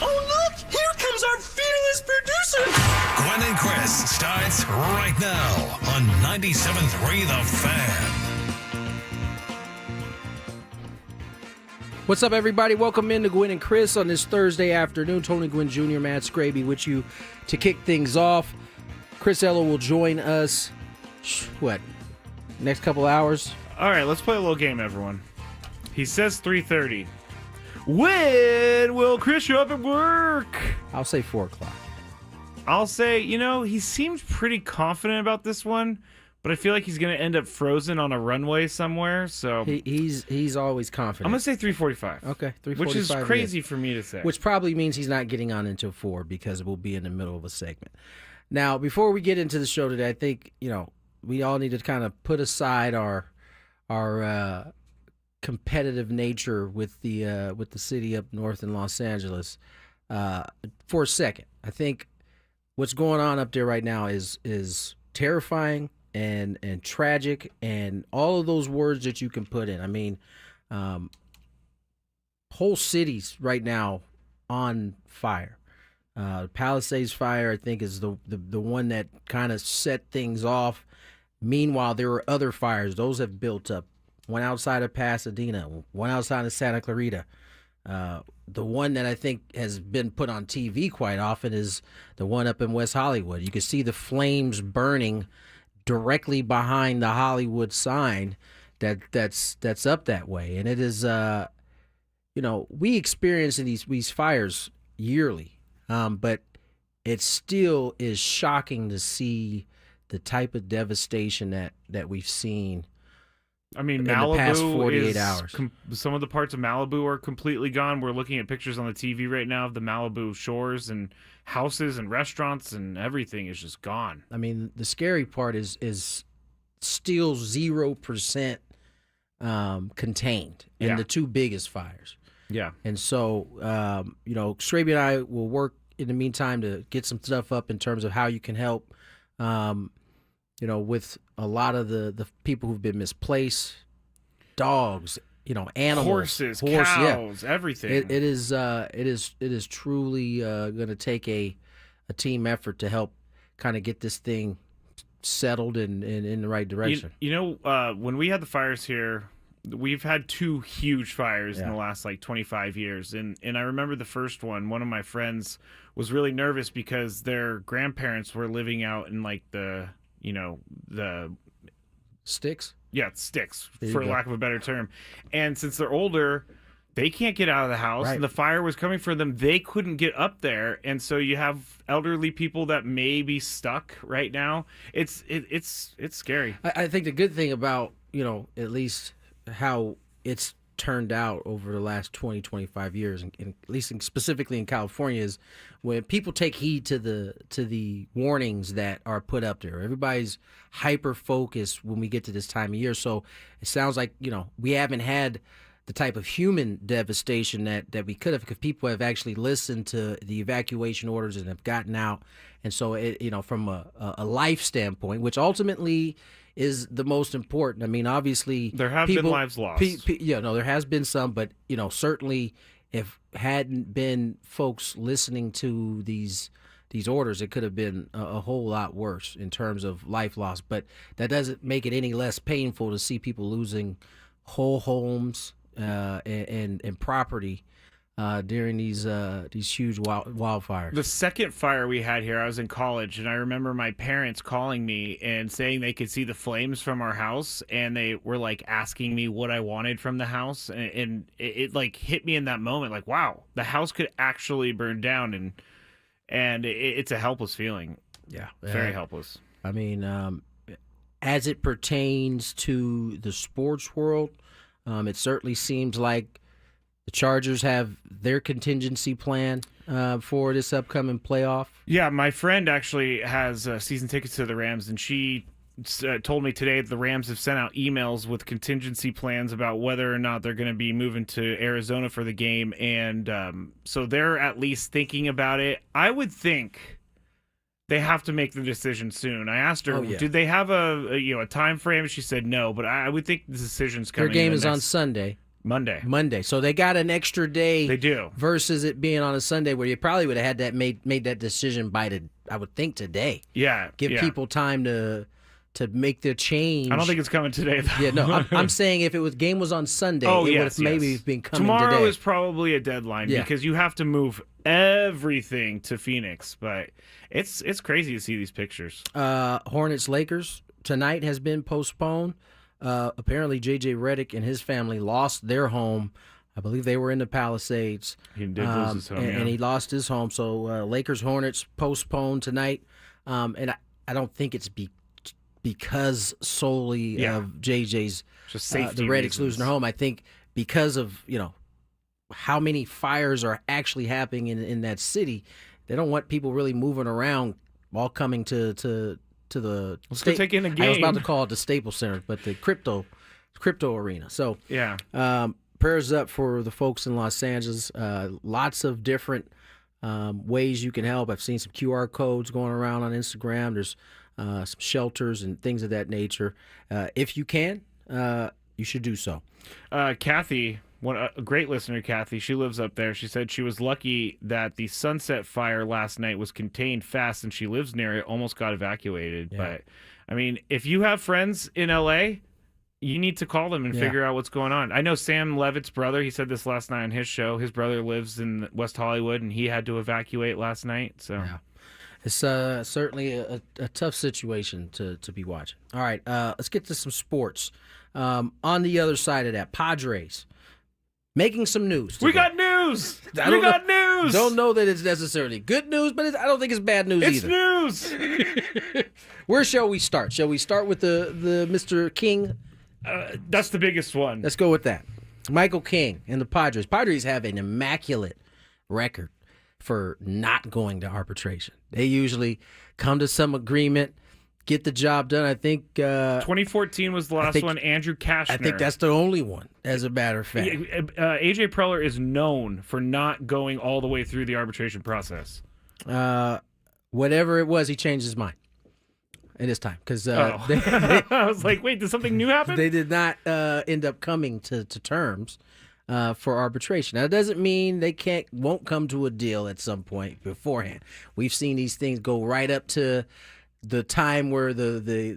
Oh, look! Here comes our fearless producer! Gwynn and Chris starts right now on 97.3 The Fan. What's up, everybody? Welcome in to Gwynn and Chris on this Thursday afternoon. Tony Gwynn Jr., Matt Scraby with you to kick things off. Chris Ella will join us, next couple hours? All right, let's play a little game, everyone. He says 3:30. When will Chris show up at work? I'll say 4 o'clock. I'll say, he seems pretty confident about this one, but I feel like he's going to end up frozen on a runway somewhere, so... He's always confident. I'm going to say 3:45. Okay, 3:45. Which is crazy for me to say. Which probably means he's not getting on until 4 because we'll be in the middle of a segment. Now, before we get into the show today, I think, we all need to kind of put aside our competitive nature with the city up north in Los Angeles for a second. I think what's going on up there right now is terrifying and tragic, and all of those words that you can put in. I mean, whole cities right now on fire. Palisades fire, I think, is the one that kind of set things off. Meanwhile, there are other fires. Those have built up. One outside of Pasadena, one outside of Santa Clarita. The one that I think has been put on TV quite often is the one up in West Hollywood. You can see the flames burning directly behind the Hollywood sign that's up that way. And it is, we experience these fires yearly. But it still is shocking to see the type of devastation that we've seen. I mean, in Malibu the past 48 hours. Some of the parts of Malibu are completely gone. We're looking at pictures on the TV right now of the Malibu shores, and houses and restaurants and everything is just gone. I mean, the scary part is still 0% contained in the two biggest fires. Yeah. And so, Scraby and I will work in the meantime to get some stuff up in terms of how you can help, with a lot of the people who've been misplaced, dogs, animals, horses, cows, everything. It is truly going to take a team effort to help kind of get this thing settled and in the right direction. When we had the fires here, we've had 2 huge fires in the last 25 years. And I remember the first one of my friends was really nervous because their grandparents were living out in the sticks. Yeah, sticks, for lack of a better term. And since they're older, they can't get out of the house. Right. And the fire was coming for them. They couldn't get up there. And so you have elderly people that may be stuck right now. It's scary. I think the good thing about, at least how it's turned out over the last 20, 25 years, and at least specifically in California, is when people take heed to the warnings that are put up there. Everybody's hyper focused when we get to this time of year. So it sounds like, we haven't had the type of human devastation that we could have, because people have actually listened to the evacuation orders and have gotten out. And so, from a life standpoint, which ultimately is the most important. I mean, obviously, there have been lives lost. There has been some, but certainly, if hadn't been folks listening to these orders, it could have been a whole lot worse in terms of life loss. But that doesn't make it any less painful to see people losing whole homes and property during these huge wildfires. The second fire we had here, I was in college, and I remember my parents calling me and saying they could see the flames from our house, and they were asking me what I wanted from the house, and it hit me in that moment, wow, the house could actually burn down, and it's a helpless feeling. Yeah, very helpless. I mean, as it pertains to the sports world, it certainly seems like the Chargers have their contingency plan for this upcoming playoff. Yeah, my friend actually has season tickets to the Rams, and she told me today that the Rams have sent out emails with contingency plans about whether or not they're going to be moving to Arizona for the game, and so they're at least thinking about it. I would think they have to make the decision soon. I asked her, did they have a time frame? She said no, but I would think the decision's coming. Their game is on Sunday. Monday. So they got an extra day. They do. Versus it being on a Sunday where you probably would have had that made that decision by I would think today. Yeah. Give people time to make their change. I don't think it's coming today, though. Yeah, no. I'm saying if it was on Sunday, it would have maybe been coming tomorrow today. is probably a deadline because you have to move everything to Phoenix. But it's crazy to see these pictures. Hornets Lakers tonight has been postponed. Apparently, J.J. Redick and his family lost their home. I believe they were in the Palisades. He did lose his home, and he lost his home. So Lakers Hornets postponed tonight. And I don't think it's because solely of JJ's just safety the Redick's reasons. losing their home. I think because of how many fires are actually happening in that city, they don't want people really moving around, all coming to the. Let's go take in a game. I was about to call it the Staples Center, but the crypto arena. So prayers up for the folks in Los Angeles. Lots of different ways you can help. I've seen some QR codes going around on Instagram. There's some shelters and things of that nature. If you can, you should do so. Kathy, a great listener, Kathy, she lives up there. She said she was lucky that the Sunset Fire last night was contained fast, and she lives near it, almost got evacuated. Yeah. But, I mean, if you have friends in L.A., you need to call them and figure out what's going on. I know Sam Levitt's brother, he said this last night on his show. His brother lives in West Hollywood, and he had to evacuate last night. So. Yeah. It's certainly a tough situation to be watching. All right, let's get to some sports. On the other side of that, Padres making some news today. We got news! News! Don't know that it's necessarily good news, but I don't think it's bad news either. It's news! Where shall we start? Shall we start with the Mr. King? That's the biggest one. Let's go with that. Michael King and the Padres. Padres have an immaculate record for not going to arbitration. They usually come to some agreement, get the job done. I think 2014 was the last one. Andrew Kashner. I think that's the only one, as a matter of fact. AJ Preller is known for not going all the way through the arbitration process. Whatever it was, he changed his mind. This time, because I was like, wait, did something new happen? They did not end up coming to terms for arbitration. Now, that doesn't mean they won't come to a deal at some point beforehand. We've seen these things go right up to the time where the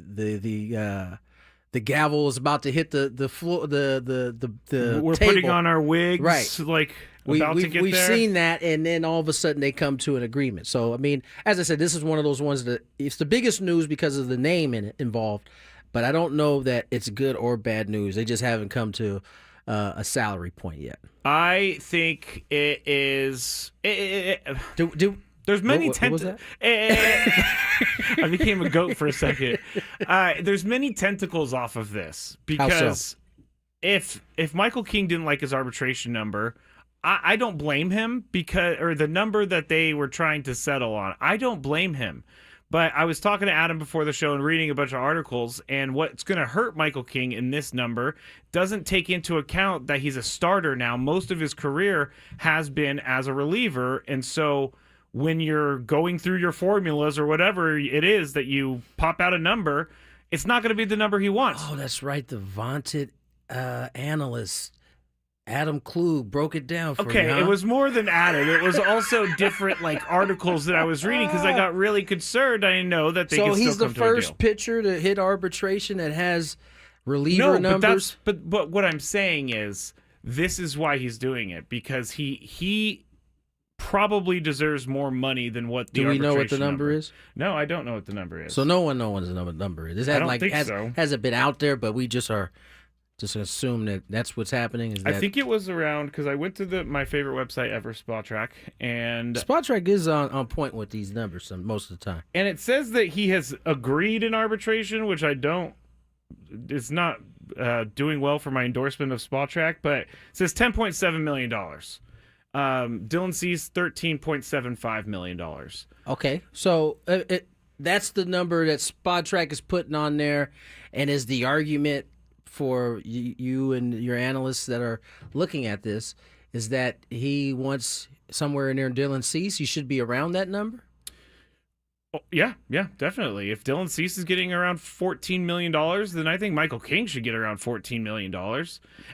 gavel is about to hit the floor. We're table. Putting on our wigs, right? Like. We've seen that, and then all of a sudden they come to an agreement. So, I mean, as I said, this is one of those ones that it's the biggest news because of the name involved, but I don't know that it's good or bad news. They just haven't come to a salary point yet. I think it is. There's many what was that? I became a goat for a second. There's many tentacles off of this because How so? if Michael King didn't like his arbitration number, I don't blame him or the number that they were trying to settle on. I don't blame him. But I was talking to Adam before the show and reading a bunch of articles, and what's going to hurt Michael King in this number doesn't take into account that he's a starter now. Most of his career has been as a reliever, and so when you're going through your formulas or whatever it is that you pop out a number, it's not going to be the number he wants. Oh, that's right. The vaunted analyst Adam Klug broke it down for me. Okay, it was more than Adam. It was also different articles that I was reading because I got really concerned. I didn't know that they could still come to a deal. So he's the first pitcher to hit arbitration that has reliever numbers? But what I'm saying is this is why he's doing it, because he probably deserves more money than what the arbitration Do we know what the number is? No, I don't know what the number is. So no one knows what the number is. I don't think so. Hasn't been out there, but we just assume that that's what's happening. I think it was around, because I went to my favorite website ever, SpotTrack, and SpotTrack is on point with these numbers most of the time. And it says that he has agreed in arbitration, which I don't. It's not doing well for my endorsement of SpotTrack, but it says $10.7 million. Dylan Cease, $13.75 million. Okay, so that's the number that SpotTrack is putting on there, and is the argument for you and your analysts that are looking at this is that he wants somewhere in there Dylan Cease. He should be around that number. Oh, yeah, definitely. If Dylan Cease is getting around $14 million, then I think Michael King should get around $14 million.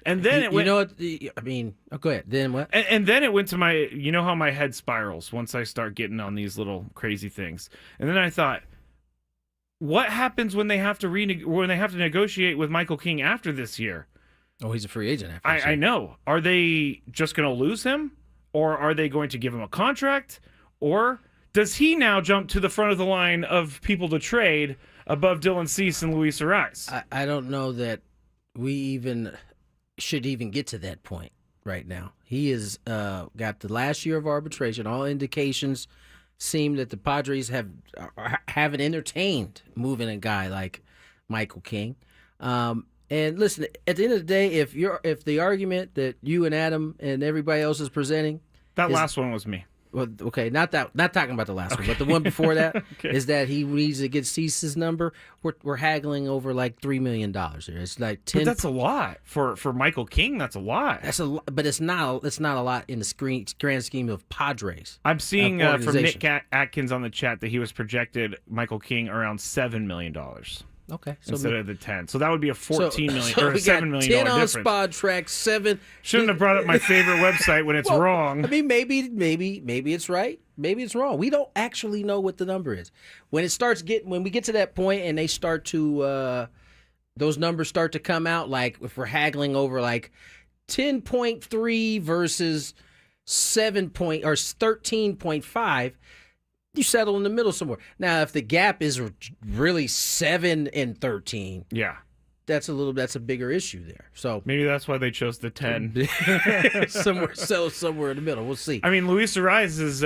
And then it went. You know what? I mean, go ahead. Then what? And then it went to my, you know how my head spirals once I start getting on these little crazy things. And then I thought, what happens when they have to negotiate with Michael King after this year? Oh, he's a free agent after this I year. know. Are they just going to lose him, or are they going to give him a contract, or does he now jump to the front of the line of people to trade above Dylan Cease and Luis Ariz? I don't know that we even should even get to that point right now. He has got the last year of arbitration. All indications seem that the Padres haven't entertained moving a guy like Michael King. And listen, at the end of the day, if the argument that you and Adam and everybody else is presenting, that last one was me. well, okay, not talking about the last one, but the one before that is that he needs to get Cease's number. We're haggling over like $3 million here. It's like 10. But that's a lot for Michael King. That's a lot. But it's not a lot in the grand scheme of Padres. I'm seeing from organization. Nick Atkins on the chat that he was projected Michael King around $7 million Okay, so instead of the 10. So that would be a $14 million so or a we $7 got million 10 on difference. Spotrac, 7. Shouldn't have brought up my favorite website when it's Well, wrong. I mean, maybe it's right. Maybe it's wrong. We don't actually know what the number is. When we get to that point and they start to those numbers start to come out, like if we're haggling over like 10.3 versus 13.5, you settle in the middle somewhere. Now, if the gap is really 7 and 13, Yeah. that's a bigger issue there. So Maybe that's why they chose the 10. somewhere in the middle. We'll see. I mean, Luis Ariz is.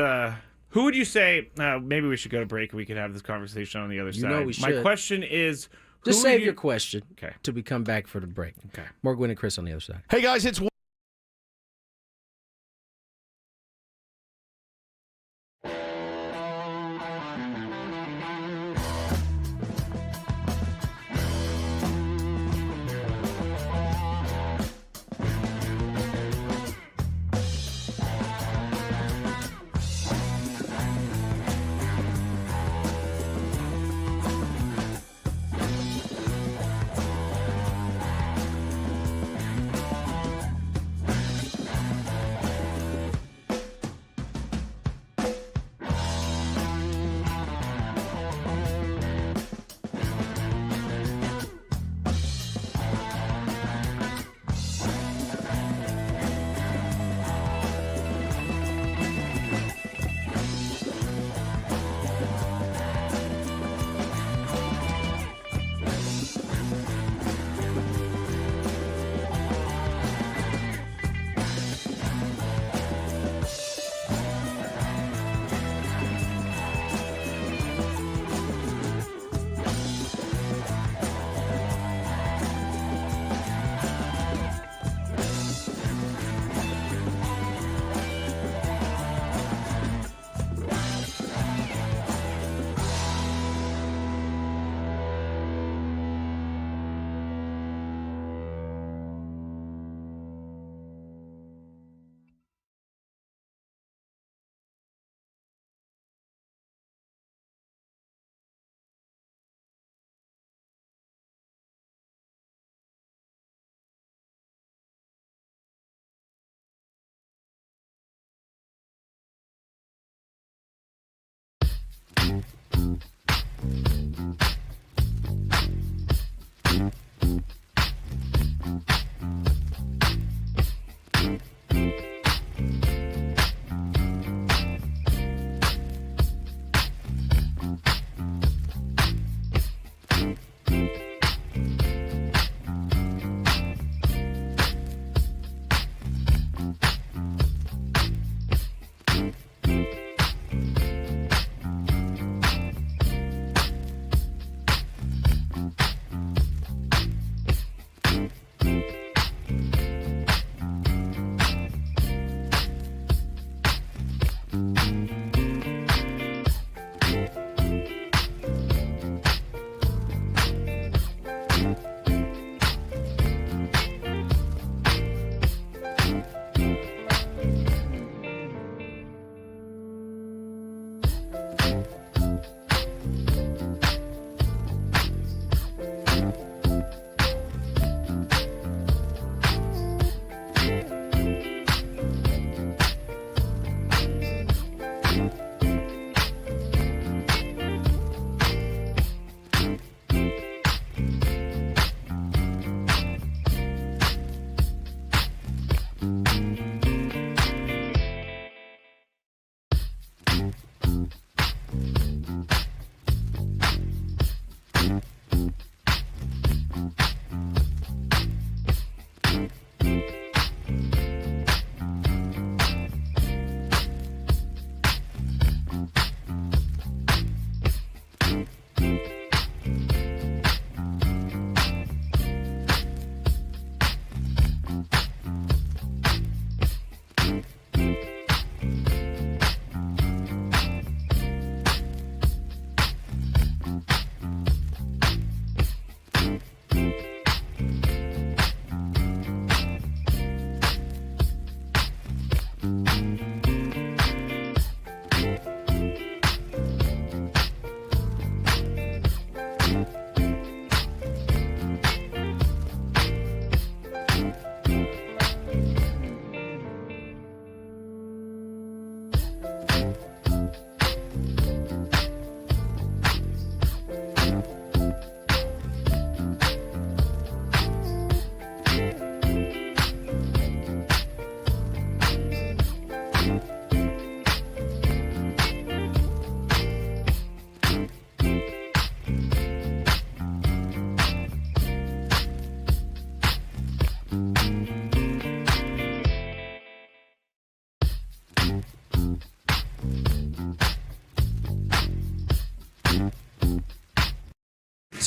Who would you say? Maybe we should go to break and we could have this conversation on the other side. know we My should. question is. Just save your question Okay. till we come back for the break. Okay. More Gwynn and Chris on the other side. Hey guys, it's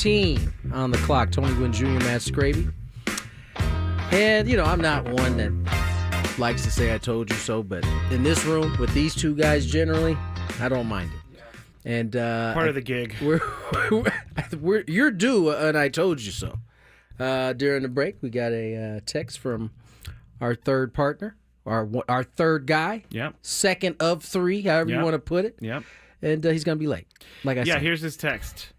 2:15 on the clock. Tony Gwynn Jr., Matt Scraby. And, I'm not one that likes to say I told you so, but in this room with these two guys generally, I don't mind it. And part of the gig. You're due an I told you so. During the break, we got a text from our third partner, our third guy. Yep. Second of three, however you want to put it. Yep. And he's going to be late, like I said. Yeah, here's his text.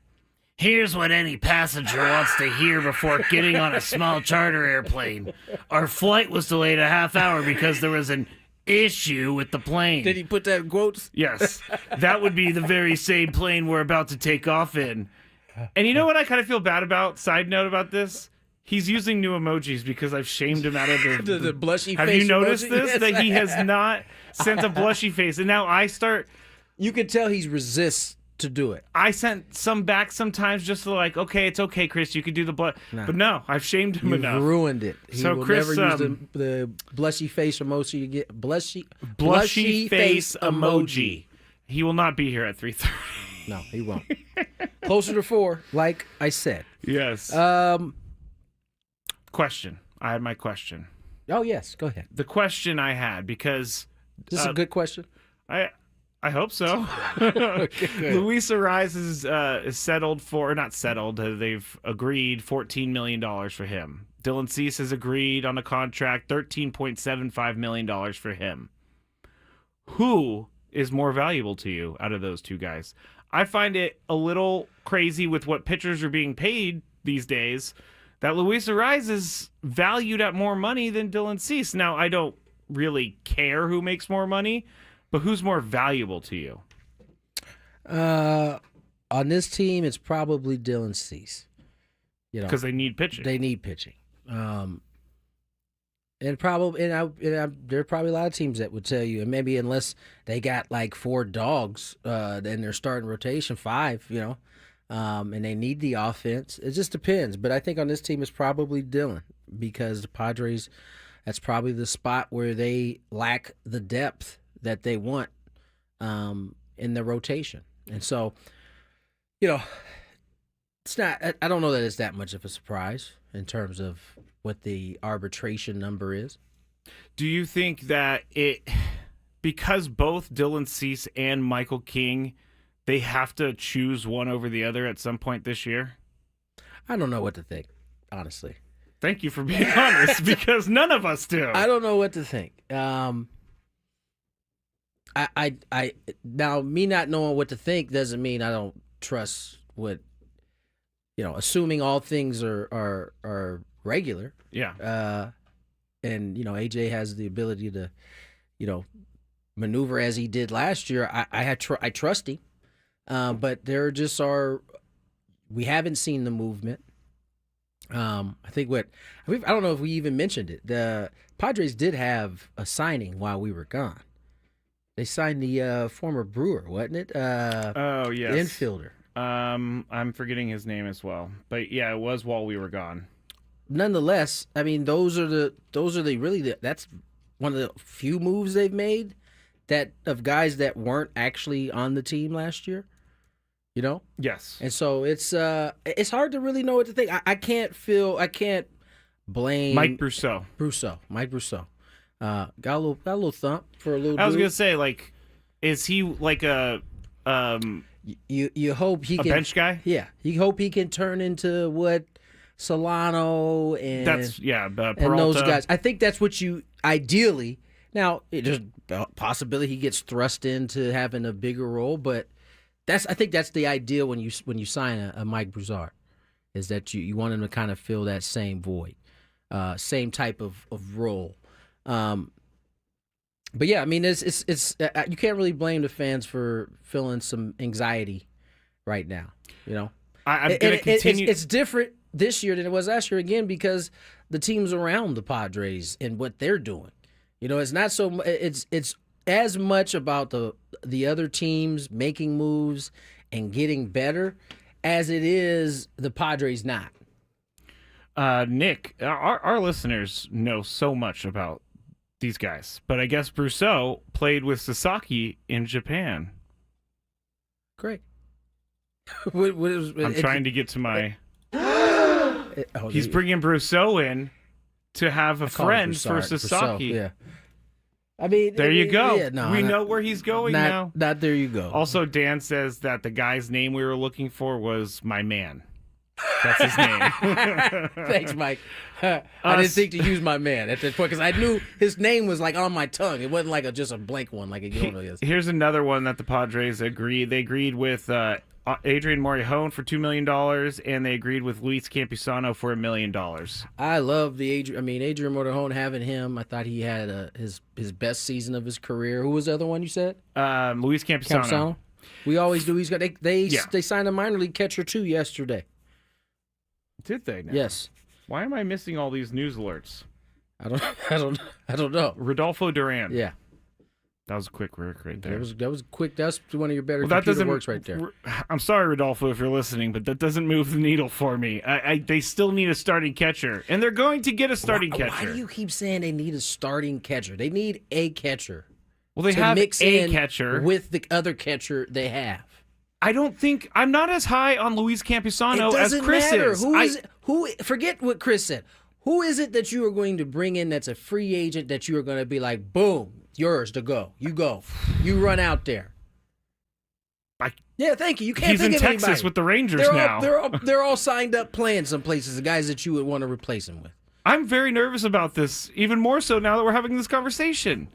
Here's what any passenger wants to hear before getting on a small charter airplane. Our flight was delayed a half hour because there was an issue with the plane. Did he put that in quotes? Yes. That would be the very same plane we're about to take off in. And you know what I kind of feel bad about? Side note about this? He's using new emojis because I've shamed him out of the blushy Have face. you noticed emoji? this? Yes, That he has not sent a blushy face. And now I start... You can tell he resists to do it. I sent some back sometimes just to like, okay, it's okay, Chris, you can do the But no, I've shamed him You've enough. ruined it. He So will Chris, never use the blushy face emoji to get blushy face emoji. He will not be here at 3:30. No, he won't. Closer to 4, like I said. Yes. Question. I had my question. Oh yes, go ahead. The question I had, because This is a good question. I hope so. Luis Ariz is settled for, not settled, they've agreed $14 million for him. Dylan Cease has agreed on a contract, $13.75 million for him. Who is more valuable to you out of those two guys? I find it a little crazy with what pitchers are being paid these days that Luis Ariz is valued at more money than Dylan Cease. Now, I don't really care who makes more money, but who's more valuable to you? On this team, it's probably Dylan Cease. Because they need pitching. They need pitching. And there are probably a lot of teams that would tell you, and maybe unless they got like 4 dogs, in their starting rotation, 5, and they need the offense. It just depends. But I think on this team, it's probably Dylan, because the Padres, that's probably the spot where they lack the depth that they want in the rotation. And so, it's not, I don't know that it's that much of a surprise in terms of what the arbitration number is. Do you think that because both Dylan Cease and Michael King, they have to choose one over the other at some point this year? I don't know what to think, honestly. Thank you for being honest, because none of us do. I don't know what to think. I now, me not knowing what to think doesn't mean I don't trust what, assuming all things are regular. Yeah. And AJ has the ability to, maneuver as he did last year. I trust him, but there just we haven't seen the movement. I think I don't know if we even mentioned it. The Padres did have a signing while we were gone. They signed the former Brewer, wasn't it? Oh yes, the infielder. I'm forgetting his name as well, but yeah, it was while we were gone. Nonetheless, I mean, that's one of the few moves they've made of guys that weren't actually on the team last year. Yes. And so it's hard to really know what to think. I can't blame Mike Brousseau. Mike Brousseau. Got a little thump for a little. I was dude. gonna say, like, is he like a You hope he can bench guy? Yeah, you hope he can turn into what Solano and Peralta. and those guys. I think that's what you ideally. Now, there's a possibility he gets thrust into having a bigger role, but I think that's the ideal when you sign a Mike Broussard, is that you want him to kind of fill that same void, same type of role. But yeah, I mean, it's you can't really blame the fans for feeling some anxiety right now. I'm gonna continue. It's different this year than it was last year, again, because the teams around the Padres and what they're doing. It's not so. It's as much about the other teams making moves and getting better as it is the Padres not. Nick, our listeners know so much about these guys, but I guess Brousseau played with Sasaki in Japan. Great. I'm trying to get to my. Oh, He's bringing Brousseau in to have a friend for Sasaki. Yeah. I mean, There you go. Yeah, no, we know where he's going now. Not there you go. Also, Dan says that the guy's name we were looking for was my man. That's his name. Thanks, Mike. I didn't think to use my man at that point because I knew his name was like on my tongue. It wasn't like just a blank one like it normally is. Here's another one that the Padres agreed. They agreed with Adrian Morejon for $2 million, and they agreed with Luis Campusano for $1 million. I love Adrian Morejon, having him. I thought he had his best season of his career. Who was the other one you said? Luis Campusano. We always do. He's got they Yeah. signed a minor league catcher too yesterday. Did they? Now? Yes. Why am I missing all these news alerts? I don't know. Rodolfo Duran. Yeah. That was a quick work right there. That was quick. That's one of your better Well, that computer doesn't works right there. I'm sorry, Rodolfo, if you're listening, but that doesn't move the needle for me. They still need a starting catcher, and they're going to get a starting catcher. Why do you keep saying they need a starting catcher? They need a catcher. Well, they to have mix a in catcher with the other catcher they have. I'm not as high on Luis Campusano It as doesn't Chris matter. is. Who? Forget what Chris said. Who is it that you are going to bring in that's a free agent that you are going to be like, boom, yours to go. You go. You run out there. Yeah, thank you. You can't He's think in of Texas anybody. with the Rangers now. They're all signed up playing some places, the guys that you would want to replace him with. I'm very nervous about this, even more so now that we're having this conversation.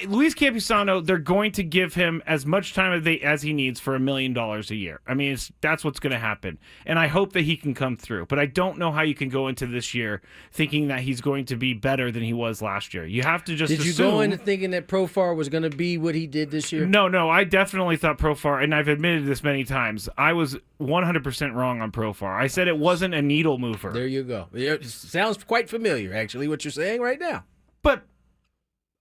Luis Campusano, they're going to give him as much time as he needs for $1 million a year. I mean, that's what's going to happen. And I hope that he can come through. But I don't know how you can go into this year thinking that he's going to be better than he was last year. You have to just Did you assume... go into thinking that Profar was going to be what he did this year? No, I definitely thought Profar, and I've admitted this many times, I was 100% wrong on Profar. I said it wasn't a needle mover. There you go. It sounds quite familiar, actually, what you're saying right now. But,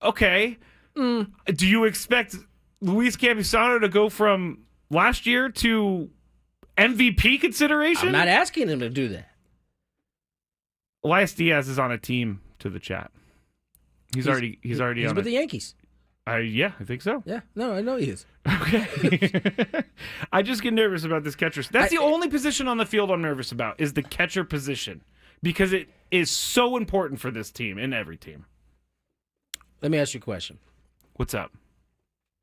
okay, do you expect Luis Campusano to go from last year to MVP consideration? I'm not asking him to do that. Elias Diaz is on a team to the chat. He's already He's on with it. the Yankees. Yeah, I think so. Yeah, no, I know he is. Okay. I just get nervous about this catcher. That's the only position on the field I'm nervous about is the catcher position because it is so important for this team and every team. Let me ask you a question. What's up?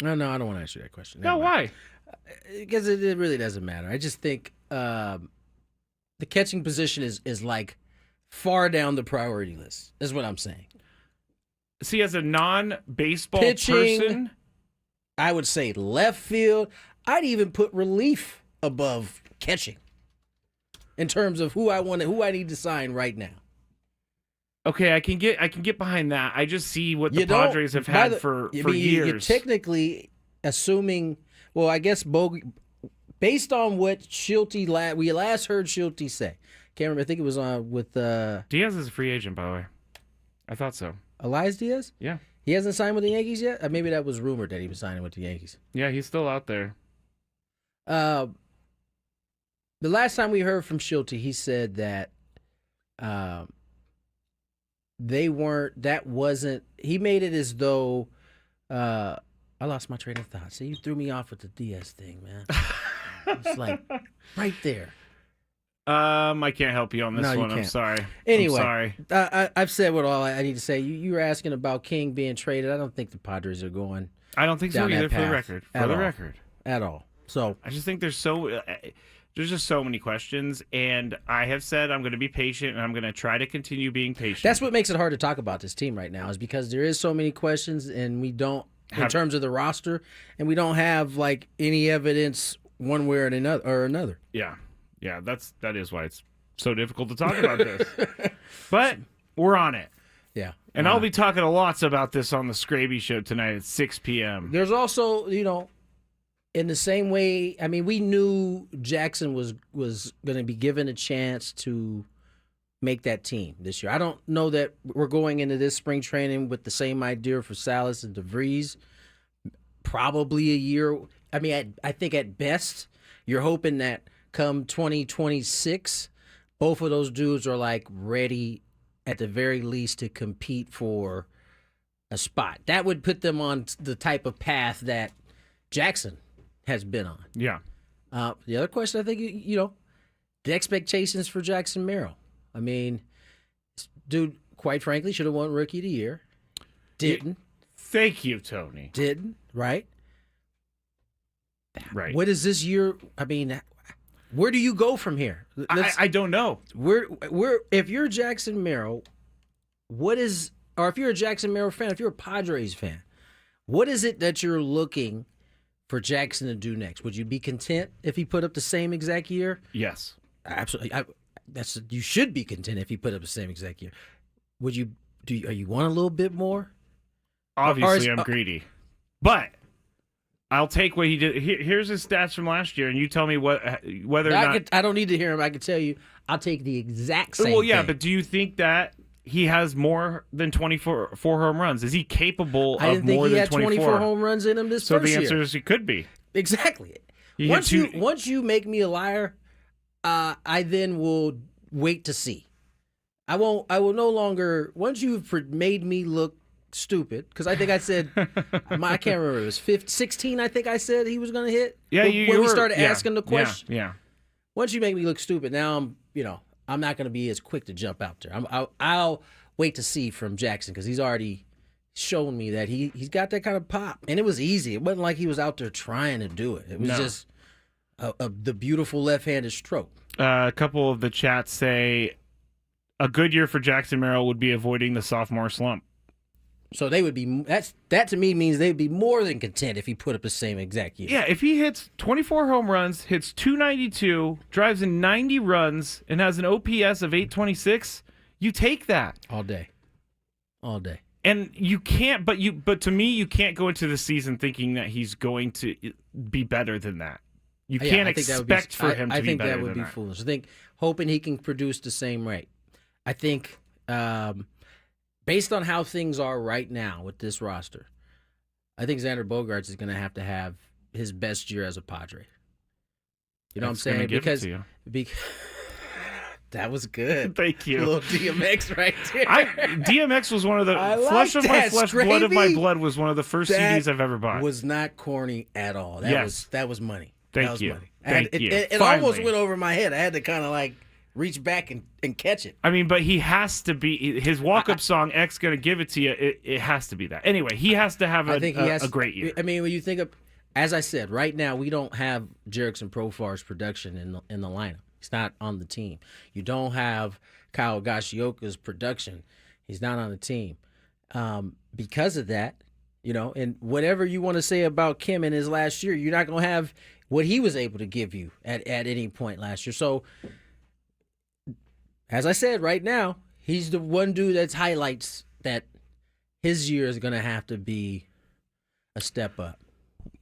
No, I don't want to ask you that question. No, why? Because it really doesn't matter. I just think the catching position is like far down the priority list, is what I'm saying. See, as a non-baseball Pitching, person, I would say left field. I'd even put relief above catching in terms of who I need to sign right now. okay, I can get behind that. I just see what the Padres have had for years. You're technically assuming. Well, I guess based on what Schulte we last heard Schulte say. Can't remember. I think it was on with Diaz is a free agent, by the way. I thought so. Elias Diaz. Yeah. He hasn't signed with the Yankees yet? Maybe that was rumored that he was signing with the Yankees. Yeah, he's still out there. The last time we heard from Schulte, he said that he made it as though I lost my train of thought. See, you threw me off with the Diaz thing, man. It's like right there. I can't help you on this No, one. you I'm can't. sorry. Anyway, I'm sorry. I've said what all I need to say. You were asking about King being traded. I don't think the Padres are going I don't think so down that either. For the path record, at all. At all. So I just think there's just so many questions, and I have said I'm going to be patient, and I'm going to try to continue being patient. that's what makes it hard to talk about this team right now, is because there is so many questions, and we don't, in terms of the roster, and we don't have like any evidence one way or another. Yeah, that is why it's so difficult to talk about this. But we're on it. Yeah. And I'll be talking a lots about this on the Scraby Show tonight at 6 p.m. There's also, in the same way, I mean, we knew Jackson was going to be given a chance to make that team this year. I don't know that we're going into this spring training with the same idea for Salas and DeVries. Probably a year. I mean, I think at best, you're hoping that come 2026, both of those dudes are like ready at the very least to compete for a spot. That would put them on the type of path that Jackson has been on. Yeah. The other question, I think, the expectations for Jackson Merrill. I mean, dude, quite frankly, should have won Rookie of the Year. Didn't. Thank you, Tony. Didn't, right? Right. What is this year? I mean, where do you go from here? I don't know. If you're Jackson Merrill, or if you're a Jackson Merrill fan, if you're a Padres fan, what is it that you're looking for Jackson to do next? Would you be content if he put up the same exact year? Yes. Absolutely. You should be content if he put up the same exact year. Are you want a little bit more? Obviously, I'm greedy, but I'll take what he did. Here's his stats from last year, and you tell me whether or not. I don't need to hear him. I can tell you, I'll take the exact same. Well, yeah, thing. but do you think that he has more than 24 home runs? Is he capable of more than 24? I didn't think he had 24 home runs in him this so first year. So the answer is he could be. Exactly. Once you make me a liar, I then will wait to see. I will no longer. Once you've made me look stupid, because I think I said I can't remember, it was 16 I think I said he was going to hit. Yeah, when we started asking the question. Yeah. Once you make me look stupid, now I'm not going to be as quick to jump out there. I'll wait to see from Jackson, because he's already shown me that he's got that kind of pop, and it was easy. It wasn't like he was out there trying to do it. It was just the beautiful left-handed stroke. A couple of the chats say a good year for Jackson Merrill would be avoiding the sophomore slump. So they would be that to me means they'd be more than content if he put up the same exact year. Yeah, if he hits 24 home runs, hits 292, drives in 90 runs, and has an OPS of 826, you take that all day. And you can't, but to me, you can't go into the season thinking that he's going to be better than that. You can't expect for him to be better than that. I think that would be foolish. I think hoping he can produce the same rate. I think. Based on how things are right now with this roster, I think Xander Bogaerts is going to have his best year as a Padre. You know what I'm saying? Because that was good. Thank you. A little DMX right there. DMX was one of the flesh of my flesh, blood of my blood was one of the first CDs I've ever bought. Was not corny at all. That was money. Thank you. It almost went over my head. I had to kind of reach back and catch it. I mean, but he has to be his walk-up song. X gonna give it to you. It has to be that. Anyway, he has to have a great year. I mean, when you think of, as I said, right now we don't have Jerickson Profar's production in the lineup. He's not on the team. You don't have Kyle Gashioka's production. He's not on the team. Because of that, and whatever you want to say about Kim in his last year, you're not gonna have what he was able to give you at any point last year. So. As I said, right now, he's the one dude that highlights that his year is going to have to be a step up.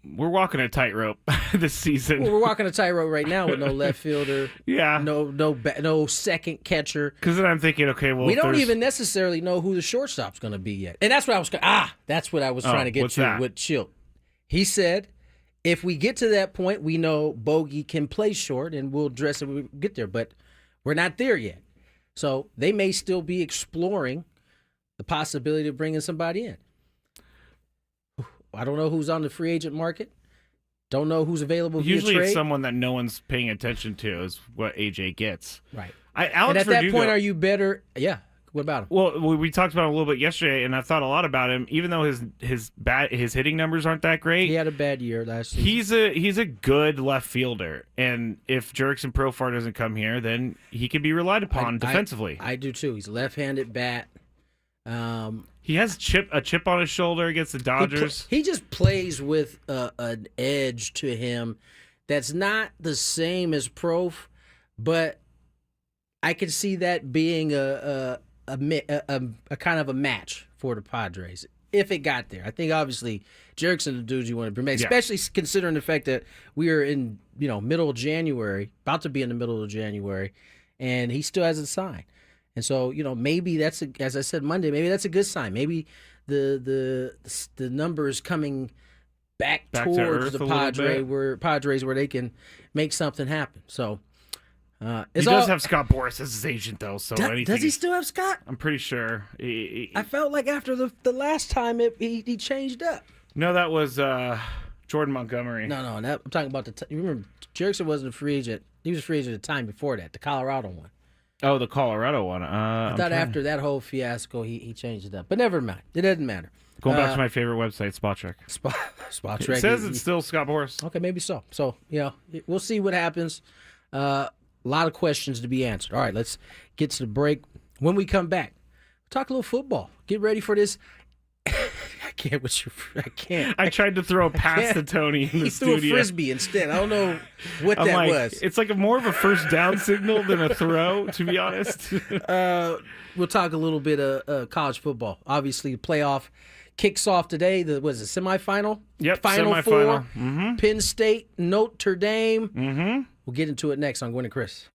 We're walking a tightrope this season. Well, we're walking a tightrope right now with no left fielder. Yeah. No second catcher. Because then I'm thinking, okay, well, we don't even necessarily know who the shortstop's going to be yet. And that's what I was trying to get to with Chilt. He said, if we get to that point, we know Bogey can play short, and we'll address it when we get there. But we're not there yet. So they may still be exploring the possibility of bringing somebody in. I don't know who's on the free agent market. Don't know who's available via Usually trade. It's someone that no one's paying attention to is what AJ gets. Right. Alex and at that point, are you better? Yeah. What about him? Well, we talked about him a little bit yesterday, and I thought a lot about him. Even though his hitting numbers aren't that great, he had a bad year last season. He's a good left fielder, and if Jerickson Profar doesn't come here, then he can be relied upon defensively. I do too. He's a left-handed bat. He has a chip on his shoulder against the Dodgers. He just plays with an edge to him that's not the same as Prof, but I could see that being a kind of a match for the Padres if it got there. I think obviously Jerickson the dude you want to bring back, especially considering the fact that we are in middle of January, about to be in the middle of January, and he still hasn't signed. And so maybe that's as I said Monday, maybe that's a good sign. Maybe the number is coming back towards the Padres where they can make something happen. So. He does have Scott Boras as his agent, though. So does he still have Scott? I'm pretty sure. I felt like after the last time he changed up. No, that was Jordan Montgomery. No, I'm talking about you remember Jerickson wasn't a free agent. He was a free agent at the time before that, the Colorado one. Oh, the Colorado one. I thought after that whole fiasco, he changed it up. But never mind. It doesn't matter. Going back to my favorite website, Spot Check. Spot It Check. says it's still Scott Boras. Okay, maybe so. So, we'll see what happens. A lot of questions to be answered. All right, let's get to the break. When we come back, talk a little football. Get ready for this. I can't. I tried to throw a pass to Tony in the He studio. threw a frisbee instead. I don't know what I'm that like, was. it's like more of a first down signal than a throw, to be honest. We'll talk a little bit of college football. Obviously, the playoff kicks off today. Was it semifinal? Yep, Final semifinal. four. Mm-hmm. Penn State, Notre Dame. Mm-hmm. We'll get into it next on Gwynn and Chris.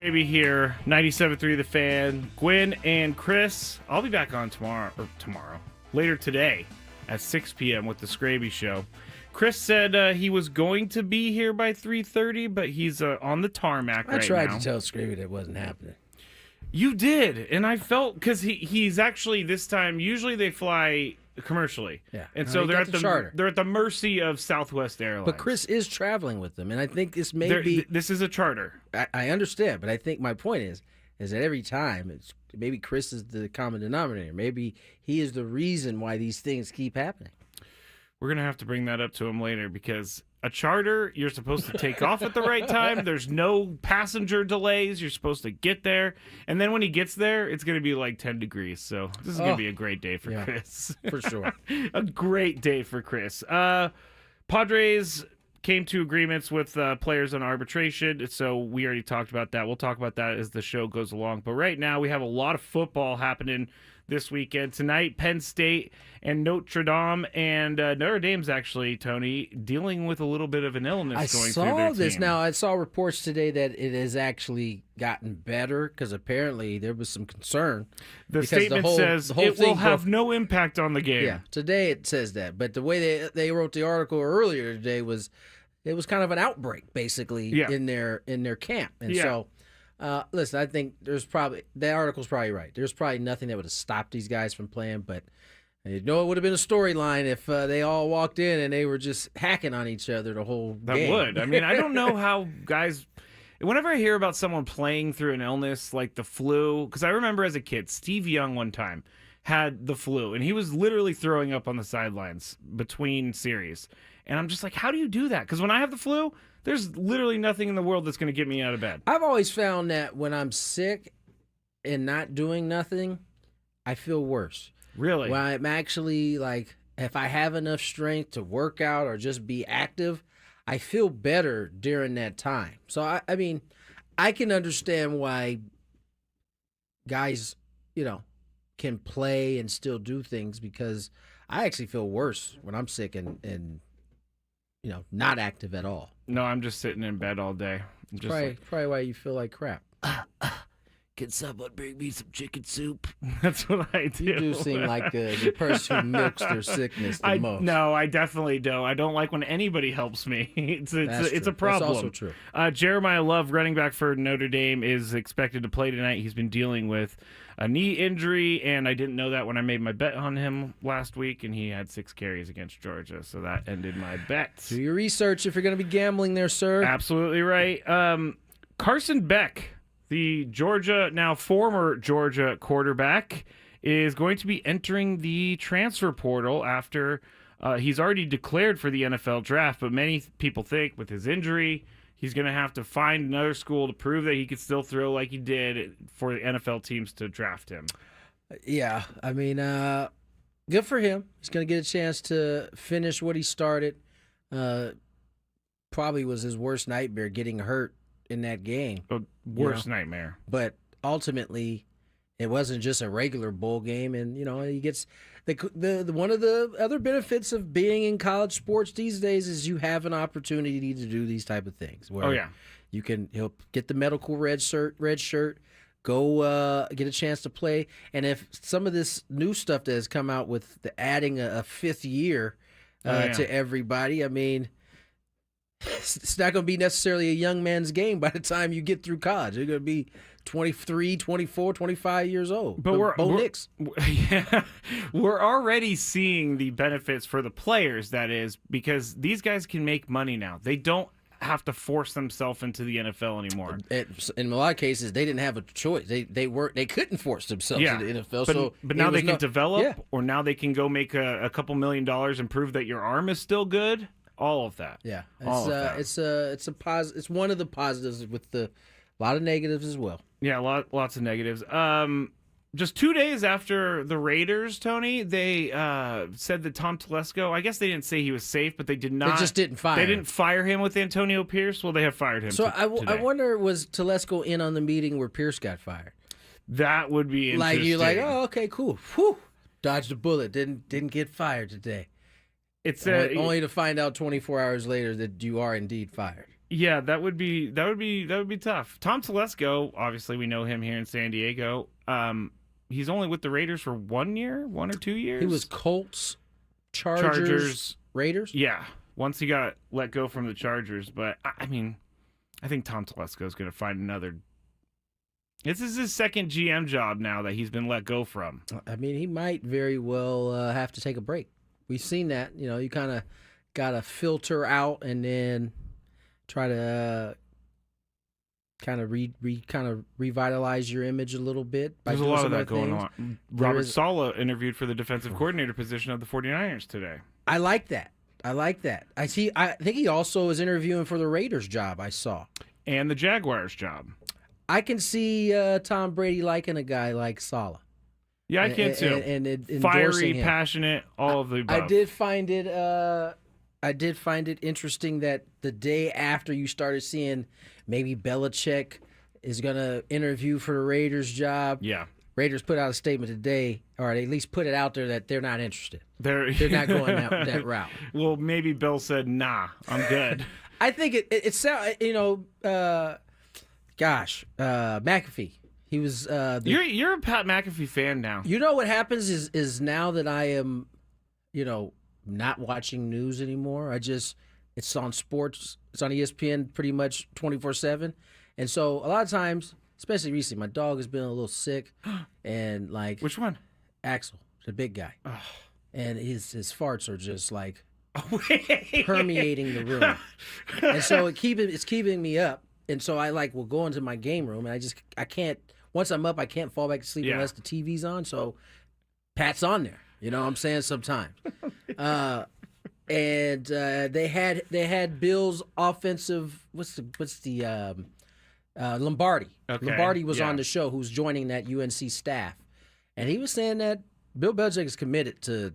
Maybe here, 97.3 The Fan. Gwynn and Chris, I'll be back on later today at 6 p.m. with the Scraby Show. Chris said he was going to be here by 3:30, but he's on the tarmac right now. I tried to tell Scraby that wasn't happening. You did, and I felt, because he's actually this time, usually they fly commercially. Yeah. And so they're at the charter. They're at the mercy of Southwest Airlines. But Chris is traveling with them, and I think this may be. This is a charter. I understand, but I think my point is that every time maybe Chris is the common denominator. Maybe he is the reason why these things keep happening. We're gonna have to bring that up to him later, because a charter, you're supposed to take off at the right time. There's no passenger delays. You're supposed to get there, and then when he gets there, it's gonna be like 10 degrees. So this is gonna be a great day for Chris, for sure. A great day for Chris. Padres came to agreements with players on arbitration, so we already talked about that. We'll talk about that as the show goes along. But right now, we have a lot of football happening this weekend. Tonight, Penn State and Notre Dame, and Notre Dame's actually, Tony, dealing with a little bit of an illness going through their team. I saw this. Now, I saw reports today that it has actually gotten better, because apparently there was some concern. The statement says it will have no impact on the game. Yeah, today it says that. But the way they wrote the article earlier today was it was kind of an outbreak, basically, in their camp. And so, listen, I think the article's probably right. There's probably nothing that would have stopped these guys from playing, but it would have been a storyline if they all walked in and they were just hacking on each other the whole game. That would. I mean, I don't know how guys. Whenever I hear about someone playing through an illness like the flu, because I remember as a kid, Steve Young one time had the flu, and he was literally throwing up on the sidelines between series. And I'm just like, how do you do that? Because when I have the flu, there's literally nothing in the world that's going to get me out of bed. I've always found that when I'm sick and not doing nothing, I feel worse. Really? When I'm actually, like, if I have enough strength to work out or just be active, I feel better during that time. So, I mean, I can understand why guys, can play and still do things, because I actually feel worse when I'm sick and not active at all. No, I'm just sitting in bed all day. Probably why you feel like crap. Can someone bring me some chicken soup? That's what I do. You do seem like the person who milks their sickness the most. No, I definitely don't. I don't like when anybody helps me. It's a problem. That's also true. Jeremiah Love, running back for Notre Dame, is expected to play tonight. He's been dealing with a knee injury, and I didn't know that when I made my bet on him last week, and he had 6 carries against Georgia, so that ended my bet. Do your research if you're going to be gambling there, sir. Absolutely right. Carson Beck, the former Georgia quarterback, is going to be entering the transfer portal after he's already declared for the NFL draft, but many people think with his injury, he's going to have to find another school to prove that he could still throw like he did for the NFL teams to draft him. Yeah, I mean, good for him. He's going to get a chance to finish what he started. Probably was his worst nightmare, getting hurt in that game. Worst nightmare. But ultimately, it wasn't just a regular bowl game, and he gets the one of the other benefits of being in college sports these days is you have an opportunity to do these type of things. Where he'll get the medical red shirt, go get a chance to play, and if some of this new stuff that has come out with adding a 5th year to everybody, I mean, it's not going to be necessarily a young man's game by the time you get through college. You're going to be 23, 24, 25 years old. But Bo Nix. We're already seeing the benefits for the players, that is, because these guys can make money now. They don't have to force themselves into the NFL anymore. In a lot of cases, they didn't have a choice. They couldn't force themselves into the NFL. But now they can develop, or now they can go make a couple $1 million and prove that your arm is still good. All of that. Yeah, it's a positive. It's one of the positives with a lot of negatives as well. Yeah, lots of negatives. Just 2 days after the Raiders, Tony, they said that Tom Telesco, I guess they didn't say he was safe, but they did not. They just didn't fire him. They didn't fire him with Antonio Pierce. Well, they have fired him. So today. I wonder, was Telesco in on the meeting where Pierce got fired? That would be interesting. Like, you're like, oh, okay, cool. Whew. Dodged a bullet. Didn't get fired today. It's only to find out 24 hours later that you are indeed fired. Yeah, that would be tough. Tom Telesco, obviously we know him here in San Diego. He's only with the Raiders for 1 year, 1 or 2 years. He was Colts, Chargers, Raiders. Yeah, once he got let go from the Chargers, but I mean, I think Tom Telesco is going to find another. This is his second GM job now that he's been let go from. I mean, he might very well have to take a break. We've seen that. You know, you kind of got to filter out and then try to kind of revitalize your image a little bit. There's a lot of that going on. Robert Saleh interviewed for the defensive coordinator position of the 49ers today. I like that. I think he also is interviewing for the Raiders job, I saw. And the Jaguars job. I can see Tom Brady liking a guy like Saleh. Yeah, I can too. And fiery, him. Passionate, all of the above. I did find it interesting that the day after you started seeing maybe Belichick is going to interview for the Raiders job. Yeah. Raiders put out a statement today, or they at least put it out there that they're not interested. They're not going that route. Well, maybe Bill said, "Nah, I'm good." I think it sounds, McAfee. He was. You're a Pat McAfee fan now. You know what happens is now that I am, not watching news anymore. It's on sports. It's on ESPN pretty much 24/7, and so a lot of times, especially recently, my dog has been a little sick, and like which one? Axel, the big guy, and his farts are just like Wait. permeating the room, and so it's keeping me up, and so I will go into my game room, and I can't. Once I'm up, I can't fall back to sleep unless the TV's on. So Pat's on there. You know what I'm saying? Sometimes. And they had Bill's offensive. What's the Lombardi? Okay, Lombardi was on the show, who's joining that UNC staff, and he was saying that Bill Belichick is committed to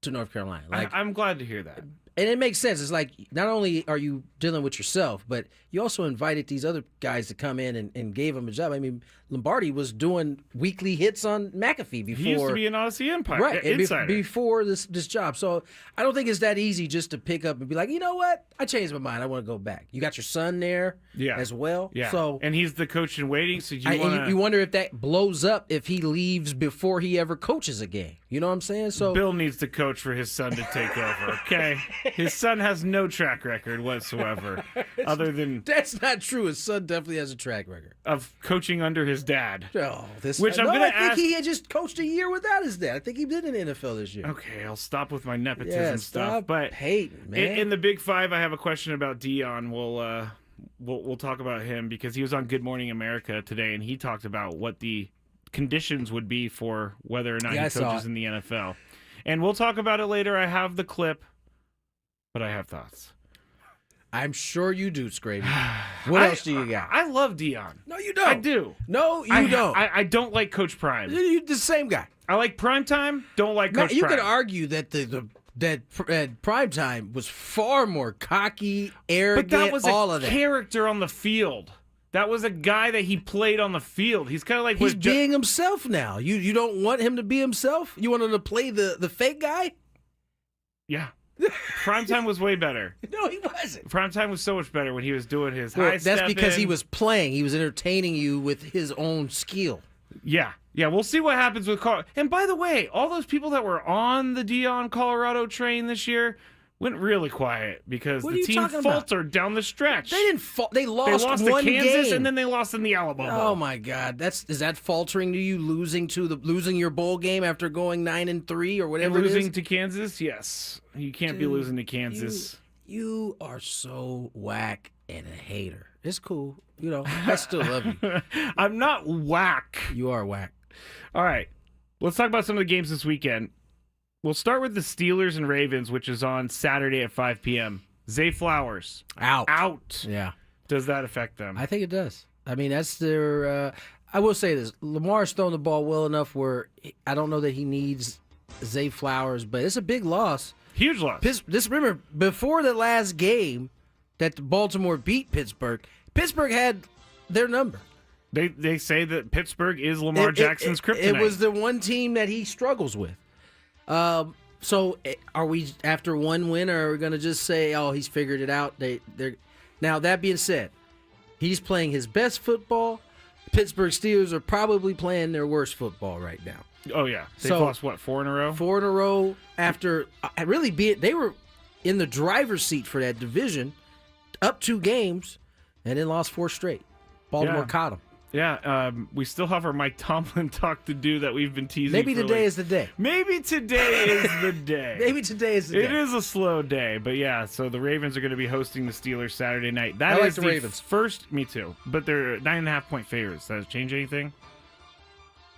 North Carolina. I'm glad to hear that. And it makes sense. It's like not only are you dealing with yourself, but you also invited these other guys to come in and gave him a job. I mean, Lombardi was doing weekly hits on McAfee before. He used to be an Odyssey Empire insider. Before this job. So I don't think it's that easy just to pick up and be like, you know what? I changed my mind. I want to go back. You got your son there as well. Yeah. So, and he's the coach in waiting. So you wonder if that blows up if he leaves before he ever coaches a game. You know what I'm saying? So Bill needs to coach for his son to take over, okay? His son has no track record whatsoever other than... That's not true. His son definitely has a track record. Of coaching under his dad. Oh, I think he had just coached a year without his dad. I think he did in the NFL this year. Okay, I'll stop with my nepotism stuff. But hating, man. In the Big Five, I have a question about Dion. We'll talk about him because he was on Good Morning America today, and he talked about what the conditions would be for whether or not he coaches in the NFL. And we'll talk about it later. I have the clip, but I have thoughts. I'm sure you do, Scraven. What else do you got? I love Dion. No, you don't. I do. No, you don't. I don't like Coach Prime. You're the same guy. I like Primetime. Don't like Coach Prime. You could argue that that Primetime was far more cocky, arrogant, but that was all of that. Character on the field. That was a guy that he played on the field. He's kind of like he's being himself now. You don't want him to be himself. You want him to play the fake guy. Yeah. Primetime was way better. No, he wasn't. Primetime was so much better when he was doing his high step. That's because he was playing. He was entertaining you with his own skill. Yeah. Yeah, we'll see what happens with Colorado. And by the way, all those people that were on the Dion Colorado train this year went really quiet because the team faltered down the stretch. They didn't fall. They lost one to Kansas game. And then they lost in the Alabama Bowl. Oh my God, is that faltering to you? Losing your bowl game after going 9-3 or whatever. And losing to Kansas, yes, you can't be losing to Kansas. You are so whack and a hater. It's cool, I still love you. I'm not whack. You are whack. All right, let's talk about some of the games this weekend. We'll start with the Steelers and Ravens, which is on Saturday at 5 p.m. Zay Flowers. Out. Yeah. Does that affect them? I think it does. I mean, that's their... I will say this. Lamar's thrown the ball well enough where I don't know that he needs Zay Flowers, but it's a big loss. Huge loss. Remember, before the last game that Baltimore beat Pittsburgh had their number. They say that Pittsburgh is Lamar Jackson's kryptonite. It was the one team that he struggles with. So are we after one win, or are we going to just say, "Oh, he's figured it out"? Now, that being said, he's playing his best football. Pittsburgh Steelers are probably playing their worst football right now. Oh, yeah. They've lost, what, 4 in a row? 4 in a row after they were in the driver's seat for that division, up 2 games, and then lost 4 straight. Baltimore caught them. Yeah, we still have our Mike Tomlin talk to do that we've been teasing. Maybe today is the day. Maybe today is the day. Maybe today is the day. It is a slow day, but yeah. So the Ravens are going to be hosting the Steelers Saturday night. That I like is the Ravens. First, me too. But they're 9.5-point favorites. Does that change anything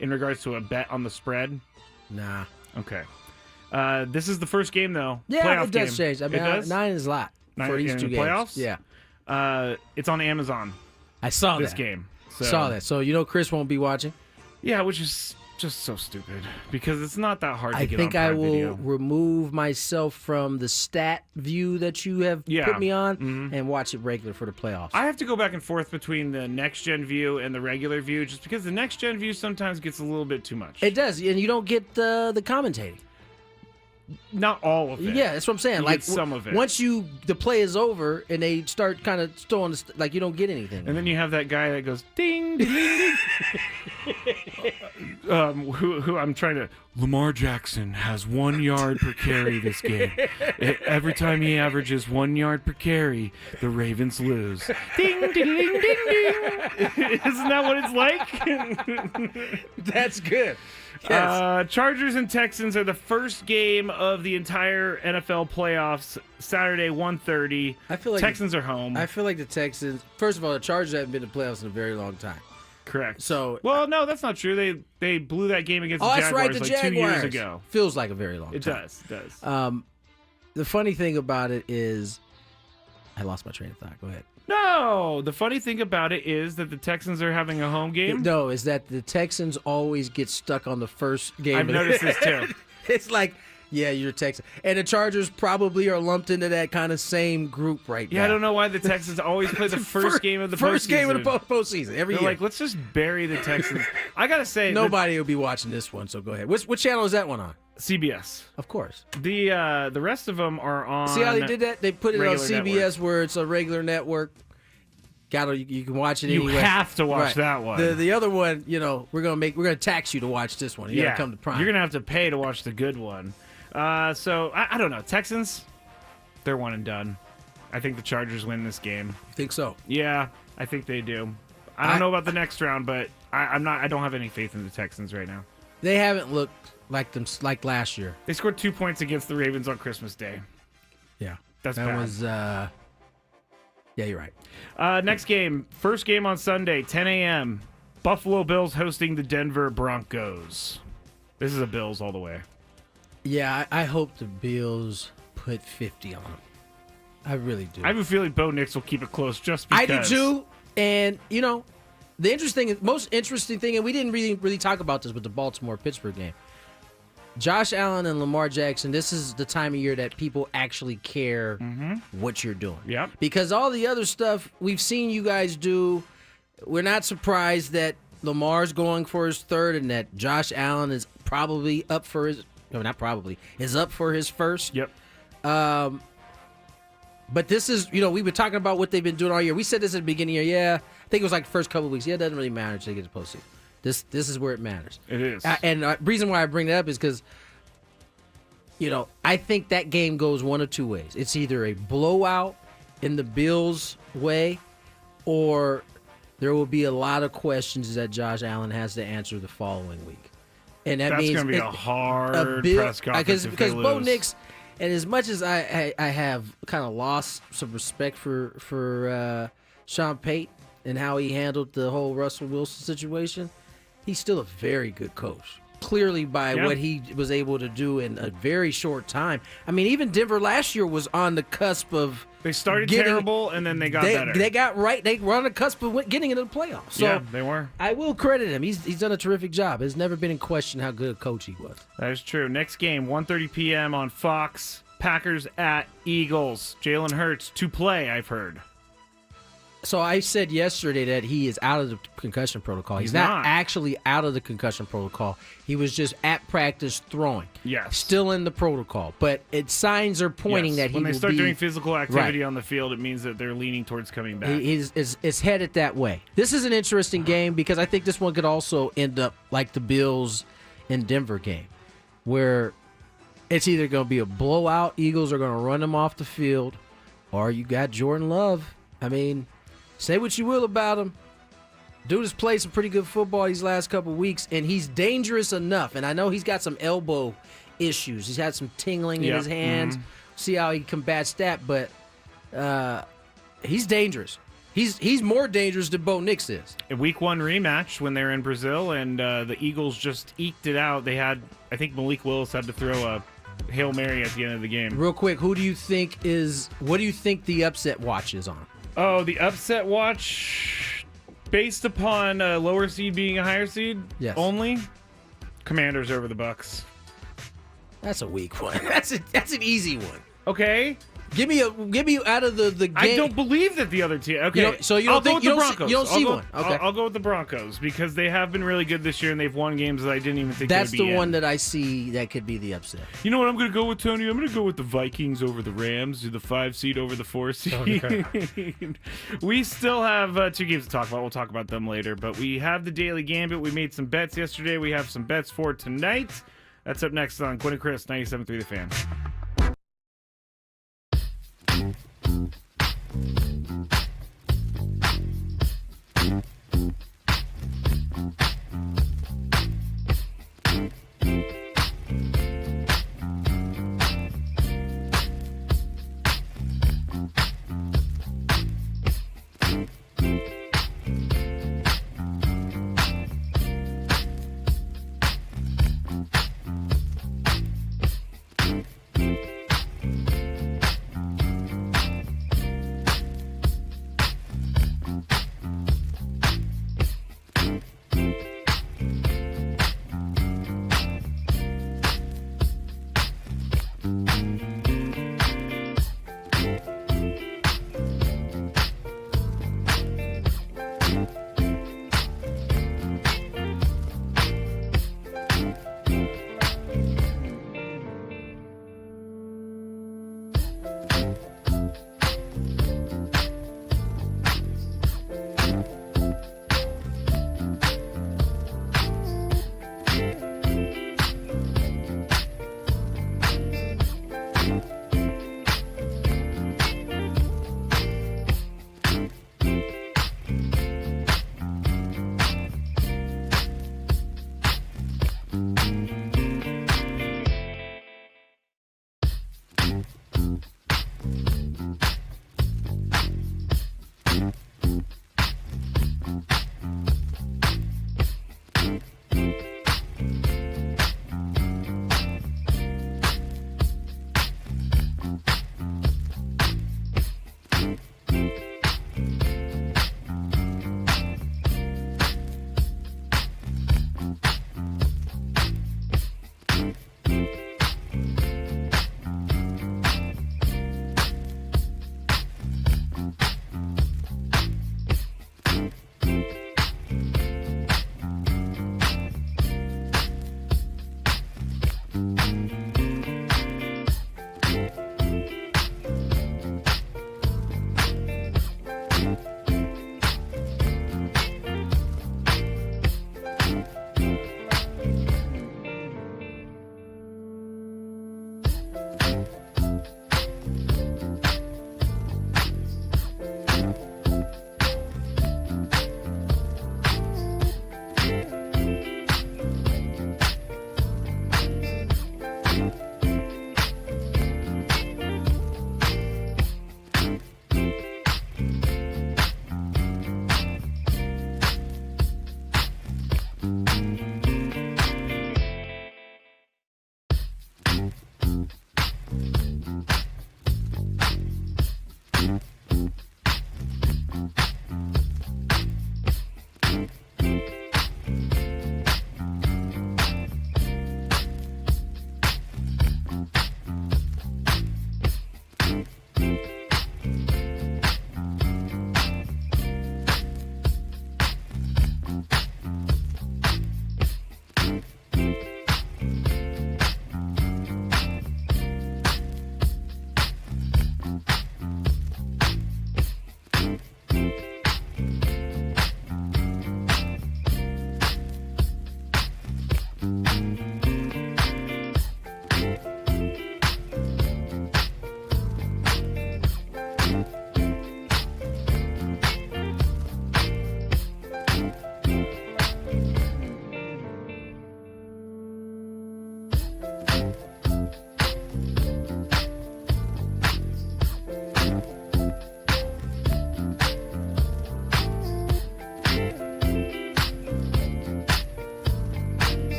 in regards to a bet on the spread? Nah. Okay. This is the first game though. Yeah, playoff it does game. change. I mean, it does? 9 is a lot for these in 2 the games. playoffs? Yeah. It's on Amazon. I saw this that. game. So, Saw that. So you know Chris won't be watching. Yeah, which is just so stupid because it's not that hard to get on I think I Prime will Video. remove myself from the stat view that you have put me on and watch it regular for the playoffs. I have to go back and forth between the next gen view and the regular view just because the next gen view sometimes gets a little bit too much. It does, and you don't get the commentating. Not all of it. Yeah, that's what I'm saying. You Like get some of it. Once the play is over and they start kind of throwing like you don't get anything. And then you have that guy that goes ding ding ding. ding. Who I'm trying to. Lamar Jackson has 1 yard per carry this game. Every time he averages 1 yard per carry, the Ravens lose. Ding ding ding ding ding. Isn't that what it's like? That's good. Yes. Chargers and Texans are the first game of the entire NFL playoffs. Saturday, 1:30. I feel like Texans are home. I feel like the Texans. First of all, the Chargers haven't been to playoffs in a very long time. Correct. So, well, no, that's not true. They blew that game against the that's Jaguars right. The like Jaguars 2 years ago. Feels like a very long It time. does. The funny thing about it is, I lost my train of thought. Go ahead. No, the funny thing about it is that the Texans are having a home game. No, is that the Texans always get stuck on the first game. I've noticed this too. It's like, yeah, you're Texas. And the Chargers probably are lumped into that kind of same group right now. Yeah, I don't know why the Texans always play the first game of the first postseason. game of the postseason every They're year. like, let's just bury the Texans. I gotta say, Nobody will be watching this one, so go ahead. What channel is that one on? CBS. Of course. The rest of them are on. See how they did that? They put it on regular CBS network. where it's a regular network. You can watch it You anyway. have to watch Right. that one. The other one, we're gonna tax you to watch this one. You gotta come to Prime. You're gonna have to pay to watch the good one. So I don't know. Texans, they're one and done. I think the Chargers win this game. think so. Yeah, I think they do. I don't know about the next round, but I don't have any faith in the Texans right now. They haven't looked like last year. They scored 2 points against the Ravens on Christmas Day. Yeah, That's that bad. was. Yeah, you're right. Next game, first game on Sunday, 10 a.m. Buffalo Bills hosting the Denver Broncos. This is a Bills all the way. Yeah, I hope the Bills put 50 on them. I really do. I have a feeling Bo Nix will keep it close just because. I do too. And the most interesting thing, and we didn't really talk about this with the Baltimore-Pittsburgh game. Josh Allen and Lamar Jackson, this is the time of year that people actually care what you're doing. Yep. Because all the other stuff we've seen you guys do, we're not surprised that Lamar's going for his third and that Josh Allen is probably up for his, no, not probably, is up for his first. Yep. But this is, we were talking about what they've been doing all year. We said this at the beginning of the year. Yeah, I think it was like the first couple of weeks. Yeah, it doesn't really matter until they get to postseason. This is where it matters. It is. And the reason why I bring that up is because, I think that game goes one of two ways. It's either a blowout in the Bills' way, or there will be a lot of questions that Josh Allen has to answer the following week. And that That's means going to be a hard press conference because if they Bo lose. Nix, and as much as I have kind of lost some respect for Sean Payton and how he handled the whole Russell Wilson situation, he's still a very good coach. Clearly by what he was able to do in a very short time. I mean, even Denver last year was on the cusp of They started terrible, and then they got better. They got right. They were on the cusp of getting into the playoffs. So yeah, they were. I will credit him. He's done a terrific job. It's never been in question how good a coach he was. That is true. Next game, 1:30 p.m. on Fox. Packers at Eagles. Jalen Hurts to play, I've heard. So I said yesterday that he is out of the concussion protocol. He's not actually out of the concussion protocol. He was just at practice throwing. Yes. Still in the protocol. But signs are pointing that he will be... When they start doing physical activity on the field, it means that they're leaning towards coming back. It's headed that way. This is an interesting game because I think this one could also end up like the Bills and Denver game, where it's either going to be a blowout, Eagles are going to run them off the field, or you got Jordan Love. I mean... Say what you will about him. Dude has played some pretty good football these last couple of weeks, and he's dangerous enough. And I know he's got some elbow issues. He's had some tingling in his hands. See how he combats that, but he's dangerous. He's more dangerous than Bo Nix is. A week 1 rematch when they're in Brazil, and the Eagles just eked it out. They had, I think Malik Willis had to throw a Hail Mary at the end of the game. Real quick, what do you think the upset watch is on? Oh, the upset watch, based upon a lower seed being a higher seed only, Commanders over the Bucks. That's a weak one. That's an easy one. Okay. Give me out of the game. I don't believe that the other team. Okay, so you don't think the Broncos? You don't see one. Okay, I'll go with the Broncos because they have been really good this year and they've won games that I didn't even think. That's they would be the one in. that I see that could be the upset. You know what I'm going to go with, Tony? I'm going to go with the Vikings over the Rams, the 5 seed over the 4 seed. Okay. We still have 2 games to talk about. We'll talk about them later, but we have the Daily Gambit. We made some bets yesterday. We have some bets for tonight. That's up next on Gwynn and Chris, 97.3 The Fan.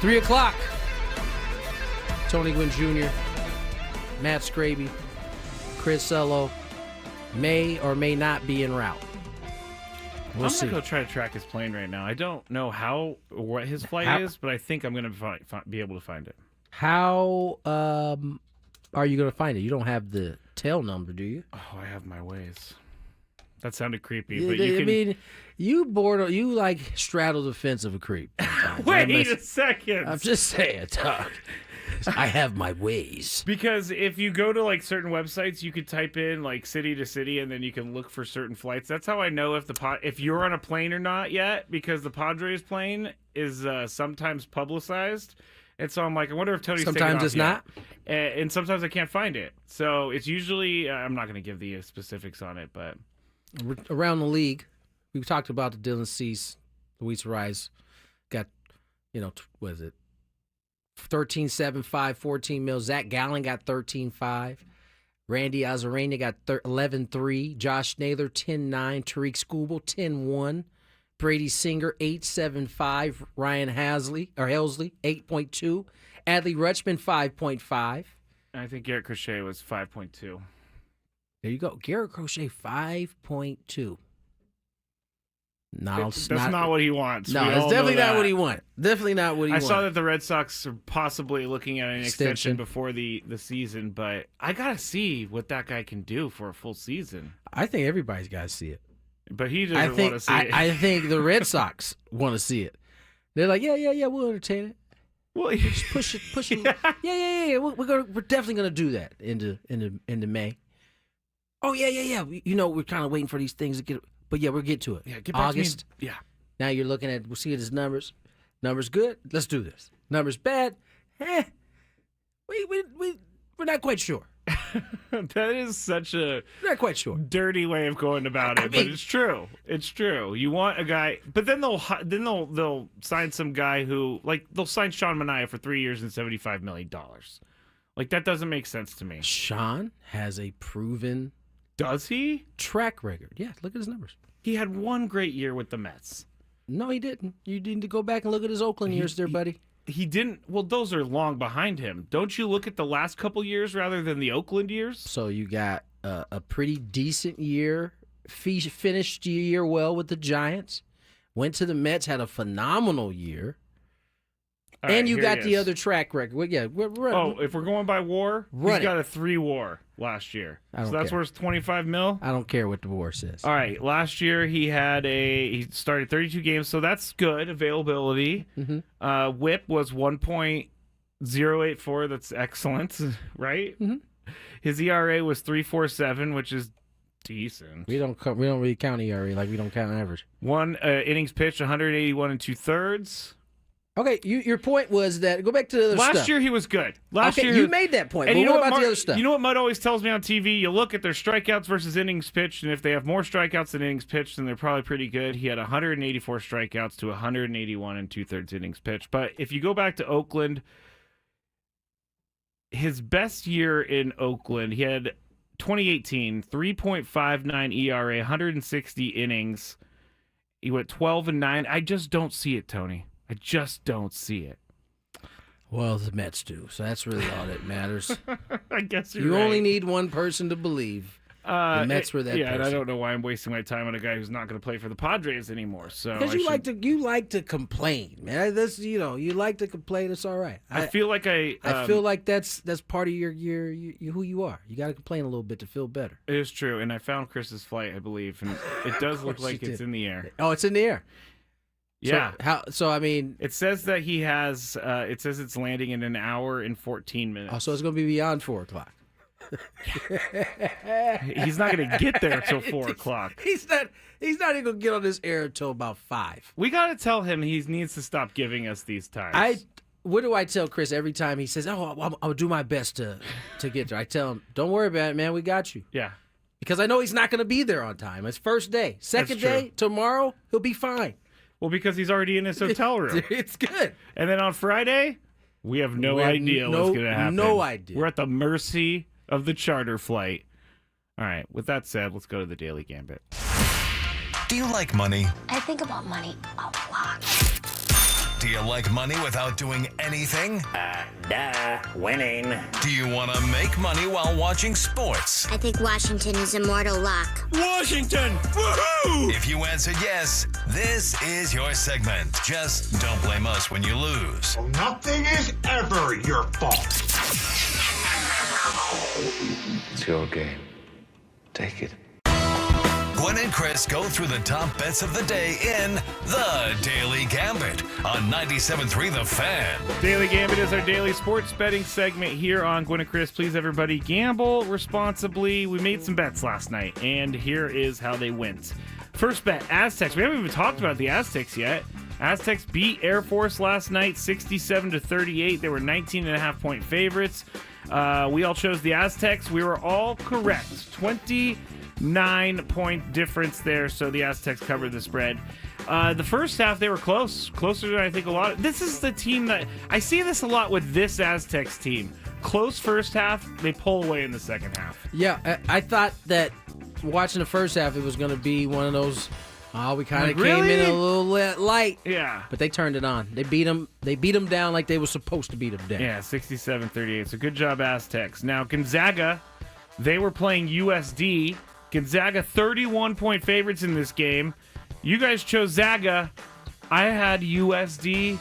3 o'clock. Tony Gwynn Jr., Matt Scraby, Chris Sello may or may not be en route. We'll see. I'm going to go try to track his plane right now. I don't know what his flight is, but I think I'm going to be able to find it. How are you going to find it? You don't have the tail number, do you? Oh, I have my ways. That sounded creepy, Yeah, but you can... I mean, you like straddle the fence of a creep. Wait a second. I'm just saying, Doug. I have my ways. Because if you go to like certain websites, you could type in like city to city, and then you can look for certain flights. That's how I know if you're on a plane or not yet, because the Padres plane is sometimes publicized, and so I'm like, I wonder if Tony's sometimes it's taken off not, yet. And sometimes I can't find it. So it's usually I'm not going to give the specifics on it, but around the league. We talked about the Dylan Cease, Luis Rise, got what is it? 13.75, 14 mil. Zach Gallen got 13.5. Randy Azarena got 11.3. Josh Naylor 10.9. Tariq Skubal 10.1. Brady Singer 8.75. Ryan Helsley 8.2. Adley Rutschman 5.5. I think Garrett Crochet was 5.2. There you go. Garrett Crochet 5.2. No, That's not what he wants. No, it's definitely not what he wanted. Definitely not what he wanted. I saw that the Red Sox are possibly looking at an extension before the season, but I gotta see what that guy can do for a full season. I think everybody's got to see it. But he doesn't want to see it. I think the Red Sox want to see it. They're like, yeah, we'll entertain it. Well, just push it. Yeah. We're definitely gonna do that into May. Oh yeah. We're kind of waiting for these things to get. But yeah, we'll get to it. Yeah, get back August. To me. Yeah. Now you're looking at, we'll see his numbers. Numbers good. Let's do this. Numbers bad. We're not quite sure. That is such a not quite sure dirty way of going about it, but it's true. It's true. You want a guy, but then they'll sign some guy who they'll sign Sean Manaea for 3 years and $75 million. Like that doesn't make sense to me. Sean has a proven. Does he? Track record. Yeah, look at his numbers. He had one great year with the Mets. No, he didn't. You need to go back and look at his Oakland years there, buddy. He didn't. Well, those are long behind him. Don't you look at the last couple years rather than the Oakland years? So you got a pretty decent year. Finished the year well with the Giants. Went to the Mets, had a phenomenal year. All right, and you here got he the is. other track record. Well, yeah, Oh, if we're going by WAR, Run he's it. got a 3 WAR last year. I don't So that's care. worth 25 mil. I don't care what the war says. All right, last year he started 32 games, so that's good availability. Mm-hmm. WHIP was 1.084. That's excellent, right? Mm-hmm. His ERA was 3.47, which is decent. We don't really count ERA like we don't count average. One innings pitched, 181 and 2/3. Okay, your point was that go back to the other stuff. Last year he was good. Last year you made that point. And But you know what about Mud, the other stuff? You know what Mud always tells me on TV? You look at their strikeouts versus innings pitched, and if they have more strikeouts than innings pitched, then they're probably pretty good. He had 184 strikeouts to 181 and 2/3 innings pitched. But if you go back to Oakland, his best year in Oakland, he had 2018, 3.59 ERA, 160 innings. He went 12-9. I just don't see it, Tony. I just don't see it. Well, the Mets do, so that's really all that matters. I guess You right. only need one person to believe. The Mets were that Yeah, and I person. don't know why I'm wasting my time on a guy who's not going to play for the Padres anymore. So Because I you like to complain, man. That's you like to complain. It's all right. I feel like I feel like that's part of your who you are. You got to complain a little bit to feel better. it is true, and I found Chris's flight, I believe, and it does look course like you it's did. in the air. Oh, it's in the air. Yeah, So I mean, it says that he has. It says it's landing in an hour and 14 minutes. so it's going to be beyond 4:00. He's not going to get there till 4:00. He's not even going to get on this air until about 5. We got to tell him he needs to stop giving us these times. What do I tell Chris every time he says, "Oh, I'll do my best to get there"? I tell him, "Don't worry about it, man. We got you." Yeah. Because I know he's not going to be there on time. It's first day. Second That's true. day, tomorrow, he'll be fine. Well, because he's already in his hotel room. It's good. And then on Friday, we have no We have idea no- what's going to happen. no idea. We're at the mercy of the charter flight. All right. With that said, let's go to the Daily Gambit. Do you like money? I think about money a lot. Do you like money without doing anything? Winning. Do you want to make money while watching sports? I think Washington is immortal luck. Washington! Woohoo! If you answered yes, this is your segment. Just don't blame us when you lose. Nothing is ever your fault. It's your game. Take it. Gwynn and Chris go through the top bets of the day in the Daily Gambit on 97.3 The Fan. Daily Gambit is our daily sports betting segment here on Gwynn and Chris. Please, everybody, gamble responsibly. We made some bets last night, and here is how they went. First bet, Aztecs. We haven't even talked about the Aztecs yet. Aztecs beat Air Force last night, 67-38. They were 19.5 point favorites. We all chose the Aztecs. We were all correct. 29-point difference there, so the Aztecs covered the spread. The first half, they were closer than I think a lot. This is the team that I see this a lot with this Aztecs team. Close first half, they pull away in the second half. Yeah, I thought that watching the first half, it was going to be one of those. We kind of Like, came in really? a little light. Yeah. But they turned it on. They beat them. They beat them down like they were supposed to beat them down. Yeah, 67-38. So good job, Aztecs. Now, Gonzaga, they were playing USD. Gonzaga, 31-point favorites in this game. You guys chose Zaga. I had USD.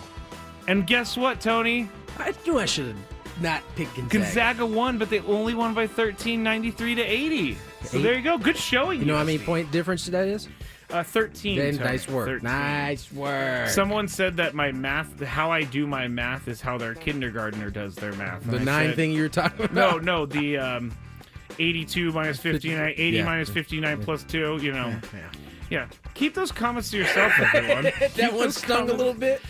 And guess what, Tony? I knew I should have not picked Gonzaga. Gonzaga won, but they only won by 13, 93-80. So Eight. there you go. Good showing. You know how many USD. point difference that is? 13. Then, Tony. nice work. 13. Nice work. Someone said that my math, how I do my math, is how their kindergartner does their math. the And I 9 said- thing you were talking about? No, the 82 minus 59, 80 Yeah. minus 59 plus 2, you know. Yeah. Yeah. Keep those comments to yourself, everyone. That one stung a little bit.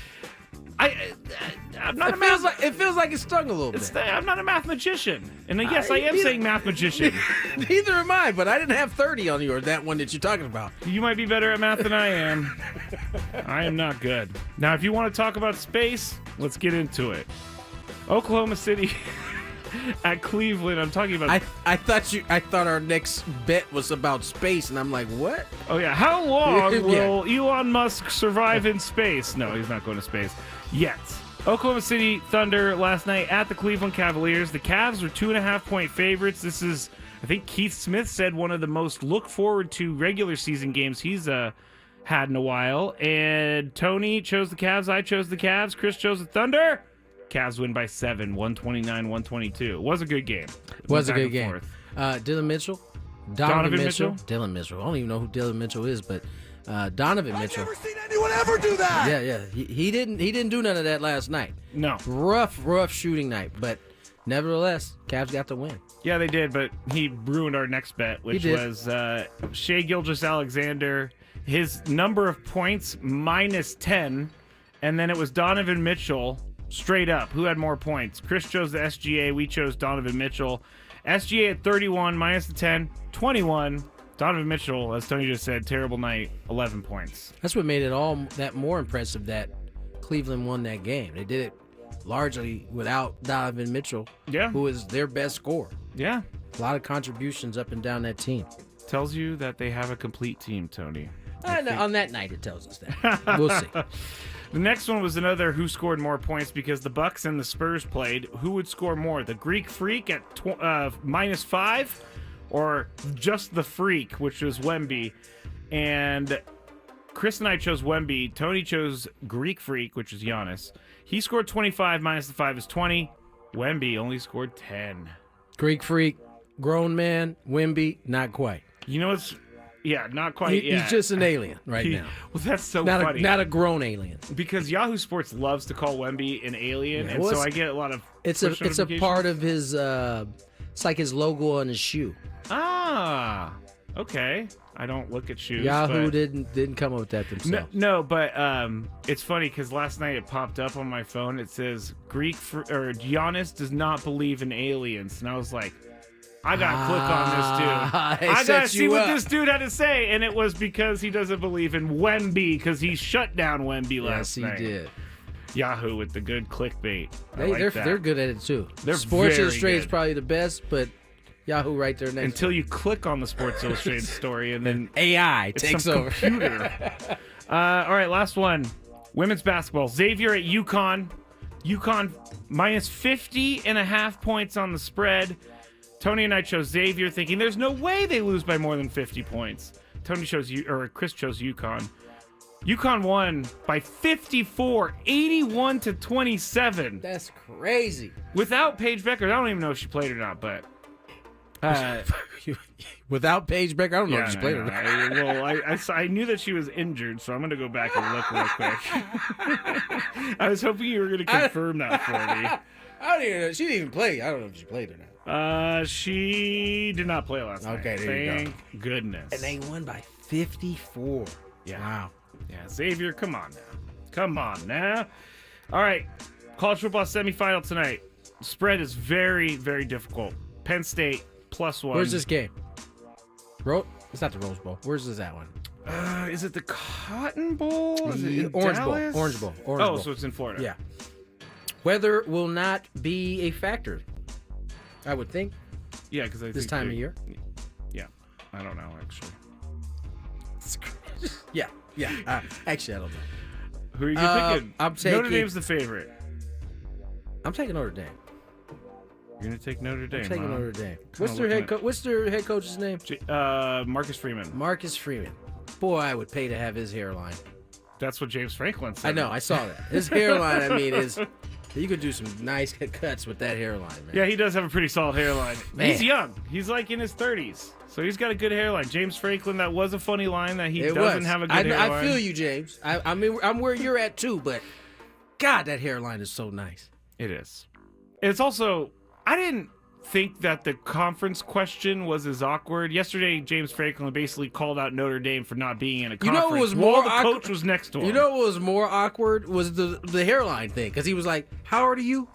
I'm not a It feels like it stung a little bit. I'm not a mathematician. And yes, I am neither- saying math magician. Neither am I, but I didn't have 30 on yours, that one that you're talking about. You might be better at math than I am. I am not good. Now, if you want to talk about space, let's get into it. Oklahoma City at Cleveland. I'm talking about. I thought our next bet was about space, and I'm like, what? Oh yeah, how long Yeah. will Elon Musk survive in space? No, he's not going to space yet. Oklahoma City Thunder last night at the Cleveland Cavaliers. The Cavs were 2.5 point favorites. This is, I think Keith Smith said, one of the most look forward to regular season games he's had in a while. And Tony chose the Cavs. I chose the Cavs. Chris chose the Thunder. Cavs win by 7, 129-122. It was a good game. Was a Back good and game. forth. Dylan Mitchell. Donovan Mitchell? Dylan Mitchell. I don't even know who Dylan Mitchell is, but Donovan Mitchell. I've never seen anyone ever do that. Yeah. He didn't do none of that last night. No. Rough shooting night, but nevertheless, Cavs got the win. Yeah, they did, but he ruined our next bet, which was Shai Gilgeous-Alexander, his number of points -10, and then it was Donovan Mitchell straight up. Who had more points? Chris chose the SGA. We chose Donovan Mitchell. SGA at 31, minus the 10, 21. Donovan Mitchell, as Tony just said, terrible night, 11 points. That's what made it all that more impressive that Cleveland won that game. They did it largely without Donovan Mitchell, who is their best scorer. Yeah. A lot of contributions up and down that team. Tells you that they have a complete team, Tony. On that night, it tells us that. We'll see. The next one was another who scored more points because the Bucks and the Spurs played. Who would score more? The Greek Freak at -5 or just the Freak, which was Wemby? And Chris and I chose Wemby. Tony chose Greek Freak, which is Giannis. He scored 25, minus the 5 is 20. Wemby only scored 10. Greek Freak, grown man, Wemby, not quite. You know what's... Yeah, not quite yet. He's just an alien right now. Well, that's so Not funny. not a grown alien. Because Yahoo Sports loves to call Wemby an alien, and so I get a lot of It's push a notifications. part of his it's like his logo on his shoe. Ah, okay. I don't look at shoes. Yahoo but... didn't come up with that themselves. No, but it's funny because last night it popped up on my phone. It says Giannis does not believe in aliens, and I was like, I gotta click on this dude. I gotta see what this dude had to say, and it was because he doesn't believe in Wemby because he shut down Wemby last night. Yes, he did. Yahoo with the good clickbait. They're good at it too. They're Sports very Illustrated is good. probably the best, but Yahoo right there next. Until you click on the Sports Illustrated story, and then AI it's takes some over. Computer. All right, last one. Women's basketball. Xavier at UConn. UConn minus 50.5 points on the spread. Tony and I chose Xavier, thinking there's no way they lose by more than 50 points. Chris chose UConn. UConn won by 54, 81-27. That's crazy. Without Paige Becker. I don't even know if she played or not, but Without Paige Becker, I don't know if she played or not. I knew that she was injured, so I'm going to go back and look real quick. I was hoping you were going to confirm that for me. I don't even know. She didn't even play. I don't know if she played or not. She did not play last night. Okay, there you go. Thank goodness. And they won by 54. Yeah. Wow. Yeah, Xavier, come on now. Come on now. All right, college football semifinal tonight. Spread is very, very difficult. Penn State +1. Where's this game? It's not the Rose Bowl. Where's this that one? Is it the Cotton Bowl? Is it in Orange Dallas? Bowl. Orange Bowl. Oh, so it's in Florida. Yeah. Weather will not be a factor, I would think, Yeah, because this time of year. Yeah, I don't know actually. Yeah. Actually, I don't know. Who are you picking? I'm taking Notre Dame's the favorite. I'm taking Notre Dame. You're gonna take Notre Dame. I'm taking huh? Notre Dame. Kinda What's their head coach's name? Marcus Freeman. Marcus Freeman. Boy, I would pay to have his hairline. That's what James Franklin said. I know. I saw that. His hairline. I mean, is you could do some nice cuts with that hairline, man. Yeah, he does have a pretty solid hairline. Man. He's young. He's like in his 30s. So he's got a good hairline. James Franklin, that was a funny line that he It doesn't was. have a good hairline. I feel you, James. I mean, I'm where you're at too, but God, that hairline is so nice. It is. It's also, I didn't think that the conference question was as awkward. Yesterday, James Franklin basically called out Notre Dame for not being in a conference. You know what was while more the awkward? coach was next to him. You know what was more awkward was the hairline thing, because he was like, "How old are you?"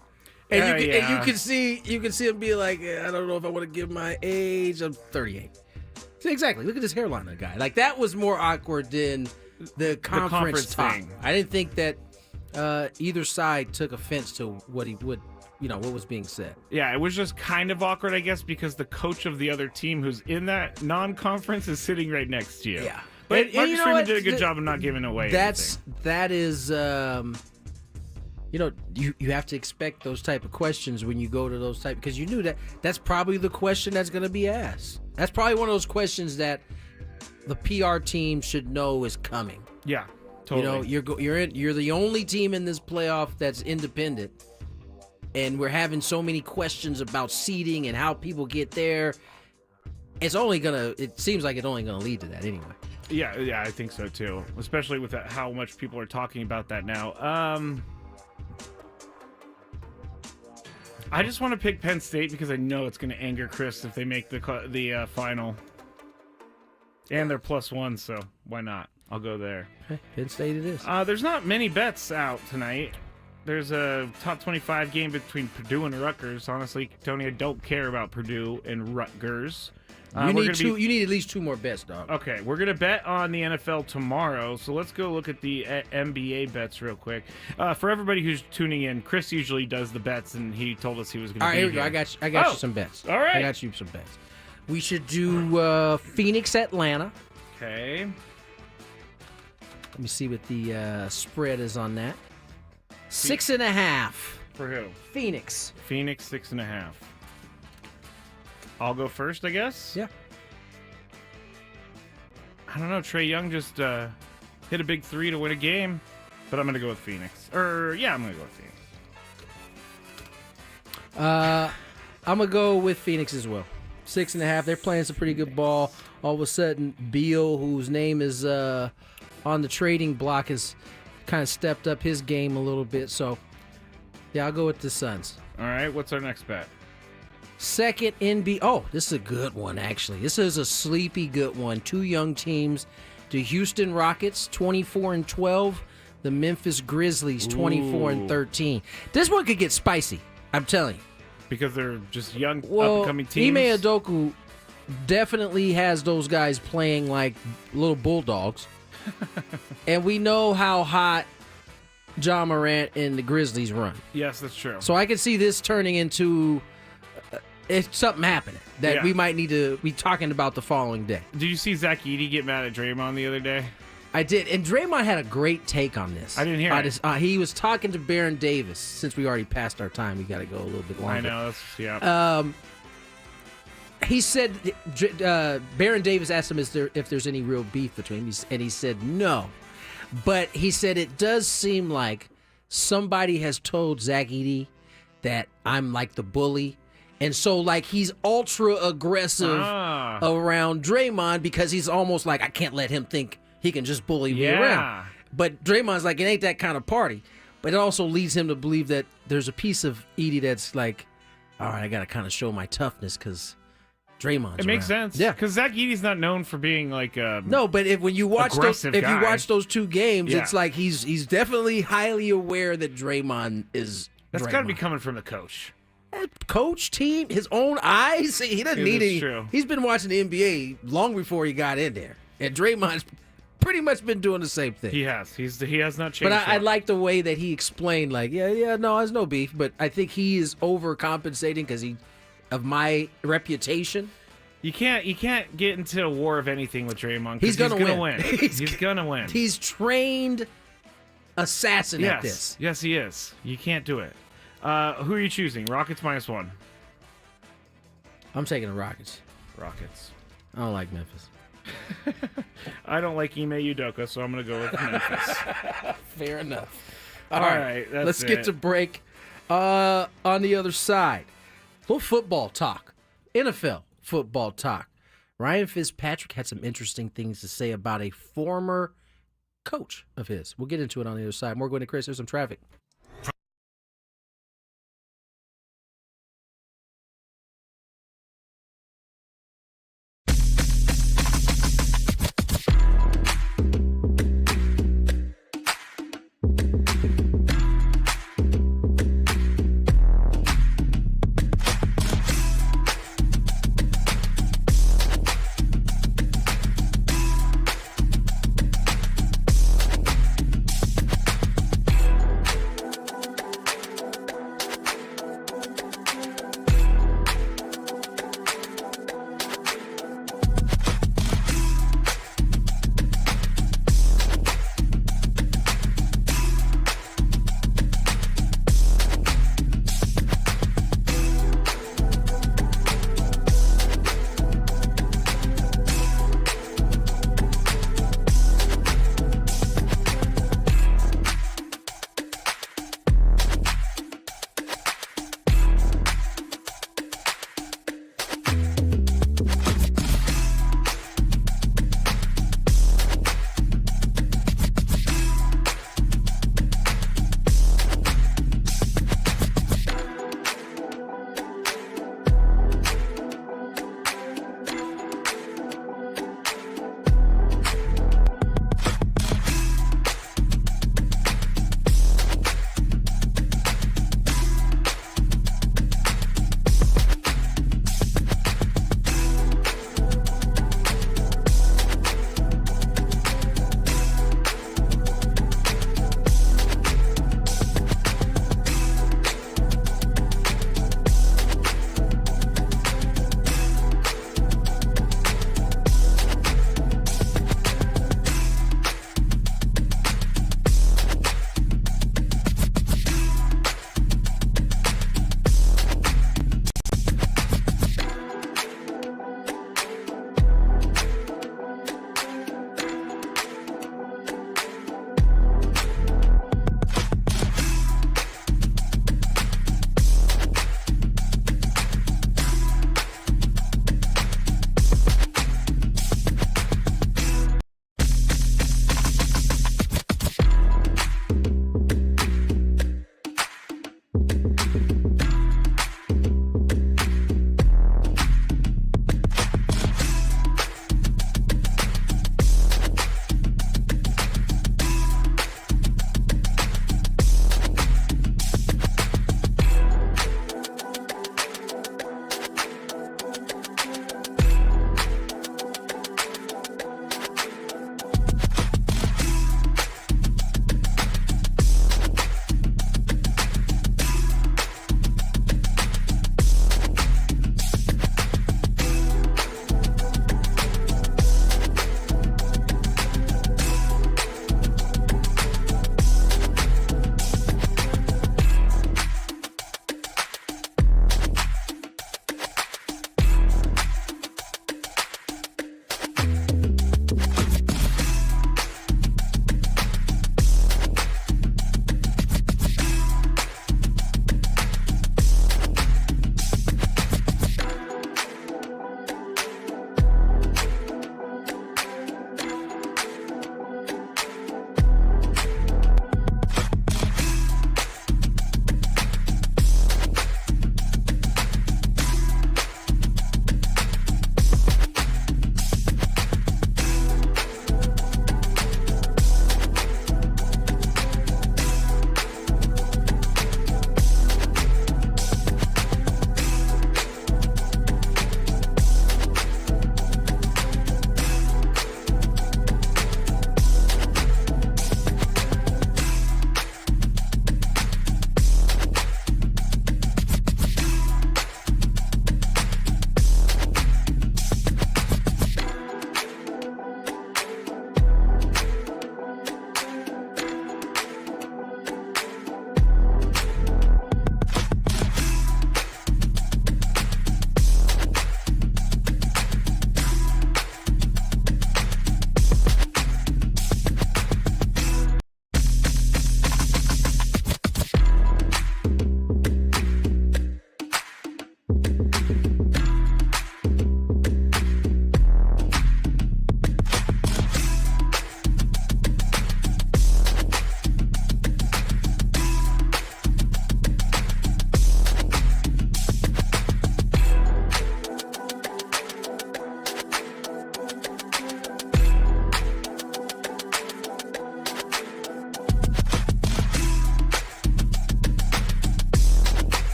And and you can see him be like, "I don't know if I want to give my age. I'm 38." See, exactly. Look at this hairline of the guy. Like, that was more awkward than the conference talk. thing. I didn't think that either side took offense to what what was being said. Yeah, it was just kind of awkward, I guess, because the coach of the other team who's in that non-conference is sitting right next to you. Yeah. But And Marcus you know Freeman what? did a good job of not giving away That is you have to expect those type of questions when you go to those type, because you knew that's probably the question that's going to be asked. That's probably one of those questions that the PR team should know is coming. Yeah, totally. You know, you're the only team in this playoff that's independent. and we're having so many questions about seating and how people get there. It seems like it's only gonna lead to that anyway. Yeah, I think so too. Especially with how much people are talking about that now. I just want to pick Penn State because I know it's going to anger Chris if they make the final. And they're +1, so why not? I'll go there. Penn State it is. There's not many bets out tonight. There's a top 25 game between Purdue and Rutgers. Honestly, Tony, I don't care about Purdue and Rutgers. You need at least 2 more bets, dog. Okay, we're going to bet on the NFL tomorrow, so let's go look at the NBA bets real quick. For everybody who's tuning in, Chris usually does the bets, and he told us he was going to be here we here. go. I got you some bets. All right. I got you some bets. We should do Phoenix, Atlanta. Okay. Let me see what the spread is on that. 6.5. For who? Phoenix. Phoenix, 6.5. I'll go first, I guess? Yeah. I don't know. Trae Young just hit a big 3 to win a game, but I'm going to go with Phoenix. I'm going to go with Phoenix. I'm going to go with Phoenix as well. 6.5. They're playing some pretty good ball. All of a sudden, Beal, whose name is on the trading block, has kind of stepped up his game a little bit. So, yeah, I'll go with the Suns. All right. What's our next bet? Second NBA. Oh, this is a good one, actually. This is a sleepy good one. 2 young teams. The Houston Rockets, 24-12. The Memphis Grizzlies, 24-13. This one could get spicy, I'm telling you. Because they're just young, up-and-coming teams? Ime Udoka definitely has those guys playing like little bulldogs. And we know how hot Ja Morant and the Grizzlies run. Yes, that's true. So I can see this turning into it's something happening that we might need to be talking about the following day. Did you see Zach Edey get mad at Draymond the other day? I did, and Draymond had a great take on this. I didn't hear it. He was talking to Baron Davis. Since we already passed our time, we got to go a little bit longer. I know, He said, Baron Davis asked him if there's any real beef between them, and he said no. But he said it does seem like somebody has told Zach Edey that I'm like the bully. And so, like, he's ultra aggressive around Draymond because he's almost like, I can't let him think he can just bully me around. But Draymond's like, it ain't that kind of party. But it also leads him to believe that there's a piece of Edey that's like, all right, I got to kind of show my toughness because Draymond's It makes sense. Yeah. Because Zach Edey's not known for being like no, but when you watch you watch those 2 games, it's like he's definitely highly aware that Draymond is That's got to be coming from the coach. Coach, team, his own eyes. He doesn't need any. True. He's been watching the NBA long before he got in there, and Draymond's pretty much been doing the same thing. He has. He has not changed. But I like the way that he explained, like, no, there's no beef. But I think he is overcompensating because of my reputation. You can't get into a war of anything with Draymond. He's gonna win. He's gonna win. He's trained assassin at this. Yes, he is. You can't do it. Who are you choosing? Rockets -1. I'm taking the Rockets. Rockets. I don't like Memphis. I don't like Ime Udoka, so I'm going to go with Memphis. Fair enough. All right. Let's get to break. On the other side, a little football talk. NFL football talk. Ryan Fitzpatrick had some interesting things to say about a former coach of his. We'll get into it on the other side. More Gwynn and Chris. There's some traffic.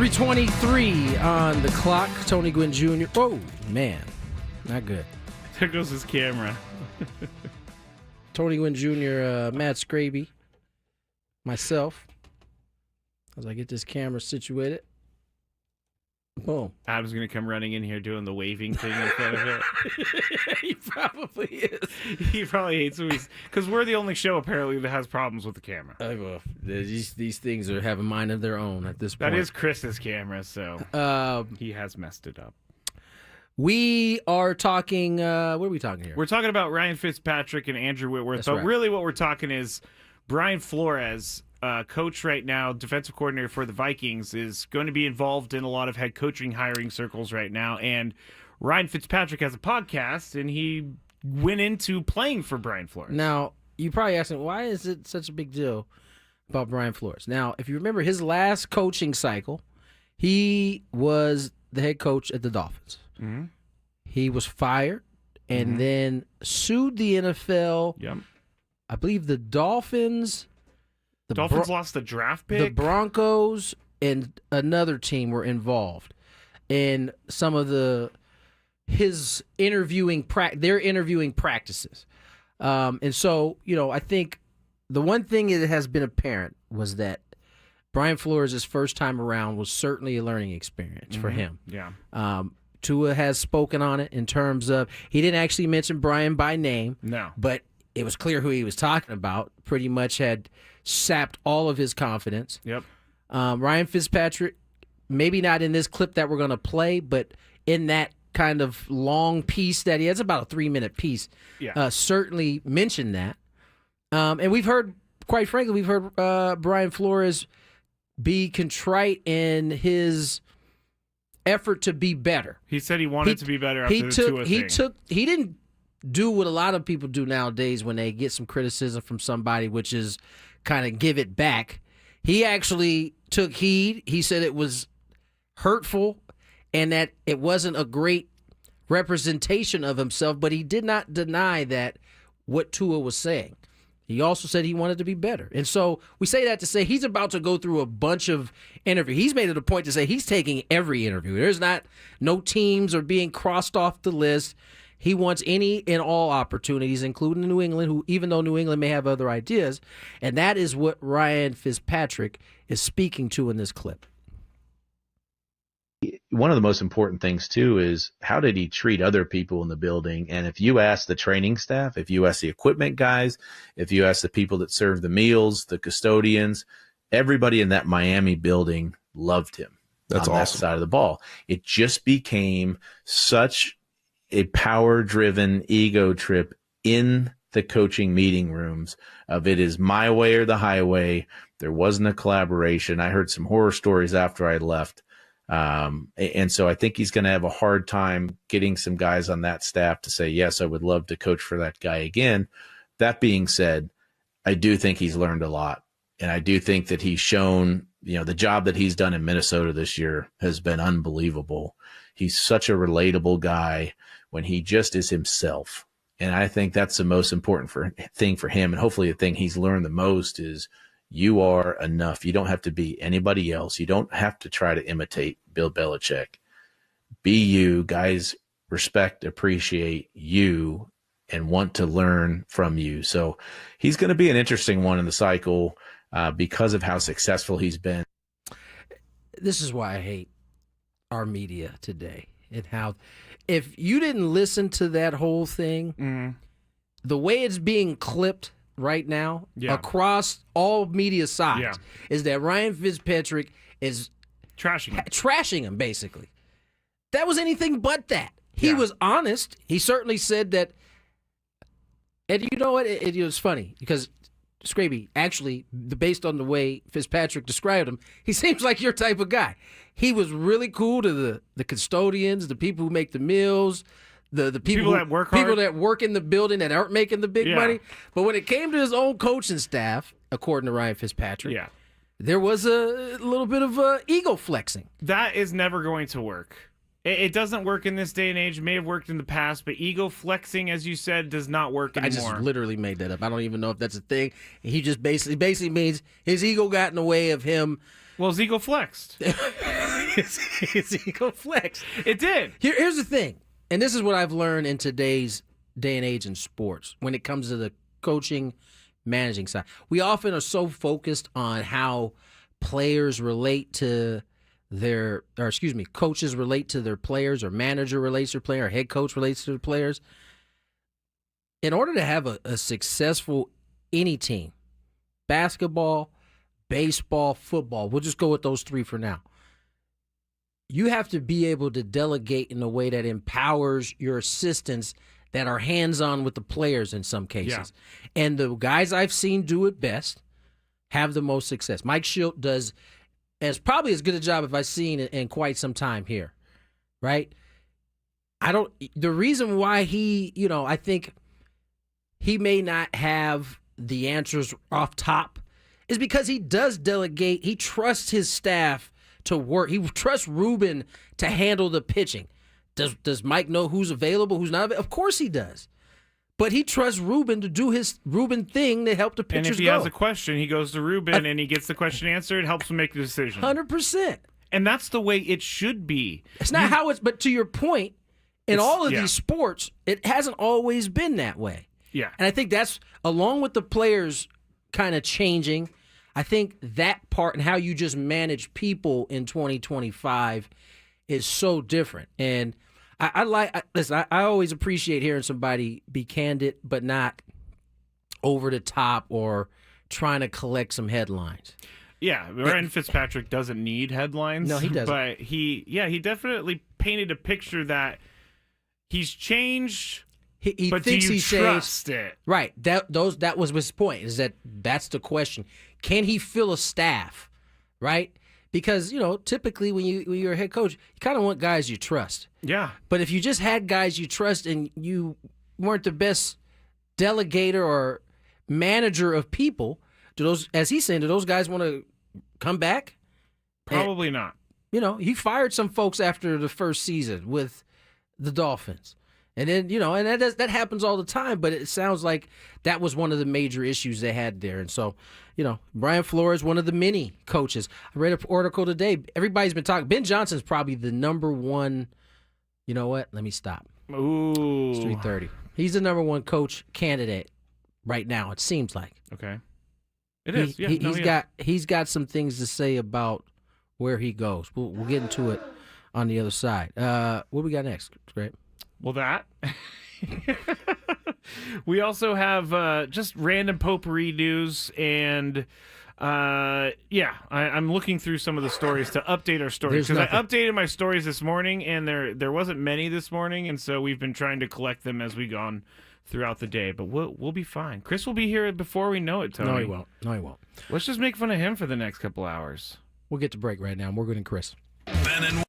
3:23 on the clock. Tony Gwynn Jr. Oh, man. Not good. There goes his camera. Tony Gwynn Jr., Matt Scraby, myself. As I get this camera situated. Boom. Adam's going to come running in here doing the waving thing in front of it. He probably is. He probably hates movies. Because we're the only show, apparently, that has problems with the camera. Well, these things are having mind of their own at this point. That is Chris's camera, so he has messed it up. We are talking, what are we talking here? We're talking about Ryan Fitzpatrick and Andrew Whitworth, That's but right. really what we're talking is Brian Flores, coach right now, defensive coordinator for the Vikings, is going to be involved in a lot of head coaching hiring circles right now. And Ryan Fitzpatrick has a podcast, and he went into playing for Brian Flores. Now, you're probably asking, why is it such a big deal about Brian Flores? Now, if you remember his last coaching cycle, he was the head coach at the Dolphins. Mm-hmm. He was fired and then sued the NFL. Yep. I believe the Dolphins... Dolphins lost the draft pick. The Broncos and another team were involved in some of his interviewing their interviewing practices. And so, I think the one thing that has been apparent was that Brian Flores' first time around was certainly a learning experience for him. Yeah. Tua has spoken on it in terms of, he didn't actually mention Brian by name. No. But it was clear who he was talking about. Pretty much had sapped all of his confidence. Yep. Ryan Fitzpatrick, maybe not in this clip that we're going to play, but in that kind of long piece that he has, about a 3-minute piece, certainly mentioned that. And we've heard, quite frankly, Brian Flores be contrite in his effort to be better. He said he wanted to be better after the Tua thing. He didn't do what a lot of people do nowadays when they get some criticism from somebody, which is kind of give it back. He actually took heed. He said it was hurtful and that it wasn't a great representation of himself, but he did not deny that what Tua was saying. He also said he wanted to be better. And so we say that to say he's about to go through a bunch of interviews. He's made it a point to say he's taking every interview. There's no teams are being crossed off the list. He wants any and all opportunities, including New England, who, even though New England may have other ideas, and that is what Ryan Fitzpatrick is speaking to in this clip. One of the most important things, too, is how did he treat other people in the building? And if you ask the training staff, if you ask the equipment guys, if you ask the people that serve the meals, the custodians, everybody in that Miami building loved him. That's on awesome. that side of the ball. It just became such a power-driven ego trip in the coaching meeting rooms of it is my way or the highway. There wasn't a collaboration. I heard some horror stories after I left. And so I think he's going to have a hard time getting some guys on that staff to say, yes, I would love to coach for that guy again. That being said, I do think he's learned a lot. And I do think that he's shown, the job that he's done in Minnesota this year has been unbelievable. He's such a relatable guy when he just is himself. And I think that's the most important thing for him. And hopefully the thing he's learned the most is you are enough. You don't have to be anybody else. You don't have to try to imitate Bill Belichick. Be you. Guys respect, appreciate you, and want to learn from you. So he's going to be an interesting one in the cycle because of how successful he's been. This is why I hate our media today and how, if you didn't listen to that whole thing, the way it's being clipped right now across all media sides is that Ryan Fitzpatrick is trashing him, basically. That was anything but that. He was honest. He certainly said that. And you know what? It was funny because Scraby, actually, based on the way Fitzpatrick described him, he seems like your type of guy. He was really cool to the custodians, the people who make the meals, the people that work hard. people that work in the building that aren't making the big money. But when it came to his own coaching staff, according to Ryan Fitzpatrick, there was a little bit of ego flexing. That is never going to work. It doesn't work in this day and age. It may have worked in the past, but ego flexing, as you said, does not work anymore. I just literally made that up. I don't even know if that's a thing. He just basically means his ego got in the way of him Well, Ziegler flexed. Ziegler flexed. It did. Here's the thing, and this is what I've learned in today's day and age in sports when it comes to the coaching, managing side. We often are so focused on how players relate to coaches relate to their players, or manager relates to their player, or head coach relates to the players. In order to have a successful any team, basketball, baseball, football, we'll just go with those three for now. You have to be able to delegate in a way that empowers your assistants that are hands-on with the players in some cases. Yeah. And the guys I've seen do it best have the most success. Mike Schilt does probably as good a job as I've seen in quite some time here, right? The reason why I think he may not have the answers off top is because he does delegate. He trusts his staff to work. He trusts Ruben to handle the pitching. Does Mike know who's available, who's not available? Of course he does. But he trusts Ruben to do his Ruben thing to help the pitchers go. And if he has a question, he goes to Ruben and he gets the question answered. It helps him make the decision. 100%. And that's the way it should be. It's not how it's, but to your point, in all of these sports, it hasn't always been that way. Yeah. And I think that's, along with the players kind of changing, I think that part and how you just manage people in 2025 is so different. And I always appreciate hearing somebody be candid, but not over the top or trying to collect some headlines. Yeah, Ryan Fitzpatrick doesn't need headlines. No, he doesn't. But he definitely painted a picture that he's changed. He but thinks do you he's trust changed. it? Right. That was his point. That's the question. Can he fill a staff? Right. Because typically when you're a head coach, you kind of want guys you trust. Yeah. But if you just had guys you trust and you weren't the best delegator or manager of people, as he's saying, do those guys want to come back? Probably not. He fired some folks after the first season with the Dolphins. And then, and that happens all the time, but it sounds like that was one of the major issues they had there. And so, Brian Flores, one of the many coaches. I read an article today. Everybody's been talking. Ben Johnson's probably the number one. You know what? Let me stop. Ooh. It's 3:30. He's the number one coach candidate right now, it seems like. Okay. It is. Yeah. He's got some things to say about where he goes. We'll get into it on the other side. What we got next? Great. Well, that. We also have just random potpourri news, and I'm looking through some of the stories to update our stories, because I updated my stories this morning, and there wasn't many this morning, and so we've been trying to collect them as we go on throughout the day. But we'll be fine. Chris will be here before we know it, Tony. No, he won't. Let's just make fun of him for the next couple hours. We'll get to break right now. Morgan and Chris. Ben and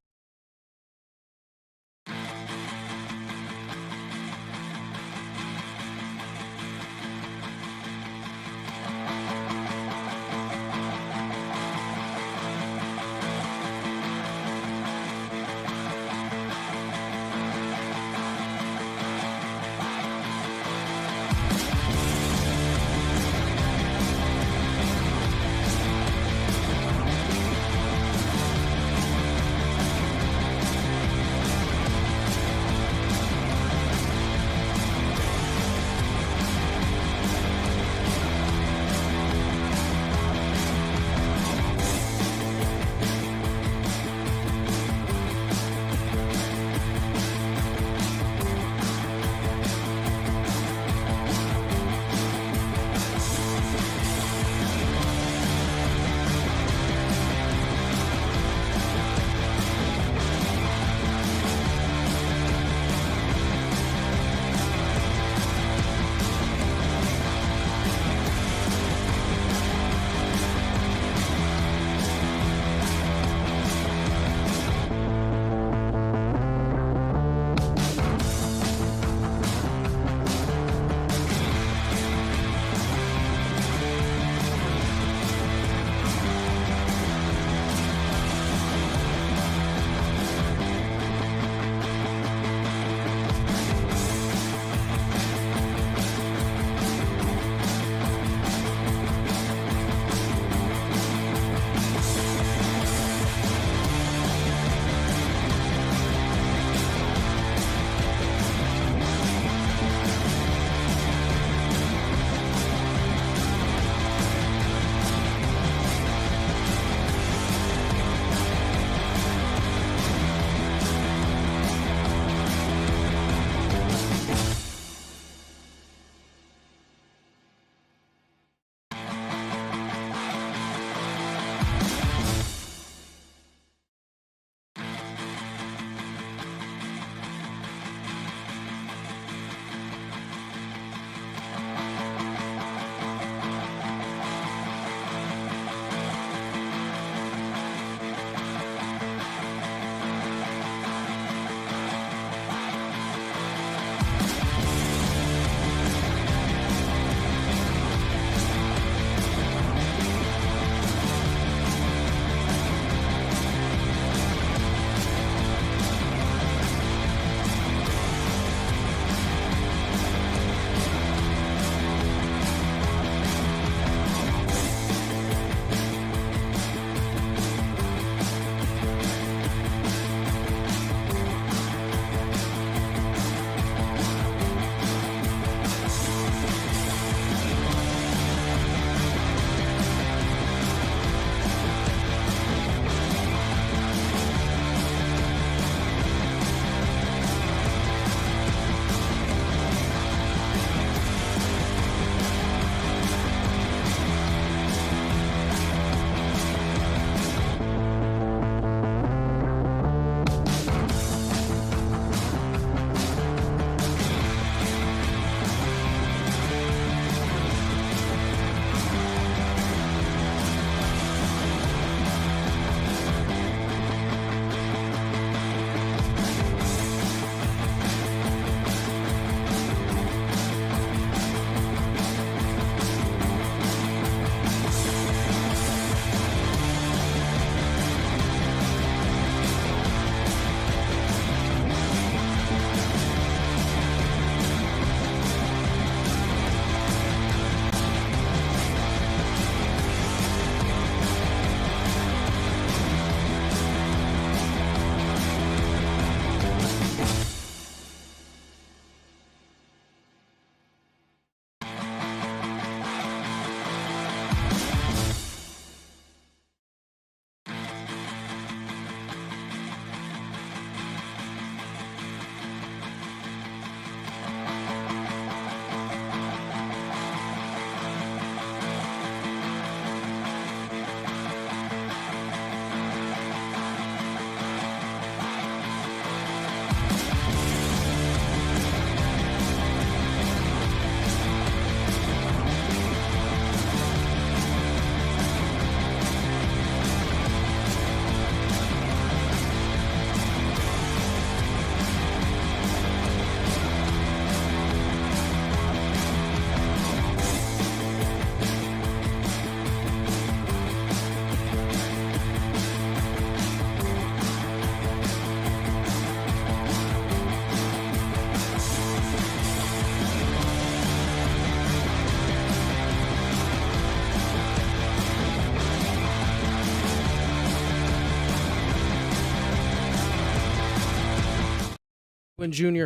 Gwynn Jr.,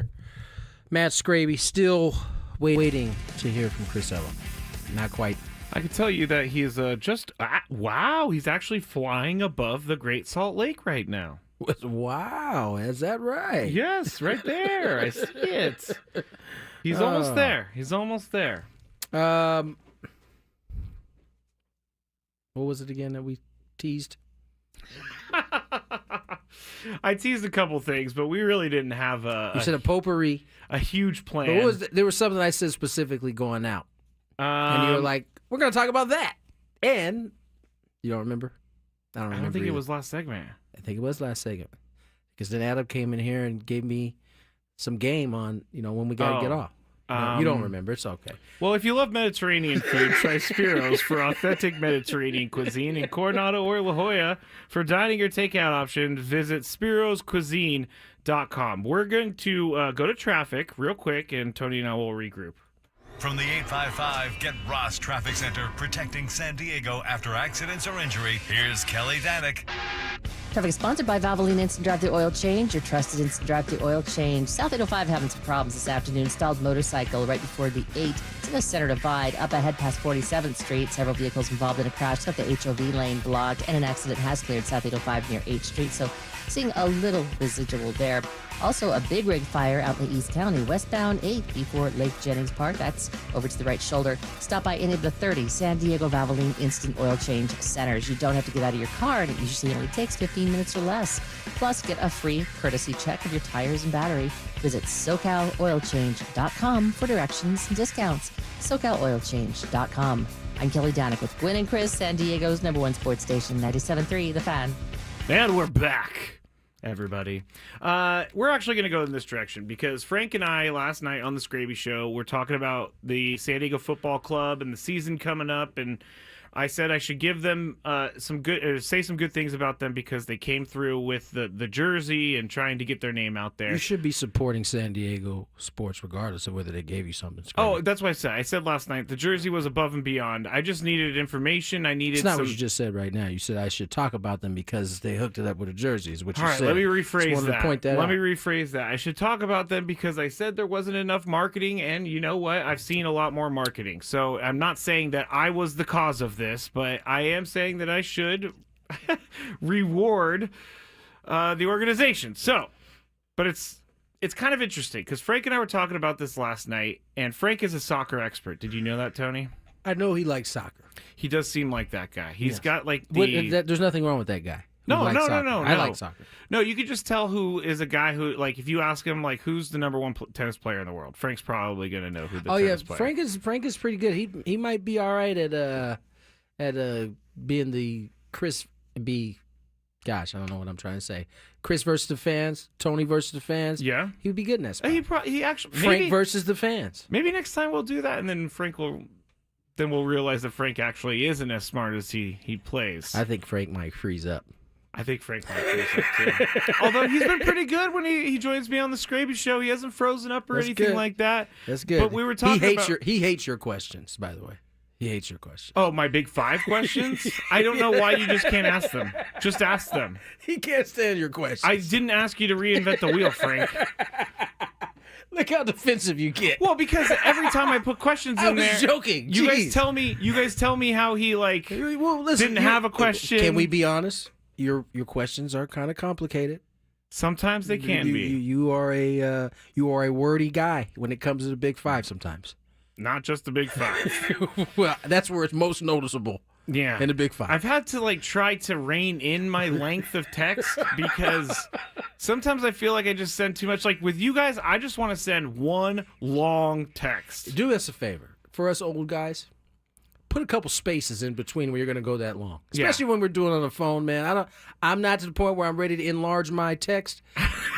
Matt Scraby, still waiting to hear from Chris Ella. Not quite. I can tell you that he is wow, he's actually flying above the Great Salt Lake right now. Wow, is that right? Yes, right there. I see it. He's almost there. He's almost there. What was it again that we teased? I teased a couple things, but we really didn't have You said a potpourri. a huge plan. But there was something I said specifically going out. And you were like, we're going to talk about that. And you don't remember? I don't remember. I don't think either. it was last segment. I think it was last segment. Because then Adam came in here and gave me some game on, when we got to get off. No, you don't remember. It's okay. Well, if you love Mediterranean food, try Spiro's for authentic Mediterranean cuisine in Coronado or La Jolla. For dining or takeout options, visit spiroscuisine.com. We're going to go to traffic real quick, and Tony and I will regroup. From the 855 Get Ross Traffic Center, protecting San Diego after accidents or injury, here's Kelly Danick. Traffic sponsored by Valvoline Instant Drive-Thru Oil Change, your trusted instant drive-thru oil change. South 805 having some problems this afternoon. Stalled motorcycle right before the 8. It's in the center divide. Up ahead past 47th Street. Several vehicles involved in a crash. Got the HOV lane blocked, and an accident has cleared South 805 near 8th Street. So seeing a little residual there. Also, a big rig fire out in the East County, westbound 8 before Lake Jennings Park. That's over to the right shoulder. Stop by any of the 30 San Diego Valvoline Instant Oil Change centers. You don't have to get out of your car, and it usually only takes 15 minutes or less. Plus, get a free courtesy check of your tires and battery. Visit SoCalOilChange.com for directions and discounts. SoCalOilChange.com. I'm Kelly Danick with Gwynn and Chris, San Diego's #1 sports station, 97.3 The Fan. And we're back, everybody. We're actually going to go in this direction because Frank and I, last night on the Scraby Show, were talking about the San Diego Football Club and the season coming up, and I said I should give them say some good things about them because they came through with the jersey and trying to get their name out there. You should be supporting San Diego sports regardless of whether they gave you something. Oh, that's what I said. I said last night the jersey was above and beyond. I just needed information. I needed. It's not what you just said right now. You said I should talk about them because they hooked it up with a jersey. Is what you said. Let me rephrase that. Let me rephrase that. I should talk about them because I said there wasn't enough marketing, and you know what? I've seen a lot more marketing. So I'm not saying that I was the cause of this, but I am saying that I should reward the organization. So, but it's kind of interesting because Frank and I were talking about this last night, and Frank is a soccer expert. Did you know that, Tony? I know he likes soccer. He does seem like that guy. He's got like the... There's nothing wrong with that guy. No. I like soccer. No, you could just tell who is a guy who, like, if you ask him, like, who's the #1 tennis player in the world, Frank's probably going to know who the tennis player is. Frank is pretty good. He might be all right at being the Chris B. Gosh, I don't know what I'm trying to say. Chris versus the fans, Tony versus the fans. Yeah, he would be good in that spot. He actually Frank versus the fans. Maybe next time we'll do that, and then we'll realize that Frank actually isn't as smart as he plays. I think Frank might freeze up. I think Frank might freeze up too. Although he's been pretty good when he joins me on the Scraby Show. He hasn't frozen up or anything like that. That's good. But we were talking he hates your questions, by the way. He hates your questions. Oh, my big 5 questions? I don't know why you just can't ask them. Just ask them. He can't stand your questions. I didn't ask you to reinvent the wheel, Frank. Look how defensive you get. Well, because every time I put questions in there, I was joking. You guys tell me how he didn't have a question. Can we be honest? Your questions are kind of complicated. Sometimes they can be. You are a wordy guy when it comes to the big 5 sometimes. Not just the big 5. Well, that's where it's most noticeable. Yeah. In the big 5. I've had to try to rein in my length of text because sometimes I feel like I just send too much. Like with you guys, I just want to send one long text. Do us a favor. For us old guys, put a couple spaces in between where you're going to go that long. Especially when we're doing it on the phone, man. I'm not to the point where I'm ready to enlarge my text.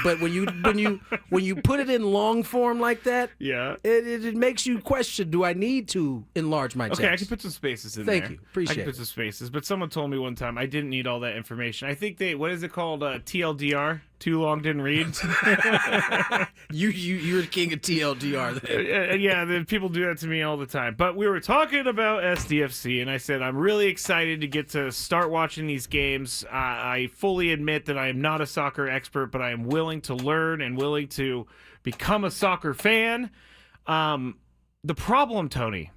But when you put it in long form like that, it makes you question, do I need to enlarge my text? Okay, I can put some spaces in there. Thank you. Appreciate it. I can put some spaces. But someone told me one time I didn't need all that information. I think what is it called? TLDR? too long, didn't read. You're the king of TLDR. Then. Yeah, people do that to me all the time. But we were talking about SDFC, and I said I'm really excited to get to start watching these games. I fully admit that I am not a soccer expert, but I am willing to learn and willing to become a soccer fan. The problem, Tony,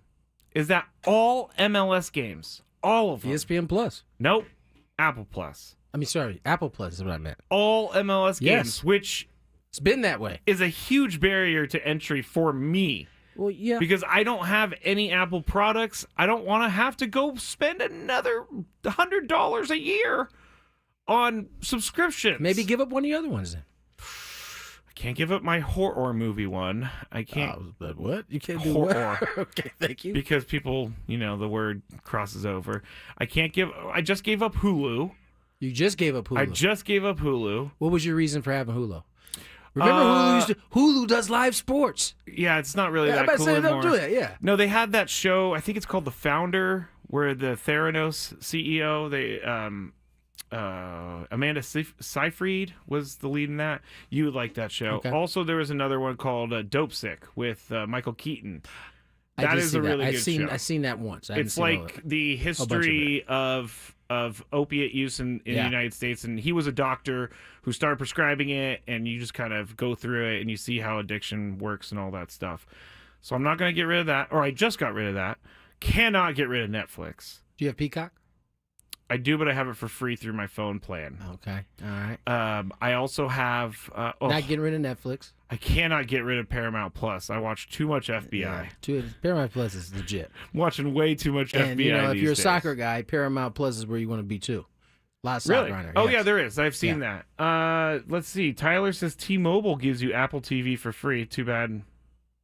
is that all MLS games, all of them. ESPN Plus. Nope. Apple Plus. I mean, sorry, Apple Plus is what I meant. All MLS games, Yes. which It's been that way. is a huge barrier to entry for me. Well, yeah. Because I don't have any Apple products. I don't want to have to go spend another $100 a year on subscriptions. Maybe give up one of the other ones then. I can't give up my horror movie one. I can't. But what? You can't do Horror. what? Okay, thank you. Because people, the word crosses over. I just gave up Hulu. You just gave up Hulu. I just gave up Hulu. What was your reason for having Hulu? Remember Hulu does live sports. Yeah, it's not really Yeah, that I cool say anymore. don't do that, yeah. No, they had that show. I think it's called The Founder, where the Theranos CEO, Amanda Seyfried was the lead in that. You would like that show. Okay. Also, there was another one called Dope Sick with Michael Keaton. I That did is see a really good show. I've seen that once. I haven't It's seen all of like it. the history of opiate use in the Yeah. United States, and he was a doctor who started prescribing it, and you just kind of go through it and you see how addiction works and all that stuff. So I'm not going to get rid of that, or I just got rid of that. Cannot get rid of Netflix. Do you have Peacock? I do, but I have it for free through my phone plan. Okay, all right. I also have. Not getting rid of Netflix. I cannot get rid of Paramount Plus. I watch too much FBI. Paramount Plus is legit. I'm watching way too much And FBI. if these you're a days. soccer guy, Paramount Plus is where you want to be too. A lot of soccer Really? on there. Oh yes. yeah, there is. I've seen that. Let's see. Tyler says T-Mobile gives you Apple TV for free. Too bad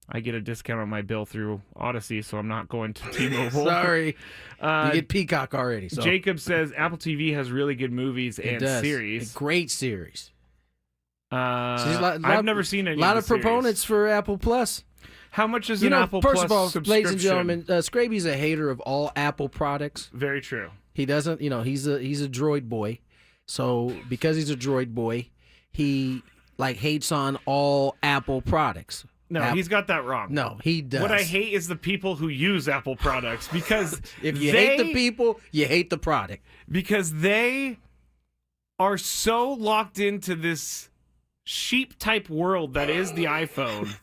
I get a discount on my bill through Odyssey, so I'm not going to T-Mobile. Sorry, you get Peacock already. So. Jacob says Apple TV has really good movies and does. series. A great series. I've never seen any. A lot of of the series. proponents for Apple Plus. How much is an Apple first Plus of all, subscription? ladies and gentlemen, Scraby's a hater of all Apple products. Very true. He doesn't, he's a droid boy. So because he's a droid boy, he hates on all Apple products. No, he's got that wrong. No, he does. What I hate is the people who use Apple products because if you hate the people, you hate the product. Because they are so locked into this sheep type world that is the iPhone.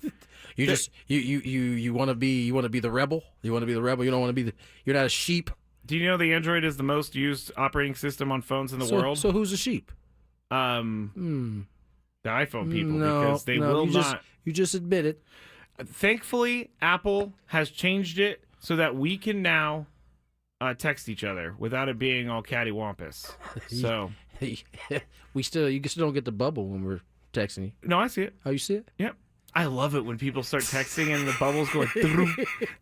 You want to be the rebel. You want to be the rebel. You don't want to be you're not a sheep. Do you know the Android is the most used operating system on phones in the world? So who's a sheep? The iPhone people, No, because they will not. You just admit it. Thankfully, Apple has changed it so that we can now text each other without it being all cattywampus. So you still don't get the bubble when we're texting you. No, I see it. Oh, you see it? Yep. I love it when people start texting and the bubbles go like drum,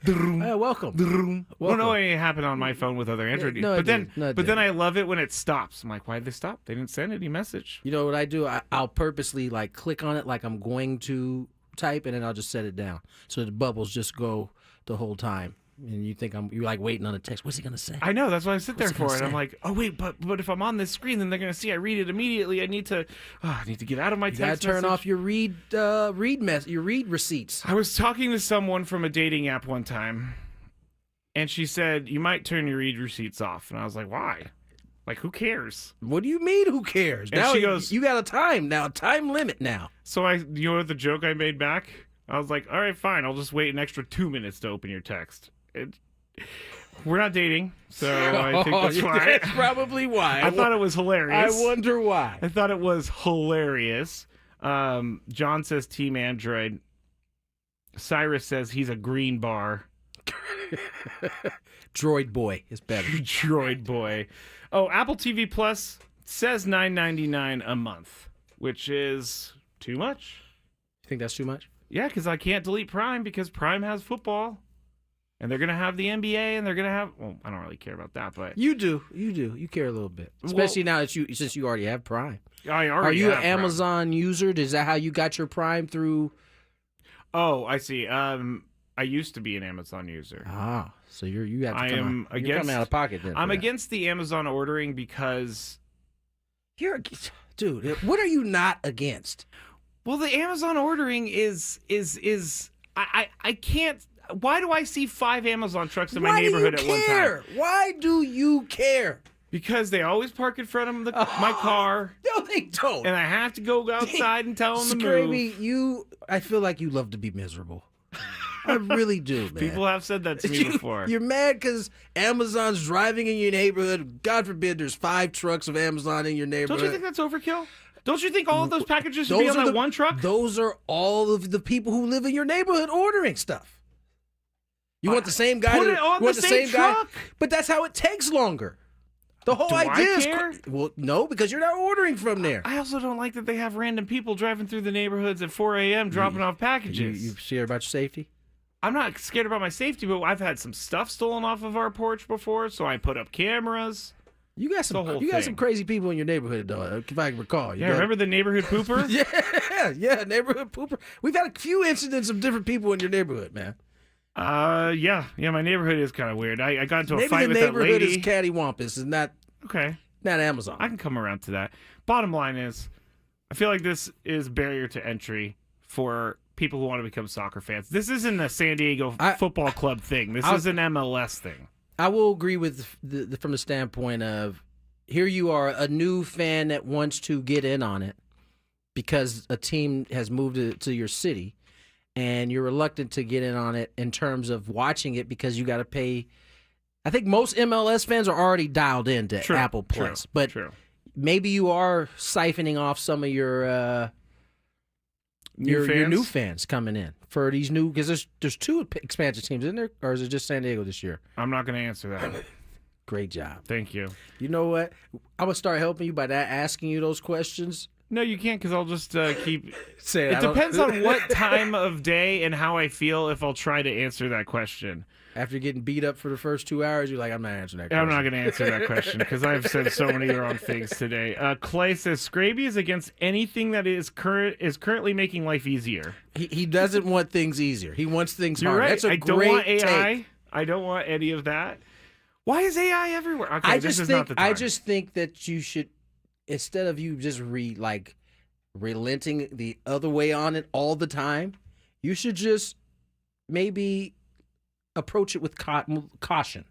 drum, welcome. drum. Well, no, it happened on my phone with other Android. No, but then, no, then I love it when it stops. I'm like, why did they stop? They didn't send any message. You know what I do? I'll purposely click on it like I'm going to type, and then I'll just set it down so the bubbles just go the whole time. And you think you're waiting on a text. What's he gonna say? I know, that's why I sit there What's he for it. gonna I'm say? like, oh wait, but if I'm on this screen, then they're gonna see I read it immediately. I need to get out of my You gotta text. turn message. off your read receipts. I was talking to someone from a dating app one time, and she said you might turn your read receipts off, and I was like, why? Like, who cares? What do you mean? Who cares? And now she goes, you got a time limit now. So you know what the joke I made back? I was like, all right, fine. I'll just wait an extra 2 minutes to open your text. We're not dating, so I think that's why. That's probably why. I thought it was hilarious. I wonder why. I thought it was hilarious. John says Team Android. Cyrus says he's a green bar. Droid boy is better. Droid boy. Oh, Apple TV Plus says $9.99 a month, which is too much. You think that's too much? Yeah, because I can't delete Prime because Prime has football. And they're going to have the NBA, and they're going to have... Well, I don't really care about that, but... You do. You care a little bit. Especially now that since you already have Prime. I already Are you have an Amazon user? Is that how you got your Prime through... Oh, I see. I used to be an Amazon user. Ah, so you have to you're coming out of pocket then. I'm against the Amazon ordering because... dude, what are you not against? Well, the Amazon ordering is I can't. Why do I see 5 Amazon trucks in my neighborhood at one time? Why do you care? Because they always park in front of my car. No, they don't. And I have to go outside and tell them to move. I feel like you love to be miserable. I really do, man. People have said that to me before. You're mad because Amazon's driving in your neighborhood. God forbid there's 5 trucks of Amazon in your neighborhood. Don't you think that's overkill? Don't you think all of those packages should be on that one truck? Those are all of the people who live in your neighborhood ordering stuff. You want the same guy? Put it on the same truck. But that's how it takes longer. The whole idea is well, no, because you're not ordering from there. I also don't like that they have random people driving through the neighborhoods at 4 a.m. dropping off packages. You scared about your safety? I'm not scared about my safety, but I've had some stuff stolen off of our porch before, so I put up cameras. You got some crazy people in your neighborhood, though, if I can recall. Remember the neighborhood pooper? yeah, neighborhood pooper. We've had a few incidents of different people in your neighborhood, man. Yeah, my neighborhood is kind of weird. I got into a Maybe fight with that lady. the neighborhood is cattywampus and not Amazon. I can come around to that. Bottom line is, I feel like this is barrier to entry for people who want to become soccer fans. This isn't a San Diego football club thing. This is an MLS thing. I will agree with from the standpoint of here you are, a new fan that wants to get in on it because a team has moved to your city. And you're reluctant to get in on it in terms of watching it because you got to pay. I think most MLS fans are already dialed into Apple Plus, but maybe you are siphoning off some of your new fans coming in for these new, because there's 2 expansion teams in there, or is it just San Diego this year? I'm not going to answer that. Great job. Thank you. You know what? I'm gonna start helping you by asking you those questions. No, you can't, because I'll just keep saying it. Depends on what time of day and how I feel if I'll try to answer that question. After getting beat up for the first 2 hours, you're like, I'm not answering that question. I'm not going to answer that question because I've said so many wrong things today. Clay says, Scraby is against anything that is currently making life easier. He doesn't want things easier. He wants things You're harder. right. That's a I great don't want AI. take. I don't want any of that. Why is AI everywhere? Okay, this is not the time. I just think that you should, instead of you just relenting the other way on it all the time, you should just maybe approach it with caution.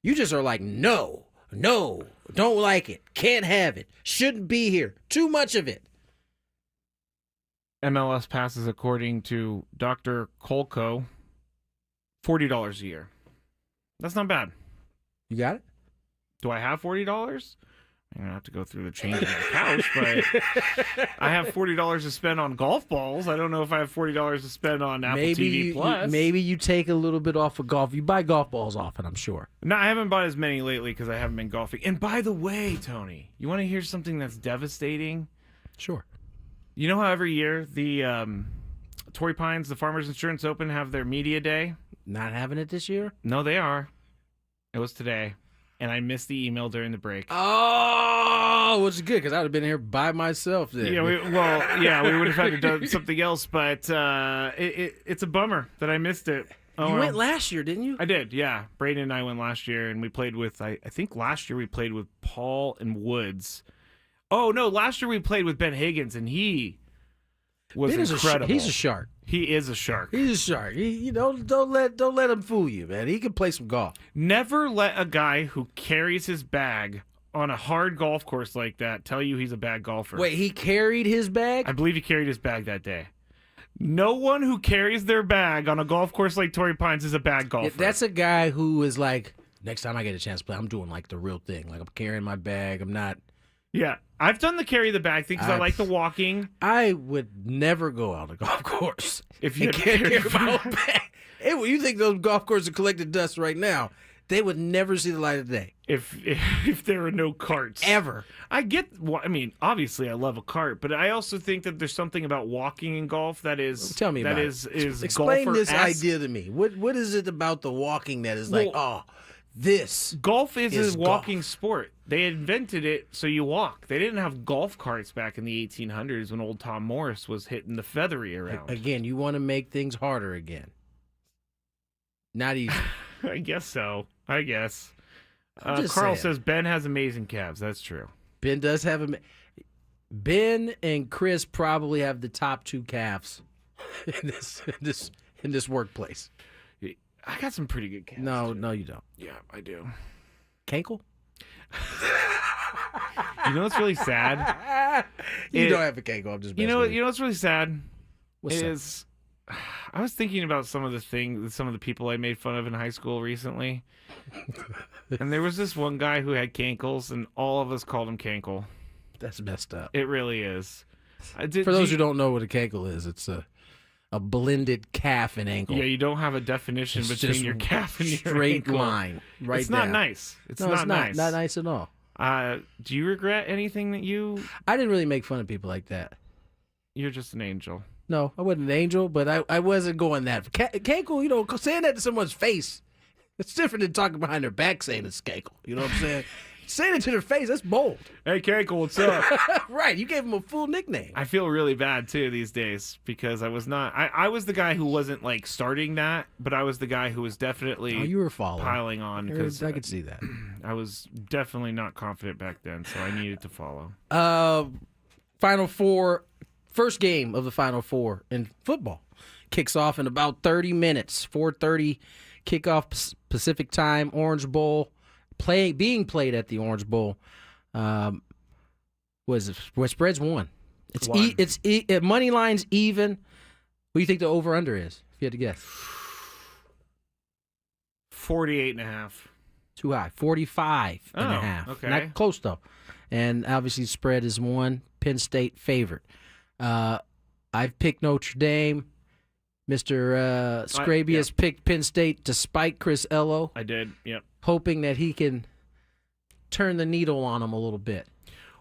You just are like, no, don't like it, can't have it, shouldn't be here, too much of it. MLS passes, according to Dr. Kolko, $40 a year. That's not bad. You got it? Do I have $40? I'm going to have to go through the change in the couch, but I have $40 to spend on golf balls. I don't know if I have $40 to spend on Apple TV Plus. Maybe you take a little bit off of golf. You buy golf balls often, I'm sure. No, I haven't bought as many lately because I haven't been golfing. And by the way, Tony, you want to hear something that's devastating? Sure. You know how every year the Torrey Pines, the Farmers Insurance Open, have their media day? Not having it this year? No, they are. It was today. And I missed the email during the break. Oh, which is good because I would have been here by myself then. Yeah, we would have had to do something else, but it's a bummer that I missed it. You went last year, didn't you? I did, yeah. Braden and I went last year, and we played with, I think last year we played with Paul and Woods. Oh, no, last year we played with Ben Higgins, and he was incredible. He's a shark. He is a shark. He's a shark. You don't let him fool you, man. He can play some golf. Never let a guy who carries his bag on a hard golf course like that tell you he's a bad golfer. Wait, he carried his bag? I believe he carried his bag that day. No one who carries their bag on a golf course like Torrey Pines is a bad golfer. Yeah, that's a guy who is like, next time I get a chance to play, I'm doing like the real thing. Like I'm carrying my bag. I'm not. Yeah, I've done the carry the bag thing because I like the walking. I would never go out on a golf course if you can't carry my own bag. Hey, well, you think those golf courses are collecting dust right now? They would never see the light of day if there were no carts ever. I mean, obviously, I love a cart, but I also think that there's something about walking in golf that is. Tell me about it. Is explain this idea to me. What is it about the walking that is like, this golf is a walking sport. They invented it so you walk. They didn't have golf carts back in the 1800s when old Tom Morris was hitting the feathery around. Again, you want to make things harder again. Not easy. I guess so. I guess. Carl says Ben has amazing calves. That's true. Ben does have Ben and Chris probably have the top 2 calves in this workplace. I got some pretty good calves. No, you don't. Yeah, I do. Cankle? You know what's really sad? You don't have a cankle. I'm just. You know what's really sad? What's that? Is I was thinking about some of the people I made fun of in high school recently, and there was this one guy who had cankles, and all of us called him Cankle. That's messed up. It really is. For those who don't know what a cankle is, it's a blended calf and ankle. Yeah, you don't have a definition It's between just your calf and your straight ankle. line. Right. It's not nice. It's not nice. Not nice at all. Do you regret anything that I didn't really make fun of people like that. You're just an angel. No, I wasn't an angel, but I wasn't going that. Cankle, saying that to someone's face, it's different than talking behind their back saying it's cankle. You know what I'm saying? Saying it to their face, that's bold. Hey, Cankle, what's up? Right, you gave him a full nickname. I feel really bad, too, these days, because I was not... I was the guy who wasn't, like, starting that, but I was the guy who was definitely you were following. piling on. Because I could see that. I was definitely not confident back then, so I needed to follow. Final Four, first game of the Final Four in football. Kicks off in about 30 minutes. 4:30 kickoff Pacific time, Orange Bowl. Being played at the Orange Bowl. Where spreads won. It's money lines even. What do you think the over under is? If you had to guess. 48.5. Too high. 45 and a half. Okay. Not close though. And obviously spread is one. Penn State favorite. I've picked Notre Dame. Mr. Scraby has picked Penn State despite Chris Ello. I did, yep. Hoping that he can turn the needle on him a little bit.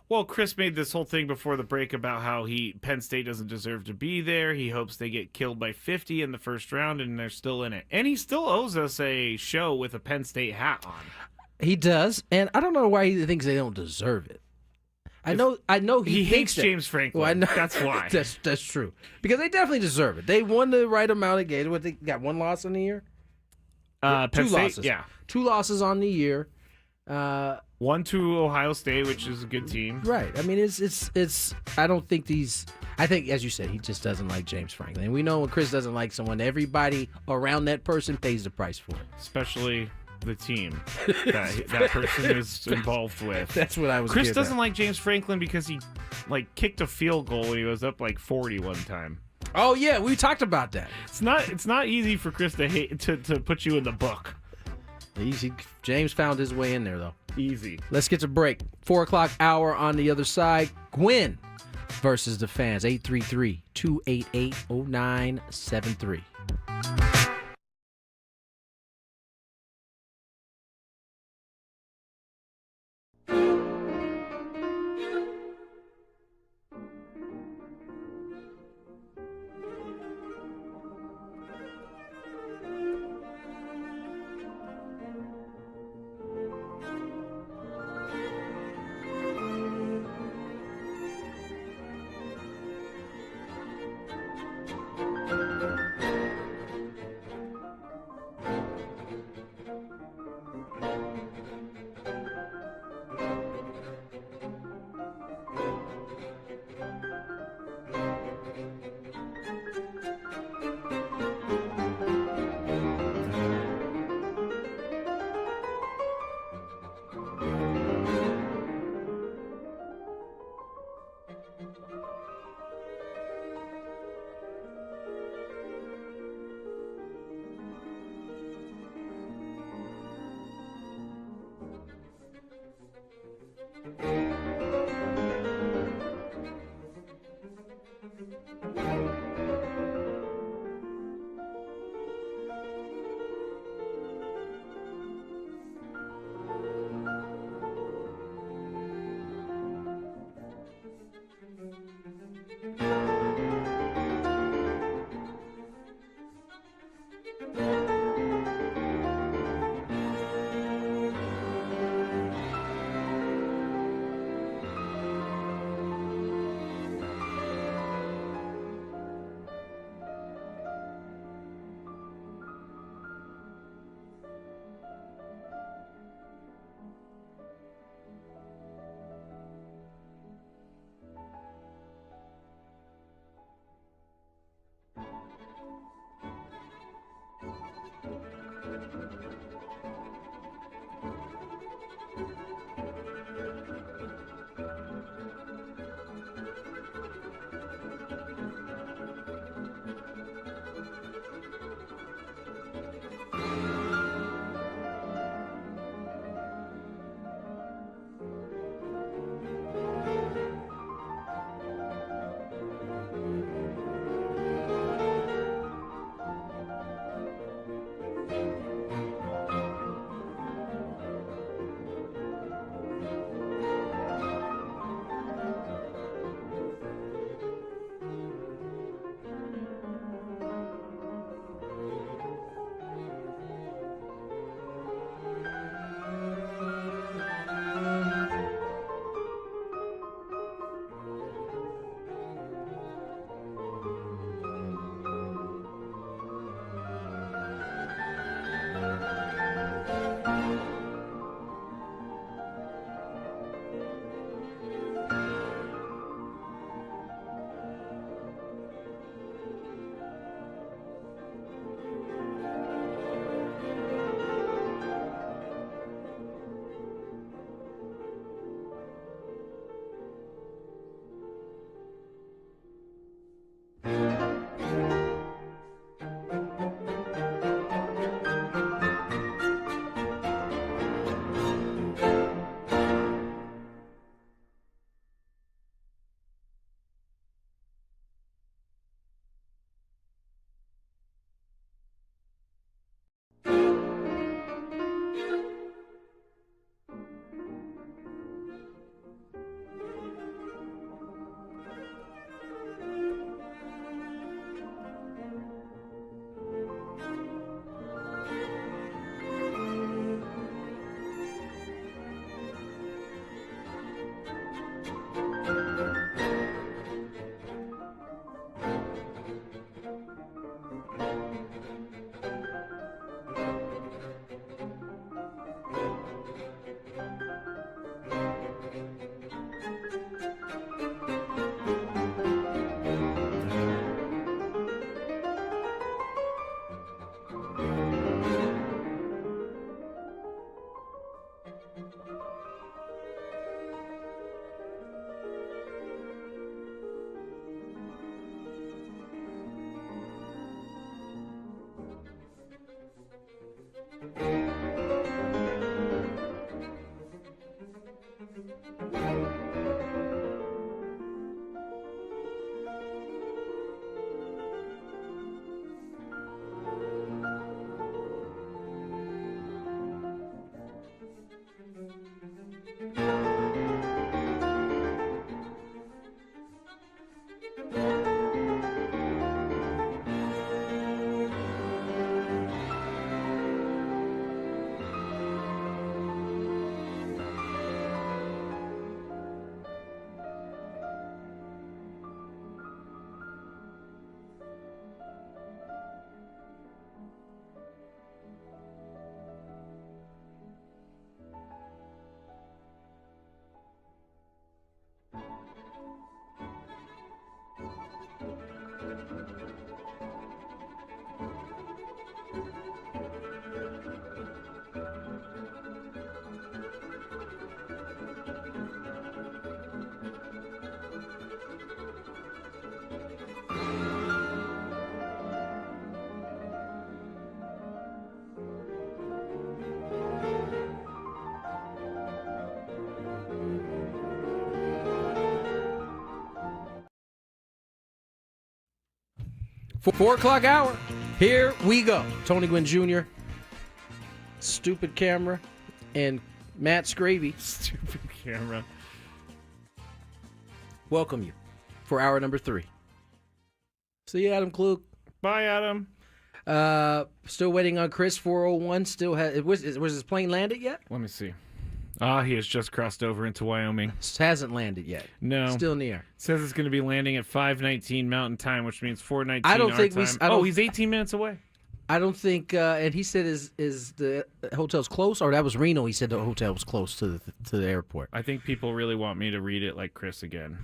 Well, Chris made this whole thing before the break about how Penn State doesn't deserve to be there. He hopes they get killed by 50 in the first round, and they're still in it. And he still owes us a show with a Penn State hat on. He does, and I don't know why he thinks they don't deserve it. I know he hates thinks James Franklin. Well, I know. That's why. That's true. Because they definitely deserve it. They won the right amount of games. What, they got one loss in the year? Penn two State, losses. yeah. 2 losses on the year. 1 to Ohio State, which is a good team. Right. I mean, it's. I don't think these. I think, as you said, he just doesn't like James Franklin. And we know when Chris doesn't like someone, everybody around that person pays the price for it. Especially the team that person is involved with. That's what I was. Chris doesn't like James Franklin because he kicked a field goal when he was up 40 one time. Oh yeah, we talked about that. It's not easy for Chris to hate to put you in the book. Easy. James found his way in there though. Easy. Let's get to break. 4 o'clock hour on the other side. Gwynn versus the fans. 833-288-0973. 4 o'clock hour. Here we go. Tony Gwynn Jr., Stupid Camera, and Matt Scravy. Stupid camera. Welcome you for hour number 3. See you, Adam Klug. Bye, Adam. Still waiting on Chris 401. Still was his plane landed yet? Let me see. He has just crossed over into Wyoming. Hasn't landed yet. No. Still in the air. Says it's going to be landing at 5:19 Mountain Time, which means 4:19 I don't our think time. He's 18 minutes away. I don't think, and he said is the hotel's close, or that was Reno. He said the hotel was close to the airport. I think people really want me to read it like Chris again.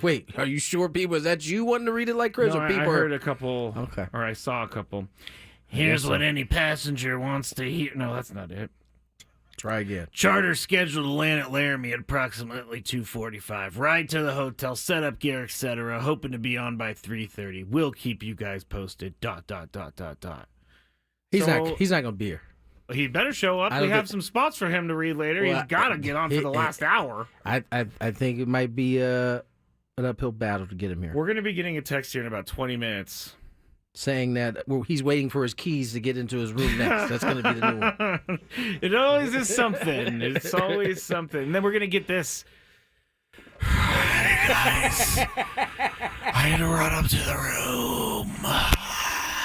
Wait, are you sure, people? Is that you wanting to read it like Chris? No, or people I heard a couple. Okay. Or I saw a couple. Here's what any passenger wants to hear. No, that's not it. Try again. Charter scheduled to land at Laramie at approximately 2:45. Ride to the hotel, set up gear, etc. Hoping to be on by 3:30. We'll keep you guys posted. ... He's not gonna be here. He better show up. We have some spots for him to read later. Well, He's got to get on for the last hour. I think it might be an uphill battle to get him here. We're going to be getting a text here in about 20 minutes. Saying that he's waiting for his keys to get into his room next. That's going to be the new one. It always is something. It's always something. And then we're going to get this. Guys, I had to run up to the room.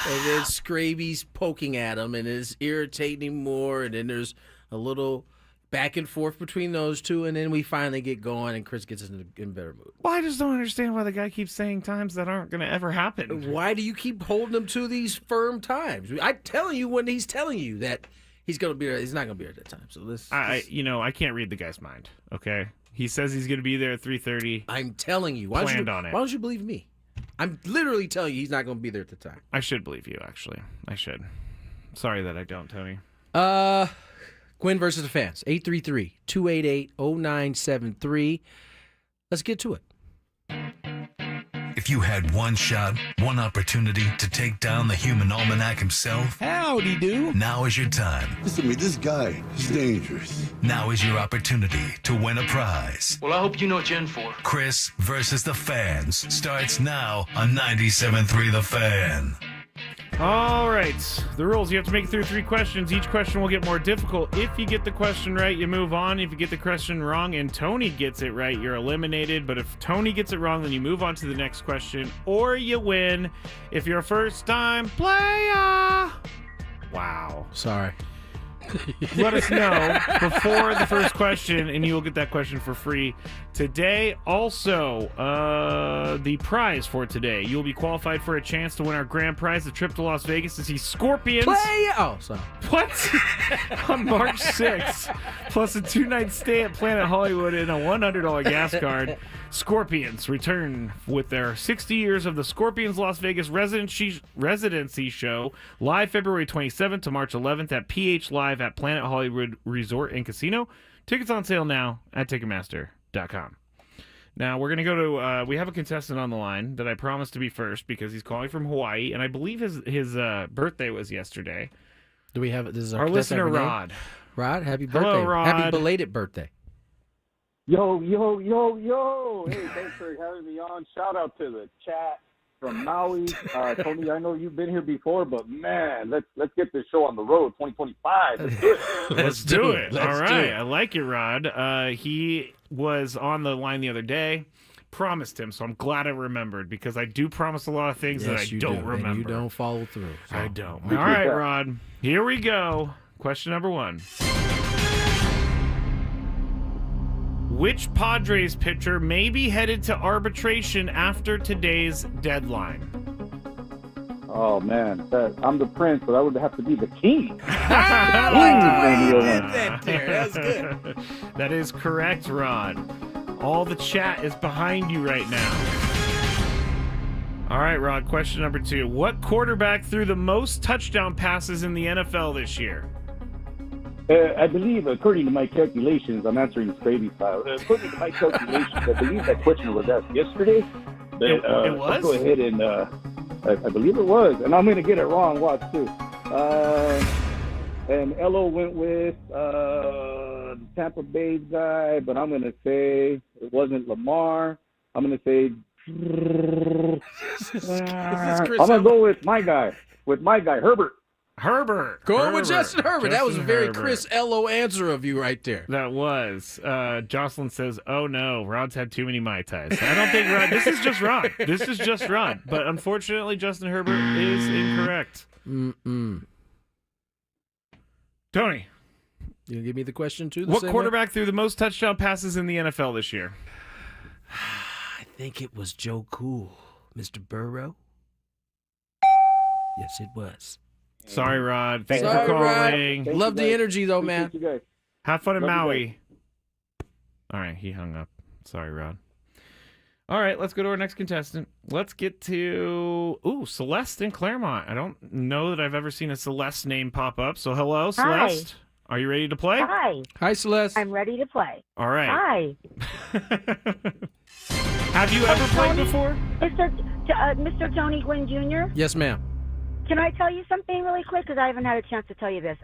And then Scraby's poking at him, and it's irritating him more. And then there's a little back and forth between those two, and then we finally get going, and Chris gets in better mood. Well, I just don't understand why the guy keeps saying times that aren't going to ever happen. Why do you keep holding him to these firm times? I'm telling you when he's telling you that he's going to be there. He's not going to be there at that time. So I can't read the guy's mind. Okay, he says he's going to be there at 3:30. I'm telling you. Why don't you believe me? I'm literally telling you he's not going to be there at the time. I should believe you. Actually, I should. Sorry that I don't, Tony. Gwynn versus the fans, 833-288-0973. Let's get to it. If you had one shot, one opportunity to take down the human almanac himself, Howdy, do. now is your time. Listen to me, this guy is dangerous. Now is your opportunity to win a prize. Well, I hope you know what you're in for. Chris versus the fans starts now on 97.3 The Fan. All right. The rules, you have to make it through 3 questions. Each question will get more difficult. If you get the question right, you move on. If you get the question wrong and Tony gets it right, you're eliminated. But if Tony gets it wrong, then you move on to the next question, or you win. If you're a first-time player. Wow. Sorry. Let us know before the first question, and you will get that question for free today. Also, the prize for today, you'll be qualified for a chance to win our grand prize, the trip to Las Vegas to see Scorpions. Sorry. What? On March 6th, plus a 2-night stay at Planet Hollywood and a $100 gas card. Scorpions return with their 60 years of the Scorpions Las Vegas residency show, live February 27th to March 11th at PH Live at Planet Hollywood Resort and Casino. Tickets on sale now at Ticketmaster.com. Now, we're going to go to, we have a contestant on the line that I promised to be first because he's calling from Hawaii, and I believe his birthday was yesterday. Do we have, this is our listener, Rod. Rod, happy birthday. Hello, Rod. Happy belated birthday. Yo. Hey, thanks for having me on. Shout out to the chat from Maui. Tony, I know you've been here before, but man, let's get this show on the road, 2025. Let's do it. Let's do it. All right. I like it, Rod. He was on the line the other day. Promised him, so I'm glad I remembered because I do promise a lot of things that I don't remember. And you don't follow through. So. I don't. All right, Rod. Here we go. Question number 1. Which Padres pitcher may be headed to arbitration after today's deadline? Oh, man. I'm the prince, so that would have to be the king. That's good. That is correct, Rod. All the chat is behind you right now. All right, Rod, question number 2. What quarterback threw the most touchdown passes in the NFL this year? I believe, according to my calculations, I'm answering Scraby's style. According to my calculations, I believe that question was asked yesterday. But, it was? I'll go ahead and I believe it was. And I'm going to get it wrong. Watch, too. And Elo went with the Tampa Bay guy, but I'm going to say it wasn't Lamar. I'm going to say I'm gonna go with my guy. Herbert. Going with Justin Herbert. That was a very Herbert. Chris Ello answer of you right there. That was. Jocelyn says, "Oh no, Rod's had too many Mai Tais." I don't think Rod. This is just Rod. This is just Rod. But unfortunately, Justin Herbert is incorrect. Tony, you gonna give me the question too? What quarterback threw the most touchdown passes in the NFL this year? I think it was Joe Cool, Mr. Burrow. Yes, it was. Sorry, Rod. Thanks Sorry, for calling. Rod. Love the energy, though, man. Have fun in Love you Maui. All right, he hung up. Sorry, Rod. All right, let's go to our next contestant. Let's get to Celeste in Claremont. I don't know that I've ever seen a Celeste name pop up. So hello, Celeste. Are you ready to play? Hi. Hi, Celeste. I'm ready to play. All right. Hi. Have you ever played before? Mr. Tony Gwynn Jr.? Yes, ma'am. Can I tell you something really quick? Because I haven't had a chance to tell you this.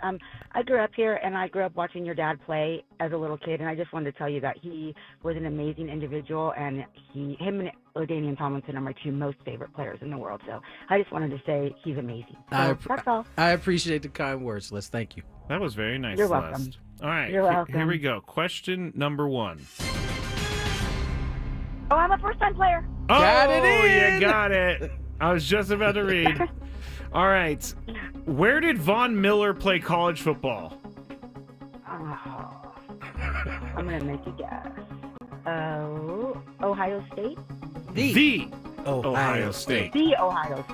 I grew up here, and I grew up watching your dad play as a little kid, and I just wanted to tell you that he was an amazing individual, and him and LaDainian Tomlinson are my two most favorite players in the world. So I just wanted to say he's amazing. So that's all. I appreciate the kind words, Celeste. Thank you. That was very nice, You're Celeste. welcome. All right, You're welcome. Here we go. Question number 1. Oh, I'm a first-time player. Oh, Got it in. You got it. I was just about to read. All right. Where did Von Miller play college football? Oh, I'm going to make a guess. Ohio State? The Ohio State. The Ohio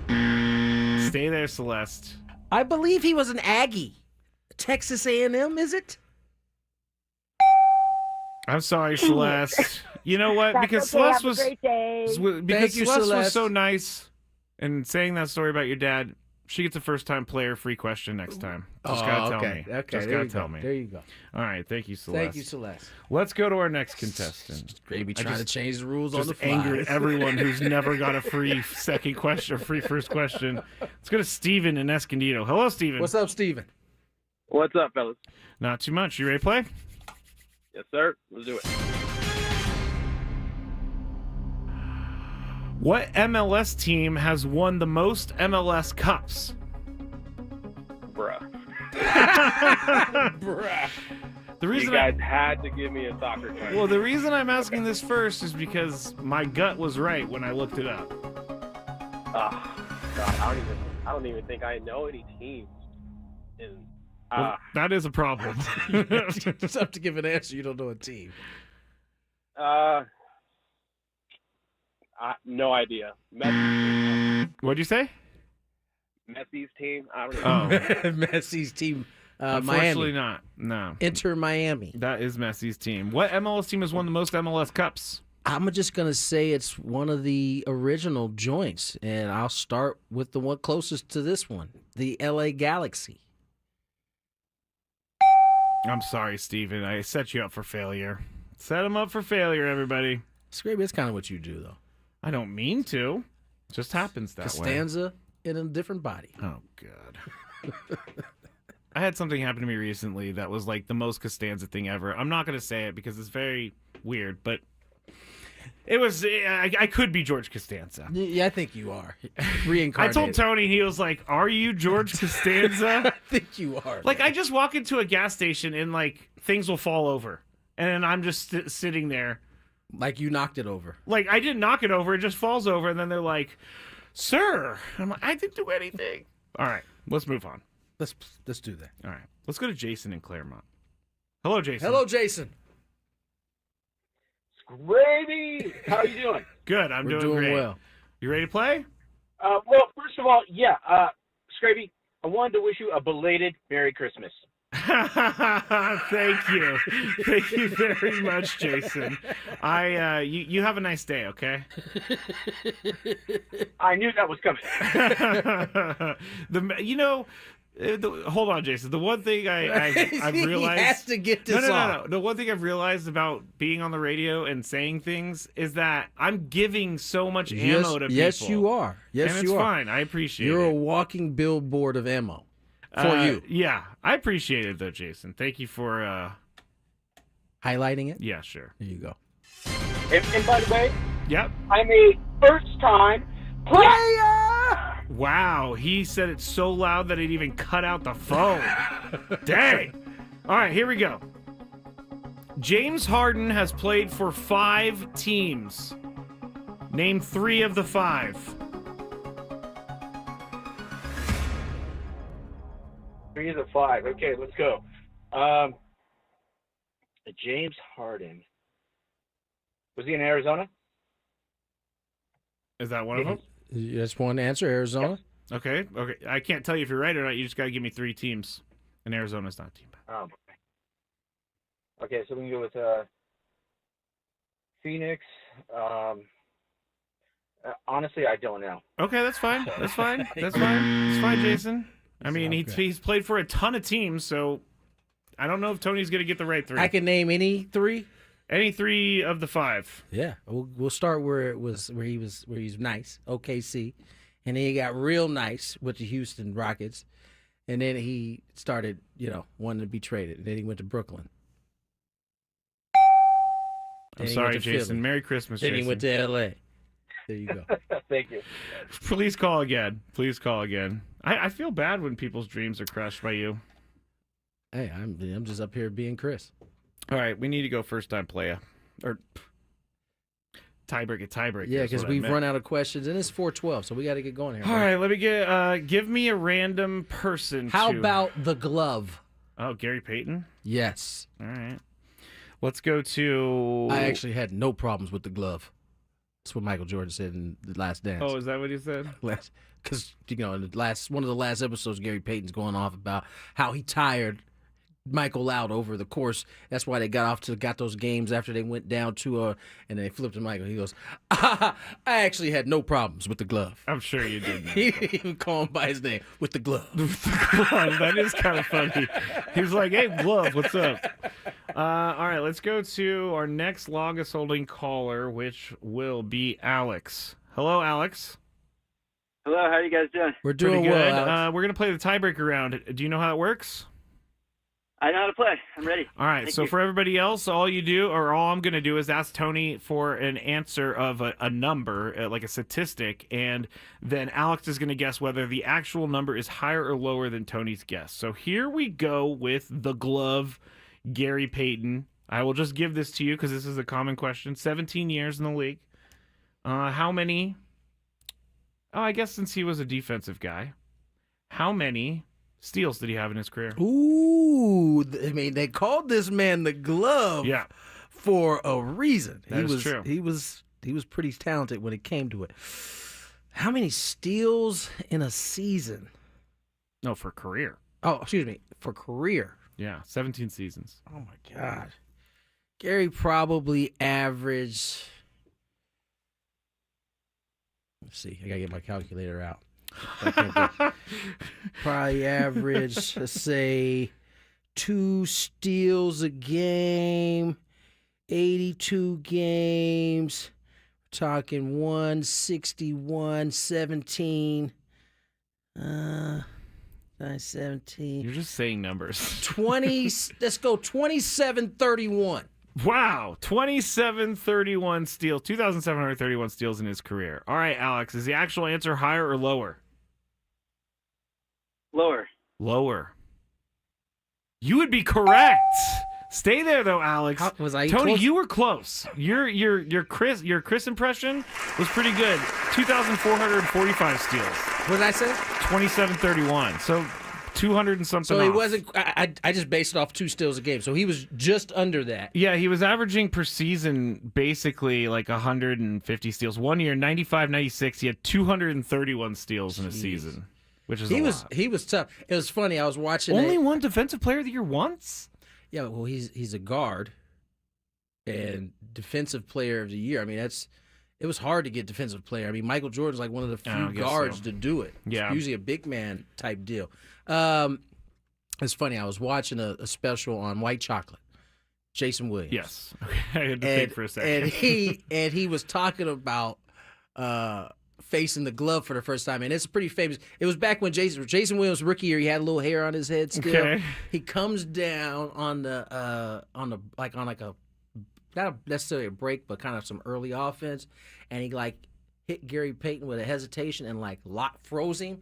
State. Stay there, Celeste. I believe he was an Aggie. Texas A&M, is it? I'm sorry, Celeste. You know what? That's Because okay. Celeste Have a great day. because you, Celeste was Celeste. so nice and saying that story about your dad, she gets a first-time player free question next time. Just gotta tell me. Okay, Just there gotta you tell go. me. There you go. All right, thank you, Celeste. Thank you, Celeste. Let's go to our next contestant. Maybe trying to change the rules on Just the fly. angered everyone who's never got a free second question or free first question. Let's go to Steven in Escondido. Hello, Steven. What's up, Steven? What's up, fellas? Not too much. You ready to play? Yes, sir. Let's do it. What MLS team has won the most MLS Cups? Bruh. Bruh. The reason You guys had to give me a soccer term. Well, the reason I'm asking this first is because my gut was right when I looked it up. God, I don't even think I know any teams. And Well, that is a problem. It's tough to give an answer. You don't know a team. No idea. What'd you say? Messi's team. I don't know. Messi's team. Unfortunately, Miami. not. No. Inter Miami. That is Messi's team. What MLS team has won the most MLS Cups? I'm just going to say it's one of the original joints, and I'll start with the one closest to this one, the LA Galaxy. I'm sorry, Steven. I set you up for failure. Set him up for failure, everybody. Scrappy, that's kind of what you do, though. I don't mean to. It just happens that way. Costanza in a different body. Oh, God. I had something happen to me recently that was like the most Costanza thing ever. I'm not going to say it because it's very weird, but it was. I could be George Costanza. Yeah, I think you are. Reincarnated. I told Tony, he was like, "Are you George Costanza?" I think you are. Like, I just walk into a gas station and like things will fall over, and I'm just sitting there. Like you knocked it over. Like I didn't knock it over; it just falls over, and then they're like, "Sir," I'm like, "I didn't do anything." All right, let's move on. Let's do that. All right, let's go to Jason in Claremont. Hello, Jason. Hello, Jason. Gravy, how are you doing? Good, I'm We're doing great. well. You ready to play? Well, first of all, yeah, Scravy, I wanted to wish you a belated Merry Christmas. Thank you. Thank you very much, Jason. You have a nice day, okay? I knew that was coming. Hold on, Jason. The one thing I've realized He has to get this no. The one thing I've realized about being on the radio and saying things is that I'm giving so much ammo to people. Yes, you are. Yes, and you it's are. fine. I appreciate You're it. a walking billboard of ammo for you. Yeah, I appreciate it though, Jason. Thank you for highlighting it. Yeah, sure. There you go. And by the way, Yep. I'm a first-time player. Wow, he said it so loud that it even cut out the phone. Dang. All right, here we go. James Harden has played for 5 teams. Name 3 of the 5. 3 of the 5. Okay, let's go. James Harden. Was he in Arizona? Is that one of them? That's one answer, Arizona. Okay. I can't tell you if you're right or not. You just got to give me 3 teams. And Arizona's not a team. Oh, okay, so we can go with Phoenix. Honestly, I don't know. Okay, that's fine. That's fine. That's fine. It's fine, Jason. I mean, he's played for a ton of teams, so I don't know if Tony's going to get the right 3. I can name any 3. Any 3 of the 5. Yeah, we'll start where he's nice, OKC, and then he got real nice with the Houston Rockets, and then he started, wanting to be traded, and then he went to Brooklyn. I'm sorry, Jason. Philly. Merry Christmas, Then Jason. he went to L.A. There you go. Thank you. Please call again. Please call again. I feel bad when people's dreams are crushed by you. Hey, I'm just up here being Chris. All right, we need to go first time playa. Or tiebreaker. Yeah, because we've run out of questions, and it's 4:12, so we got to get going here. All right, let me give me a random person. How about the glove? Oh, Gary Payton? Yes. All right. Let's go to... I actually had no problems with the glove. That's what Michael Jordan said in The Last Dance. Oh, is that what he said? Because, in one of the last episodes, Gary Payton's going off about how he tired Michael out over the course. That's why they got those games after they went down 2-0, and they flipped to Michael. He goes, I actually had no problems with the glove. I'm sure you did. He didn't even call him by his name, with the glove. That is kind of funny. He was like, hey, glove, what's up? All right, let's go to our next longest holding caller, which will be Alex. Hello, Alex. Hello, how are you guys doing? We're doing Pretty good. well, Alex. We're going to play the tiebreaker round. Do you know how it works? I know how to play. I'm ready. All right, Thank so you. for everybody else, all I'm going to do is ask Tony for an answer of a number, like a statistic, and then Alex is going to guess whether the actual number is higher or lower than Tony's guess. So here we go with the glove, Gary Payton. I will just give this to you because this is a common question. 17 years in the league. How many? Oh, I guess since he was a defensive guy, how many steals did he have in his career? Ooh, I mean, they called this man the glove for a reason. That is true. He was pretty talented when it came to it. How many steals in a season? No, for career. Oh, excuse me, for career. Yeah, 17 seasons. Oh, my God. Gary probably averaged... Let's see. I got to get my calculator out. Probably average, let's say, 2 steals a game, 82 games. We're talking 161, 17. 17. You're just saying numbers. 20. Let's go 27-31. Wow, 2731 steals, 2,731 steals in his career. All right, Alex, is the actual answer higher or lower? Lower. Lower. You would be correct. Stay there though, Alex. Was I Tony, close? you were close. Your Chris impression was pretty good. 2,445 steals. What did I say? 2731. So 200 and something. So he off. wasn't. I just based it off 2 steals a game. So he was just under that. Yeah, he was averaging per season basically like 150 steals. One year, 95, 96, he had 231 steals in a season, which is a lot. He was tough. It was funny. I was watching. Only one defensive player of the year once? Yeah, well, he's a guard and defensive player of the year. I mean, it was hard to get defensive player. I mean, Michael Jordan's like one of the few guards to do it. Yeah. It's usually a big man type deal. It's funny. I was watching a special on white chocolate, Jason Williams. Yes. Okay. I had to think for a second. And he was talking about facing the glove for the first time, and it's pretty famous. It was back when Jason Williams' rookie year. He had a little hair on his head still. Okay. He comes down on a not necessarily a break, but kind of some early offense, and he like hit Gary Payton with a hesitation and like froze him.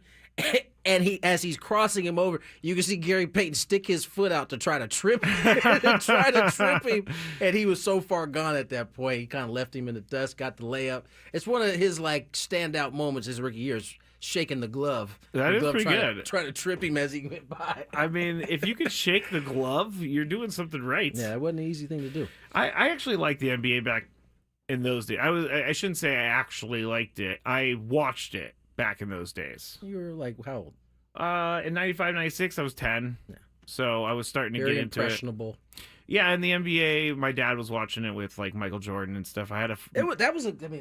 And as he's crossing him over, you can see Gary Payton stick his foot out to try to trip him. And he was so far gone at that point. He kind of left him in the dust, got the layup. It's one of his like standout moments his rookie year, is shaking the glove. That is pretty good. Trying to trip him as he went by. I mean, if you could shake the glove, you're doing something right. Yeah, it wasn't an easy thing to do. I actually liked the NBA back in those days. I shouldn't say I actually liked it. I watched it back in those days. You were like, how old? In 95, 96, I was 10. Yeah. So I was starting to Very get into impressionable. it. Yeah, in the NBA, my dad was watching it with like Michael Jordan and stuff. I mean,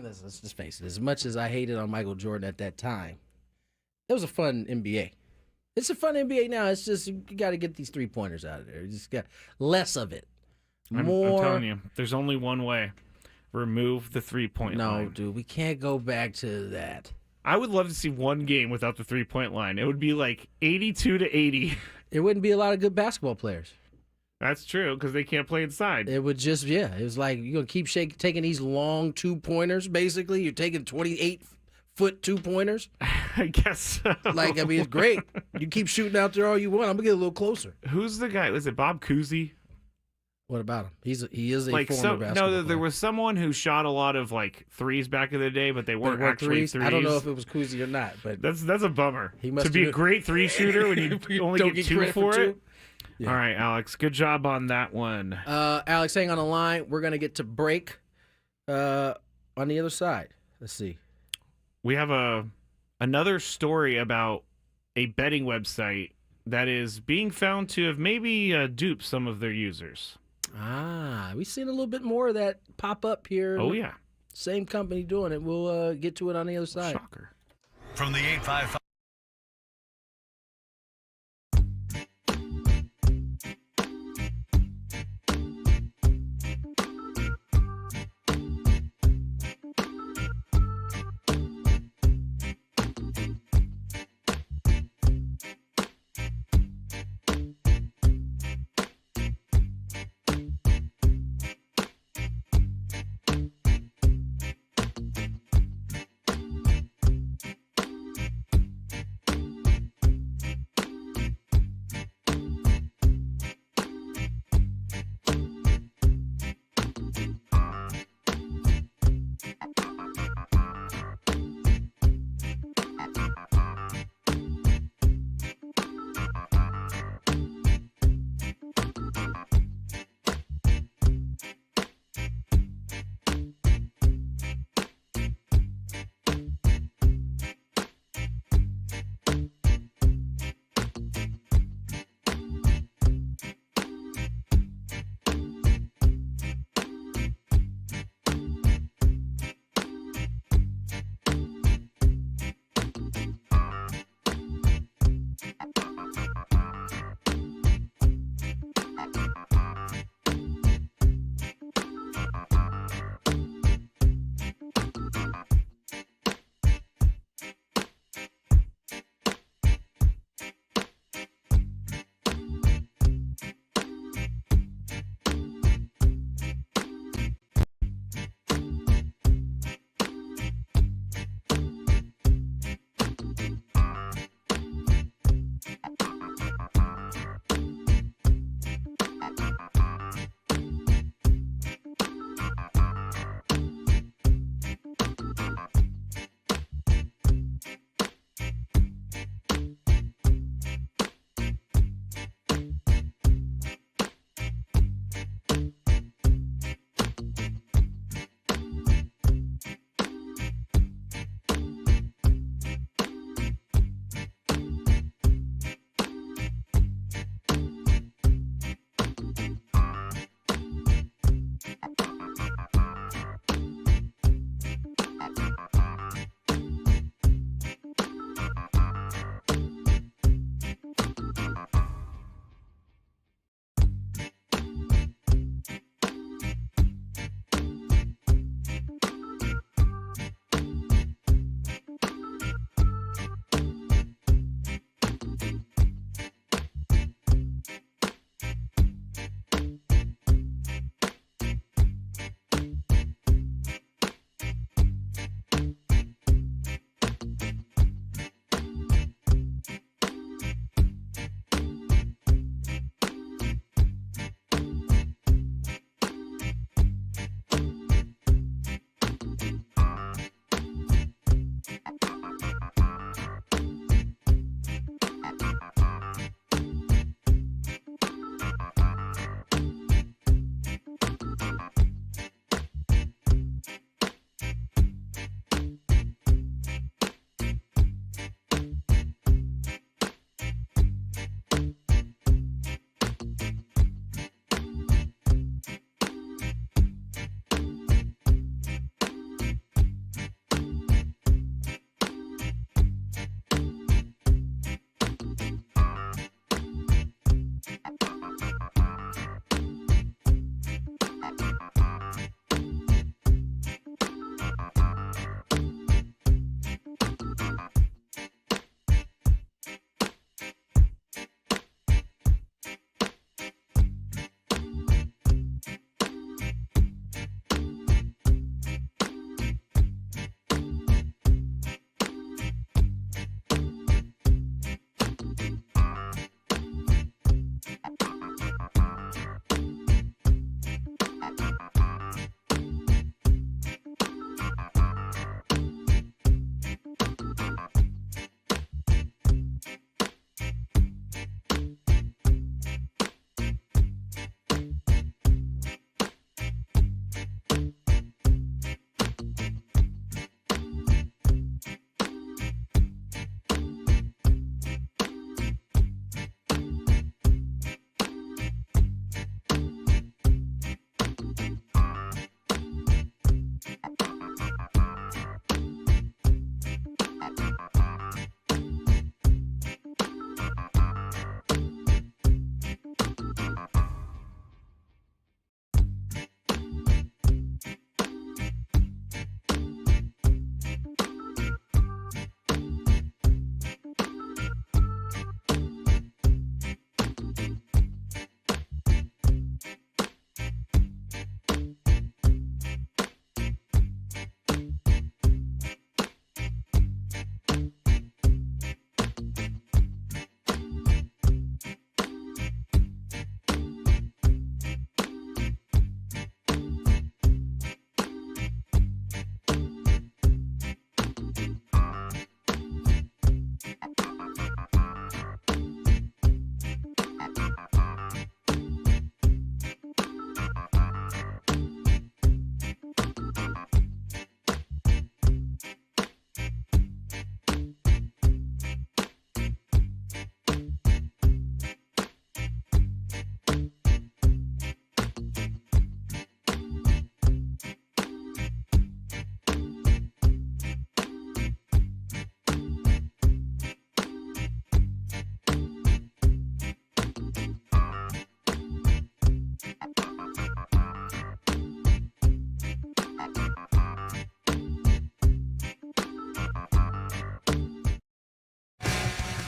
let's just face it. As much as I hated on Michael Jordan at that time, it was a fun NBA. It's a fun NBA now. It's just you got to get these 3-pointers out of there. You just got less of it. More. I'm telling you, there's only one way. Remove the 3-point line. No, dude, we can't go back to that. I would love to see one game without the 3-point line. It would be like 82-80. There wouldn't be a lot of good basketball players. That's true, because they can't play inside. It would just, it was like you're going to keep taking these long 2-pointers, basically. You're taking 28-foot 2-pointers. I guess so. Like, I mean, it's great. You keep shooting out there all you want. I'm going to get a little closer. Who's the guy? Was it Bob Cousy? What about him? He is a like former basketball player. There was someone who shot a lot of like threes back in the day, but they weren't actually threes. I don't know if it was Cousy or not, but that's a bummer. He must to be a great 3 shooter when you only get 2 for it. Yeah. All right, Alex, good job on that one. Alex, hang on the line. We're gonna get to break on the other side. Let's see. We have another story about a betting website that is being found to have maybe duped some of their users. We've seen a little bit more of that pop up here. Oh, yeah. Same company doing it. We'll get to it on the other side. Shocker. From the 855.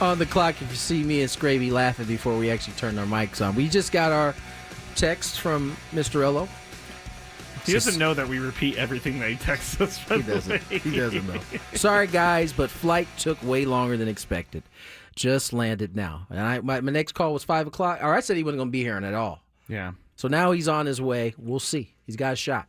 on the clock if you see me and Scravy laughing before we actually turn our mics on. We just got our text from Mr. Ello. He doesn't know that we repeat everything that he texts us. He doesn't. He doesn't know. Sorry, guys, but flight took way longer than expected. Just landed now. And my next call was 5 o'clock. Or I said he wasn't going to be here at all. Yeah. So now he's on his way. We'll see. He's got a shot.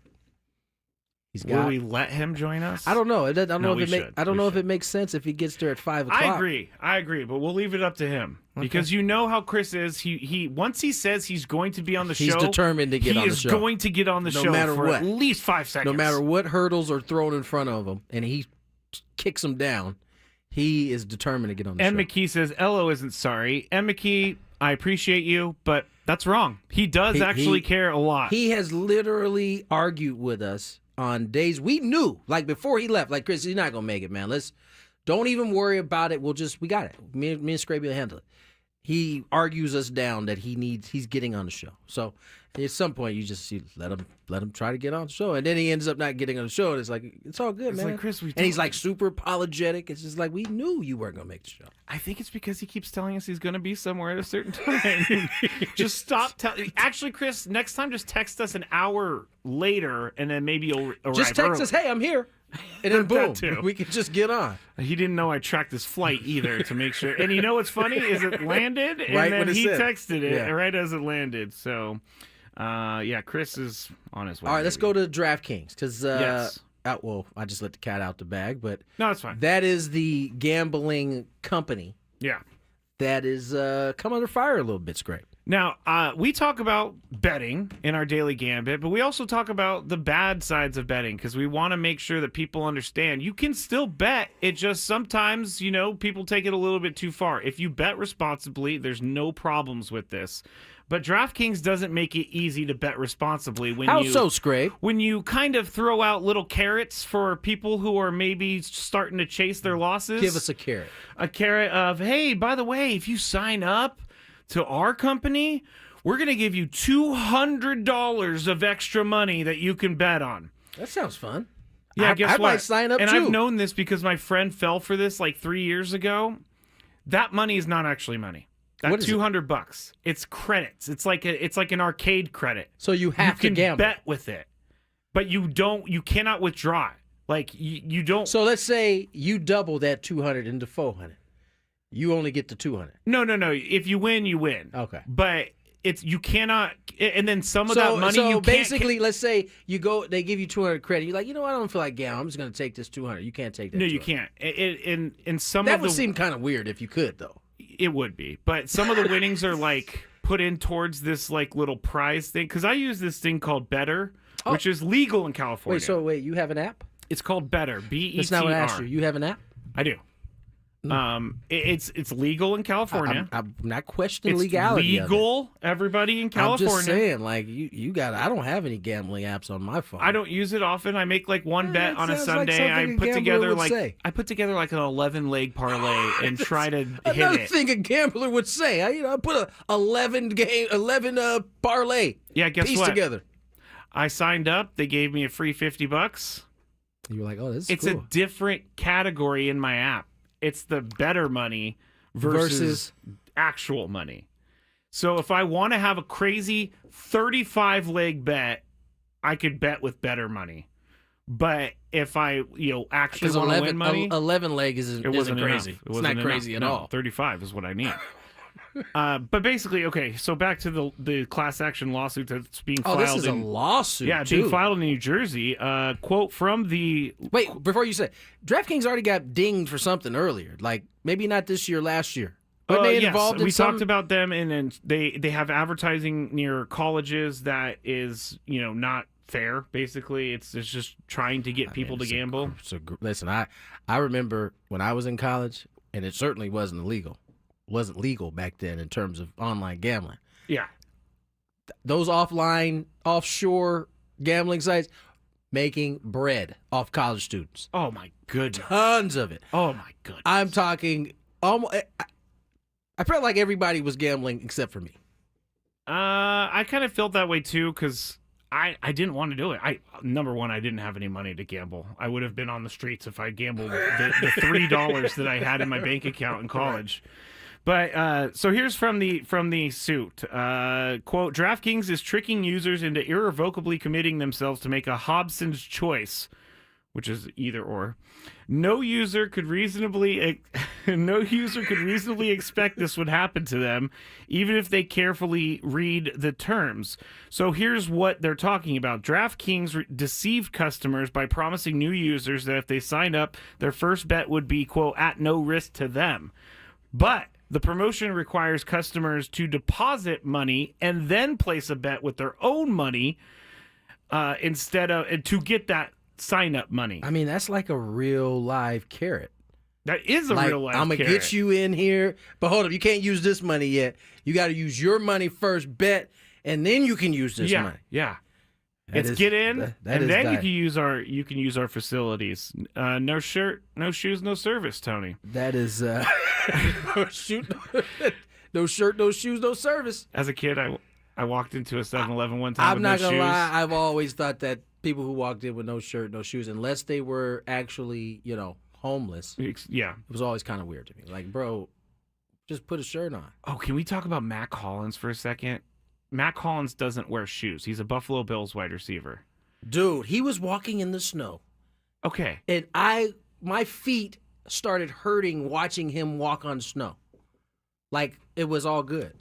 Will we let him join us? I don't know. I don't know if it makes sense if he gets there at 5 o'clock. I agree, but we'll leave it up to him because you know how Chris is. He once he says he's going to be on the show, he's determined to get on the show. He is going to get on the show for at least 5 seconds. No matter what hurdles are thrown in front of him, and he kicks them down, he is determined to get on the show. And McKee says, "Ello isn't sorry." And McKee, I appreciate you, but that's wrong. He does actually care a lot. He has literally argued with us on days we knew, like before he left, like, Chris, he's not gonna make it, man. Don't even worry about it. We got it. Me and Scrappy will handle it. He argues us down that he's getting on the show. So at some point you just let him try to get on the show, and then he ends up not getting on the show. And it's like, it's all good, man. Like, Chris, and he's like super apologetic. It's just like, we knew you weren't gonna make the show. I think it's because he keeps telling us he's gonna be somewhere at a certain time. Just stop telling. Actually, Chris, next time just text us an hour later, and then maybe you'll arrive just text early. us, hey, I'm here. And then boom, too. we can just get on. He didn't know I tracked his flight either to make sure. And you know what's funny is it landed, and right then he said. texted it Yeah. right as it landed. So, Chris is on his way. All right, let's go to DraftKings because yes. I just let the cat out the bag, but no, it's fine. That is the gambling company. Yeah, that is come under fire a little bit, Scrape. Now, we talk about betting in our Daily Gambit, but we also talk about the bad sides of betting because we want to make sure that people understand you can still bet. It just sometimes, people take it a little bit too far. If you bet responsibly, there's no problems with this. But DraftKings doesn't make it easy to bet responsibly. So, Scrape? When you kind of throw out little carrots for people who are maybe starting to chase their losses. Give us a carrot. A carrot of, hey, by the way, if you sign up to our company, we're going to give you $200 of extra money that you can bet on. That sounds fun. Yeah, guess I what? might sign up and too. I've known this because my friend fell for this like 3 years ago. That money is not actually money. That $200. It's credits. It's like an arcade credit. So you have to gamble. Bet with it, but you cannot withdraw it. Like you don't. So let's say you double that 200 into 400. You only get the 200. No. If you win, you win. Okay. But you cannot, and then some of that money you basically, let's say they give you 200 credit. You're like, I don't feel like gambling. I'm just going to take this 200. You can't take that. No, 200. you can't. In some that of would seem kind of weird if you could, though. It would be, but some of the winnings are like put in towards this like little prize thing. Because I use this thing called Better, which is legal in California. Wait, you have an app? It's called Better. BETR. That's not what I asked you. You have an app? I do. It's legal in California. I'm not questioning it's legality. Legal, everybody in California. I'm just saying, like you got. I don't have any gambling apps on my phone. I don't use it often. I make like one bet on a Sunday. I put together like an 11-leg parlay and try to hit it. Another thing a gambler would say. I put a 11 parlay. Yeah, guess piece what? Together. I signed up. They gave me a free $50. You were like, oh, this is It's cool. a different category in my app. It's the better money versus actual money. So if I want to have a crazy 35-leg bet, I could bet with better money. But if I, actually want to win money, 11 leg isn't crazy. It's not crazy at all. 35 is what I need. But basically, okay, so back to the class action lawsuit that's being filed. Oh, this is a lawsuit. Yeah, being filed in New Jersey. Quote from the... Wait, before you say, DraftKings already got dinged for something earlier. Like, maybe not this year, last year. Yes, we talked about them, and they have advertising near colleges that is, not fair, basically. It's just trying to get people to gamble. Listen, I remember when I was in college, and it certainly wasn't legal back then in terms of online gambling. Yeah. Those offshore gambling sites making bread off college students. Oh, my goodness. Tons of it. Oh, my goodness. I'm talking almost... I felt like everybody was gambling except for me. I kind of felt that way, too, because I didn't want to do it. Number one, I didn't have any money to gamble. I would have been on the streets if I gambled the $3 that I had in my bank account in college. But so here's from the suit. Quote, DraftKings is tricking users into irrevocably committing themselves to make a Hobson's choice, which is either or. No user could reasonably expect this would happen to them, even if they carefully read the terms. So here's what they're talking about. DraftKings deceived customers by promising new users that if they signed up, their first bet would be, quote, at no risk to them. But the promotion requires customers to deposit money and then place a bet with their own money instead of to get that sign-up money. I mean, that's like a real live carrot. That is a real live I'm going to carrot. get you in here, but hold up, you can't use this money yet. You got to use your money first, bet, and then you can use this money. Yeah. That Get in, that and is then die. you can use our facilities. No shirt, no shoes, no service, Tony. That is no shirt, no shoes, no service. As a kid, I walked into a 7-Eleven one time I'm with not no gonna shoes. lie. I've always thought that people who walked in with no shirt, no shoes, unless they were actually, homeless, Yeah. it was always kind of weird to me. Like, bro, just put a shirt on. Oh, can we talk about Matt Collins for a second? Matt Collins doesn't wear shoes. He's a Buffalo Bills wide receiver. Dude, he was walking in the snow. Okay. And my feet started hurting watching him walk on snow. Like, it was all good.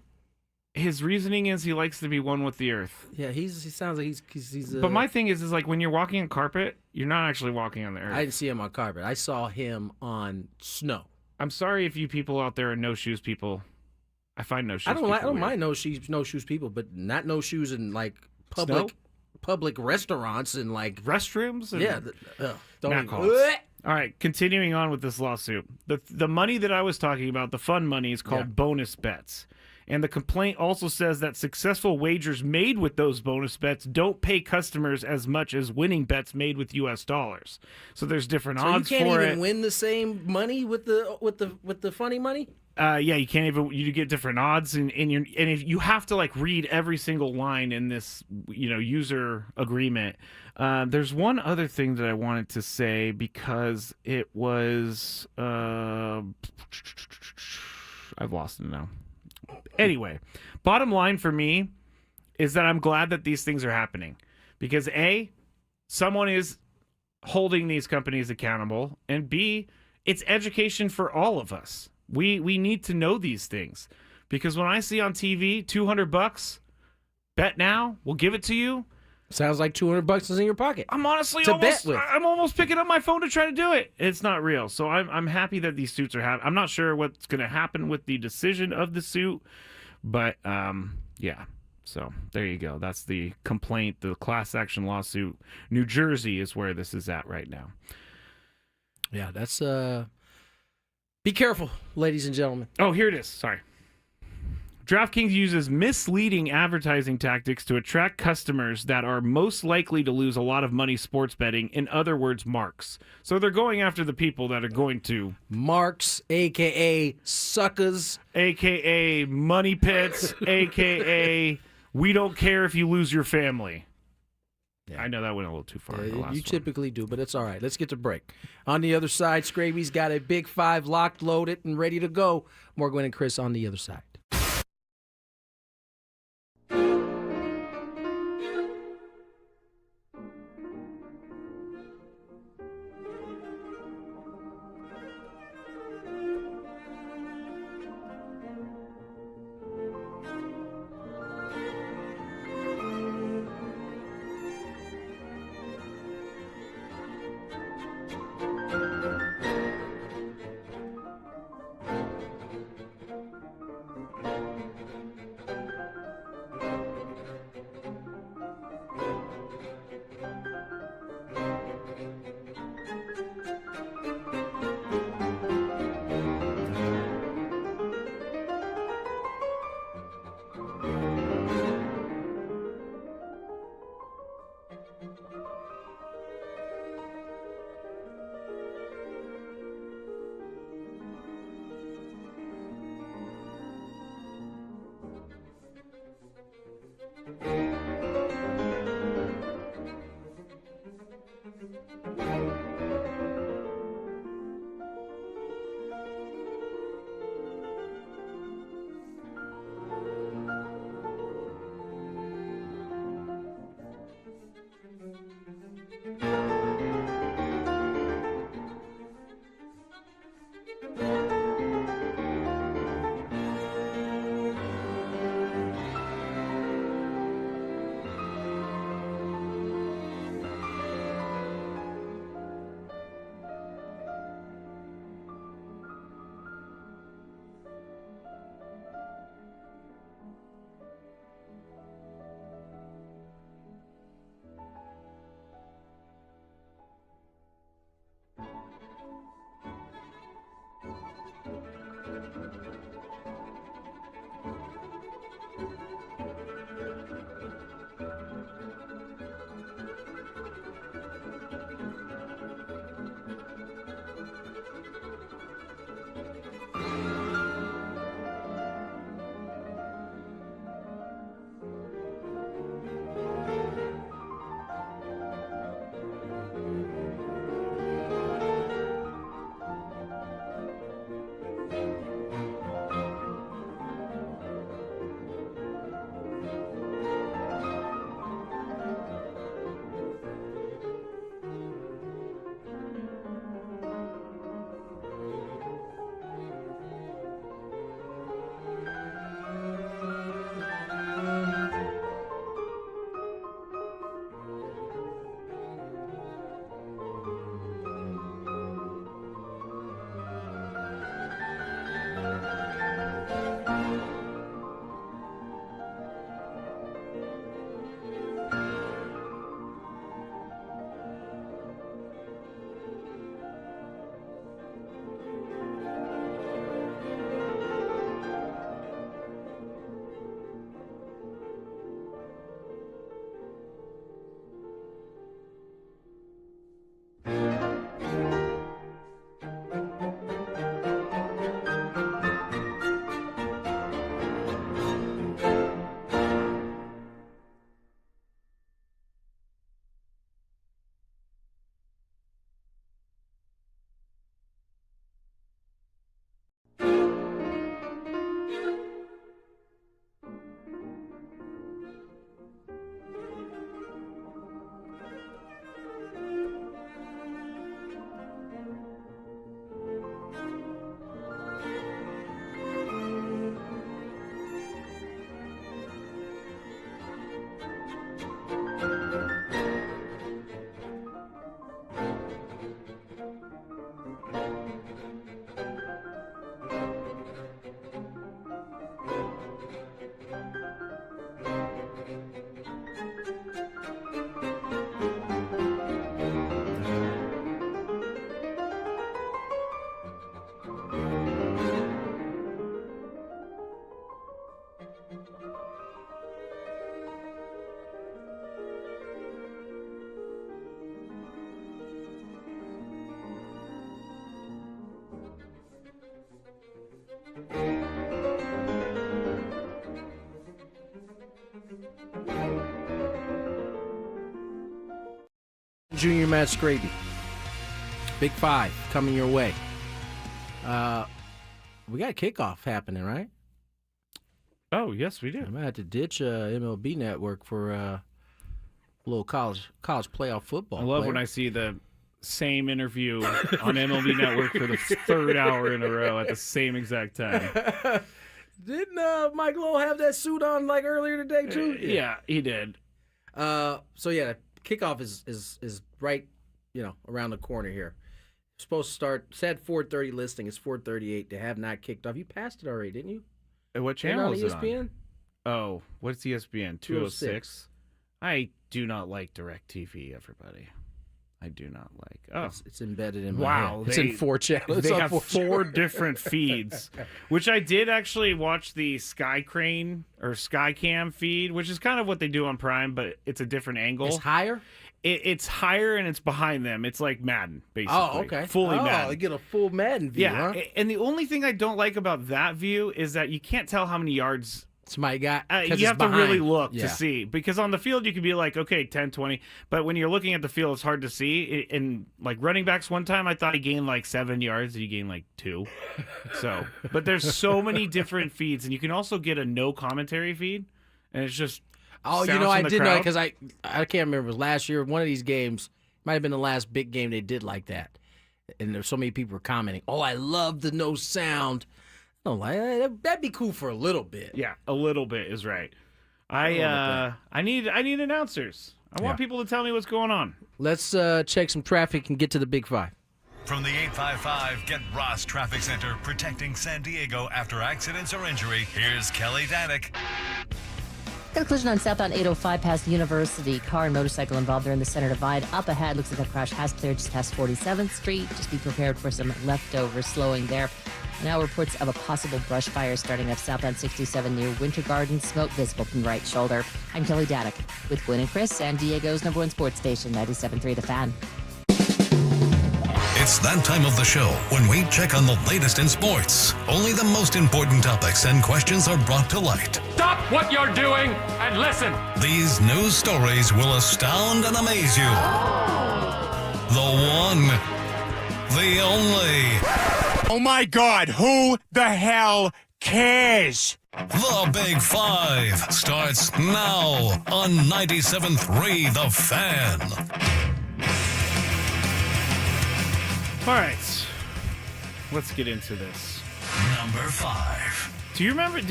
His reasoning is he likes to be one with the earth. Yeah, he sounds like he's But my thing is like when you're walking on carpet, you're not actually walking on the earth. I didn't see him on carpet. I saw him on snow. I'm sorry if you people out there are no shoes people. I find no shoes. I don't weird. mind no shoes people, but not no shoes in like Snow? public restaurants and like restrooms. And yeah. Don't Matt even- Collins. All right, continuing on with this lawsuit. The money that I was talking about, the fun money, is called bonus bets. And the complaint also says that successful wagers made with those bonus bets don't pay customers as much as winning bets made with U.S. dollars. So there's different So odds you can't for even it. win the same money with the funny money. Yeah, you can't even. You get different odds, and if you have to like read every single line in this, user agreement. There's one other thing that I wanted to say because it was. I've lost it now. Anyway, bottom line for me is that I'm glad that these things are happening because A, someone is holding these companies accountable, and B, it's education for all of us. We need to know these things because when I see on TV $200, bet now, we'll give it to you. Sounds like $200 is in your pocket. I'm honestly to bet with. I'm almost picking up my phone to try to do it. It's not real. So I'm happy that these suits are happening. I'm not sure what's going to happen with the decision of the suit, but yeah. So there you go. That's the complaint, the class action lawsuit. New Jersey is where this is at right now. Yeah, that's be careful, ladies and gentlemen. Oh, here it is. Sorry. DraftKings uses misleading advertising tactics to attract customers that are most likely to lose a lot of money sports betting. In other words, marks. So they're going after the people that are going to. Marks, a.k.a. suckers. A.k.a. money pits. A.k.a. we don't care if you lose your family. Yeah. I know that went a little too far. You typically do, but it's all right. Let's get to break. On the other side, Scraby's got a big five locked, loaded, and ready to go. More Gwynn and Chris on the other side. Junior Matt Scraby. Big Five coming your way. We got a kickoff happening, right? Oh, yes, we do. I might have to ditch MLB Network for a little college playoff football. I love when I see the same interview on MLB Network for the third hour in a row at the same exact time. Didn't Mike Lowe have that suit on like earlier today too? Yeah, he did. So yeah, kickoff is right, around the corner here. Supposed to start. Said 4:30 listing. It's 4:38. They have not kicked off. You passed it already, didn't you? What channel is it ESPN? on? Oh, what's ESPN? 206. I do not like DirecTV, everybody. I do not like. Oh, it's embedded in my head. It's in 4 channels. They have 4 different feeds, which I did actually watch the Sky Crane or Skycam feed, which is kind of what they do on Prime, but it's a different angle. It's higher? It's higher and it's behind them. It's like Madden, basically. Oh, okay. Fully Madden. You get a full Madden view, Yeah, huh? and the only thing I don't like about that view is that you can't tell how many yards somebody got. You have to really look to see, because on the field you can be like, okay, 10, 20, but when you're looking at the field, it's hard to see. And like running backs, one time I thought he gained like 7 yards, he gained like 2. So, but there's so many different feeds, and you can also get a no commentary feed, and it's just Oh, I did know because I can't remember. It was last year. One of these games might have been the last big game they did like that, and there's so many people were commenting. Oh, I love the no sound. I'm like, that'd be cool for a little bit. Yeah, a little bit is right. I need announcers. I want people to tell me what's going on. Let's check some traffic and get to the Big Five. From the 855 Get Ross Traffic Center, protecting San Diego after accidents or injury, here's Kelly Danick. Got a collision on southbound 805 past University. Car and motorcycle involved. They're in the center divide. Up ahead, looks like that crash has cleared just past 47th Street. Just be prepared for some leftover slowing there. Now reports of a possible brush fire starting up southbound 67 near Winter Garden. Smoke visible from the right shoulder. I'm Kelly Danick with Gwynn and Chris, San Diego's #1 sports station, 97.3 The Fan. It's that time of the show when we check on the latest in sports. Only the most important topics and questions are brought to light. Stop what you're doing and listen. These news stories will astound and amaze you. The one, the only. Oh my God, who the hell cares? The Big Five starts now on 97.3 The Fan. All right, let's get into this. Number 5. Did you remember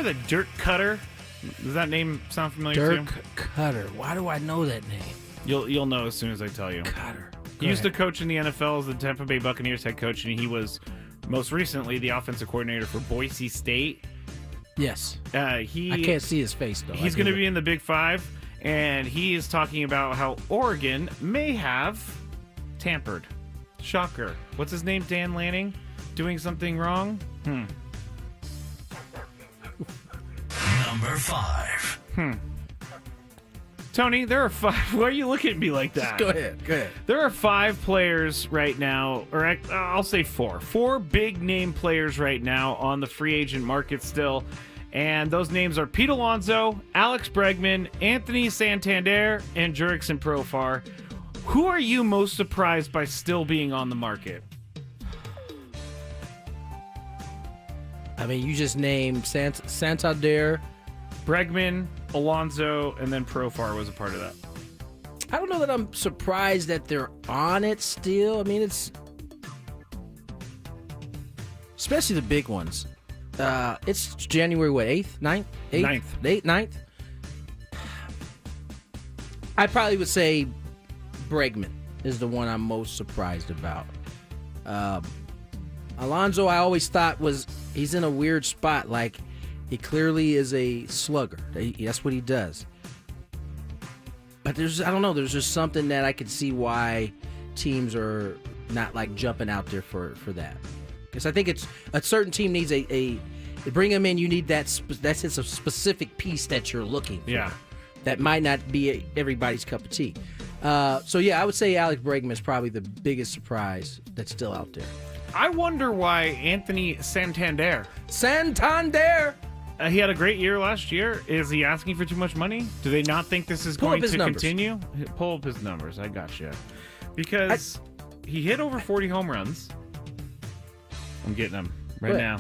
the Dirk Cutter? Does that name sound familiar to you? Dirk Cutter. Why do I know that name? You'll know as soon as I tell you. Cutter. He used to coach in the NFL as the Tampa Bay Buccaneers head coach, and he was most recently the offensive coordinator for Boise State. Yes. I can't see his face, though. He's going to be in the Big Five, and he is talking about how Oregon may have tampered. Shocker. What's his name? Dan Lanning? Doing something wrong? Number 5. Tony, there are 5. Why are you looking at me like that? Go ahead. There are 5 players right now, or I'll say 4. 4 big name players right now on the free agent market still. And those names are Pete Alonso, Alex Bregman, Anthony Santander, and Jurickson Profar. Who are you most surprised by still being on the market? I mean, you just named Santander, Bregman, Alonso, and then Profar was a part of that. I don't know that I'm surprised that they're on it still. I mean, it's especially the big ones. It's January, 8th, 9th? 9th. I probably would say Bregman is the one I'm most surprised about. Alonso, I always thought he's in a weird spot. Like, he clearly is a slugger. That's what he does. But I don't know, there's just something that I could see why teams are not like jumping out there for that. Because I think it's a certain team needs to bring him in. You need that's a specific piece that you're looking for. Yeah. That might not be everybody's cup of tea. So yeah, I would say Alex Bregman is probably the biggest surprise that's still out there. I wonder why Anthony Santander he had a great year last year. Is he asking for too much money? Do they not think this is going to continue? Pull up his numbers. I got you. Because he hit over 40 home runs. I'm getting them now.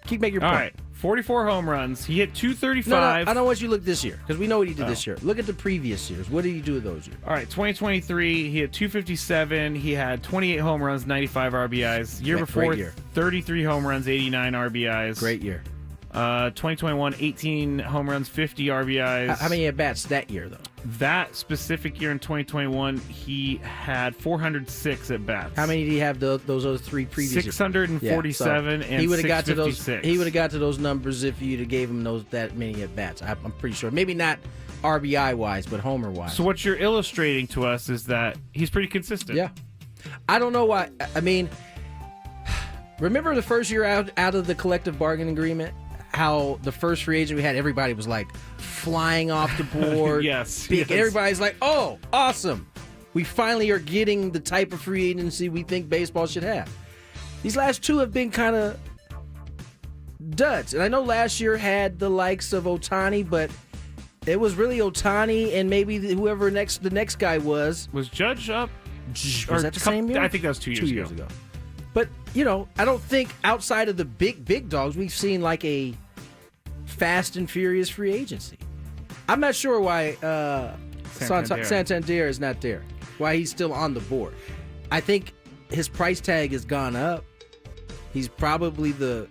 Keep making your point. All right. 44 home runs. He hit 235. No, I don't want you to look this year because we know what he did this year. Look at the previous years. What did he do those years? All right, 2023, he hit 257. He had 28 home runs, 95 RBIs. Year before, 33 home runs, 89 RBIs. Great year. 2021, 18 home runs, 50 RBIs. How many at-bats that year, though? That specific year in 2021, he had 406 at-bats. How many did he have those other three previous 647 years? and he would have got to those. 656. He would have got to those numbers if you'd have gave him that many at-bats. I'm pretty sure. Maybe not RBI-wise, but homer-wise. So what you're illustrating to us is that he's pretty consistent. Yeah. I don't know why. I mean, remember the first year out of the collective bargaining agreement? How the first free agent we had, everybody was like flying off the board. Yes. Everybody's like, oh, awesome. We finally are getting the type of free agency we think baseball should have. These last two have been kind of duds. And I know last year had the likes of Ohtani, but it was really Ohtani and maybe whoever the next guy was. Was Judge up? Was that the same year? I think that was 2 years ago. But, I don't think outside of the big dogs, we've seen like a fast and furious free agency. I'm not sure why Santander is not there, why he's still on the board. I think his price tag has gone up. He's probably the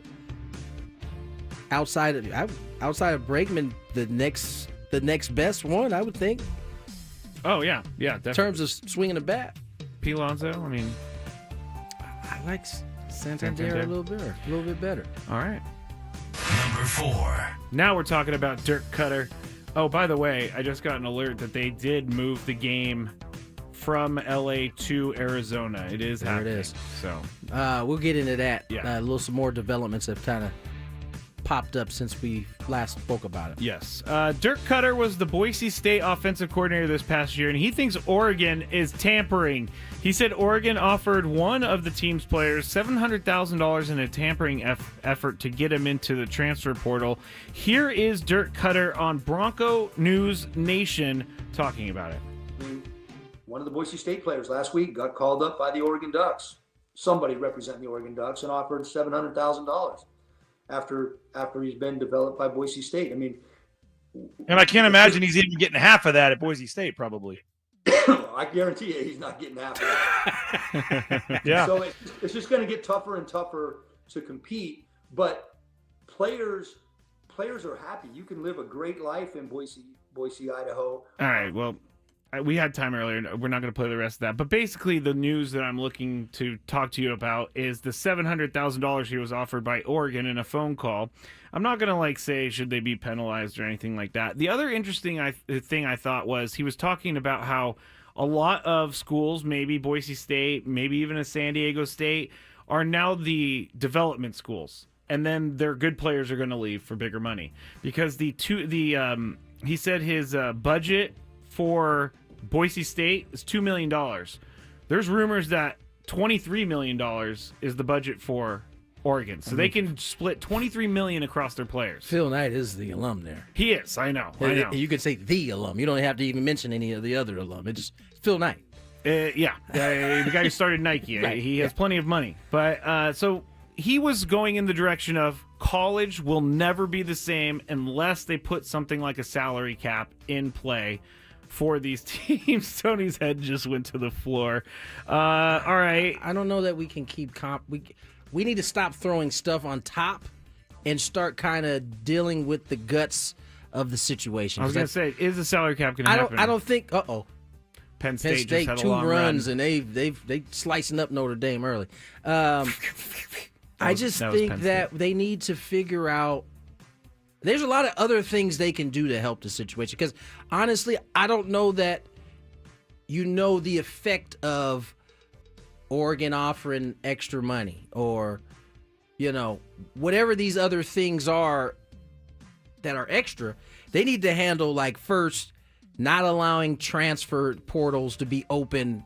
outside of Bregman, the next best one, I would think. Oh yeah, definitely. In terms of swinging a bat. P. Alonso, I mean, I like Santander a little bit better. All right. Number 4. Now we're talking about Dirk Cutter. Oh, by the way, I just got an alert that they did move the game from LA to Arizona. It is happening. There it is. So we'll get into that. Yeah. Some more developments have kind of popped up since we last spoke about it. Yes. Dirk Cutter was the Boise State offensive coordinator this past year, and he thinks Oregon is tampering. He said Oregon offered one of the team's players $700,000 in a tampering effort to get him into the transfer portal. Here is Dirk Cutter on Bronco News Nation talking about it. One of the Boise State players last week got called up by the Oregon Ducks. Somebody representing the Oregon Ducks and offered $700,000 after he's been developed by Boise State. I mean, and I can't imagine he's even getting half of that at Boise State, probably. I guarantee you he's not getting half of that. Yeah. So it's just going to get tougher and tougher to compete. But players are happy. You can live a great life in Boise, Idaho. All right. Well, we had time earlier. We're not going to play the rest of that. But basically, the news that I'm looking to talk to you about is the $700,000 he was offered by Oregon in a phone call. I'm not going to say should they be penalized or anything like that. The other interesting thing I thought was he was talking about how a lot of schools, maybe Boise State, maybe even a San Diego State, are now the development schools. And then their good players are going to leave for bigger money. Because he said his budget for Boise State is $2 million. There's rumors that $23 million is the budget for Oregon. So they can split $23 million across their players. Phil Knight is the alum there. He is. I know. You could say the alum. You don't have to even mention any of the other alum. It's just Phil Knight. Yeah. The guy who started Nike. Right. He has plenty of money. But so he was going in the direction of college will never be the same unless they put something like a salary cap in play for these teams. Tony's head just went to the floor. All right. I don't know that we can keep we need to stop throwing stuff on top and start kind of dealing with the guts of the situation. I was going to say, is the salary cap going to happen? I don't think. Penn State just had a 2 long runs run. and they slicing up Notre Dame early. I just think that they need to figure out. There's a lot of other things they can do to help the situation. Because honestly, I don't know that the effect of Oregon offering extra money or, whatever these other things are that are extra. They need to handle, first, not allowing transfer portals to be open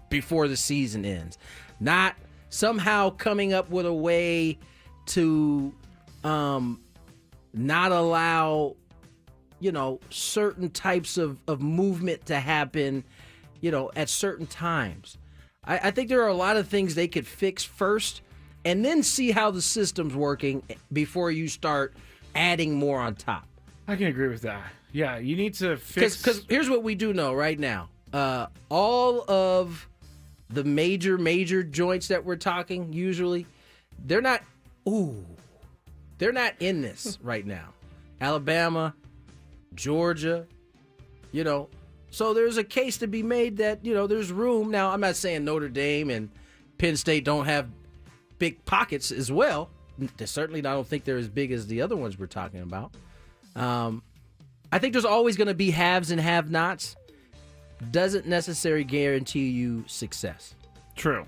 before the season ends. Not somehow coming up with a way to not allow, certain types of movement to happen, at certain times. I think there are a lot of things they could fix first and then see how the system's working before you start adding more on top. I can agree with that. Yeah, you need to fix... Because here's what we do know right now. All of the major joints that we're talking, usually, they're not in this right now. Alabama, Georgia, so there's a case to be made that, there's room. Now, I'm not saying Notre Dame and Penn State don't have big pockets as well. Certainly, I don't think they're as big as the other ones we're talking about. I think there's always going to be haves and have-nots. Doesn't necessarily guarantee you success. True.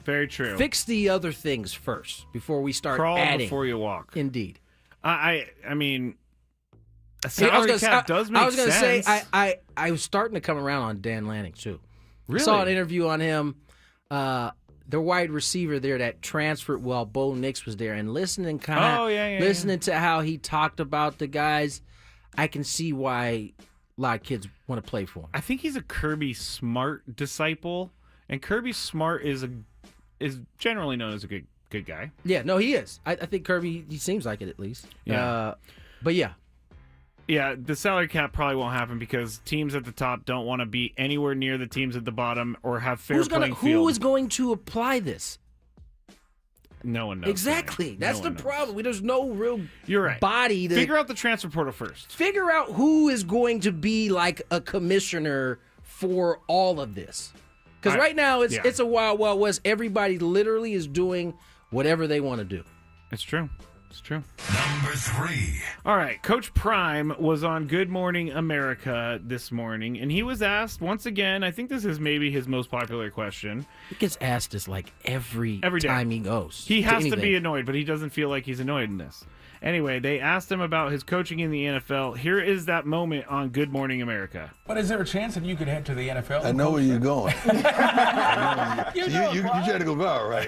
Very true. Fix the other things first before we start Crawl adding. before you walk. Indeed. I mean, a salary cap does make sense. I was going to say, I was starting to come around on Dan Lanning, too. Really? I saw an interview on him, the wide receiver there that transferred while Bo Nix was there, and listening to how he talked about the guys, I can see why a lot of kids want to play for him. I think he's a Kirby Smart disciple, and Kirby Smart is generally known as a good guy. Yeah, no, he is. I think Kirby, he seems like it at least. Yeah. But yeah. Yeah, the salary cap probably won't happen because teams at the top don't want to be anywhere near the teams at the bottom or have fair playing field. Who is going to apply this? No one knows. Exactly. That's the problem. There's no real You're right. body to figure out the transfer portal first. Figure out who is going to be like a commissioner for all of this. Because right now it's a wild west. Everybody literally is doing whatever they want to do. It's true. It's true. Number 3. All right. Coach Prime was on Good Morning America this morning, and he was asked once again, I think this is maybe his most popular question. He gets asked this like every time he goes. He has to be annoyed, but he doesn't feel like he's annoyed in this. Anyway, they asked him about his coaching in the NFL. Here is that moment on Good Morning America. But is there a chance that you could head to the NFL? I know where you're going. you try to go viral, right?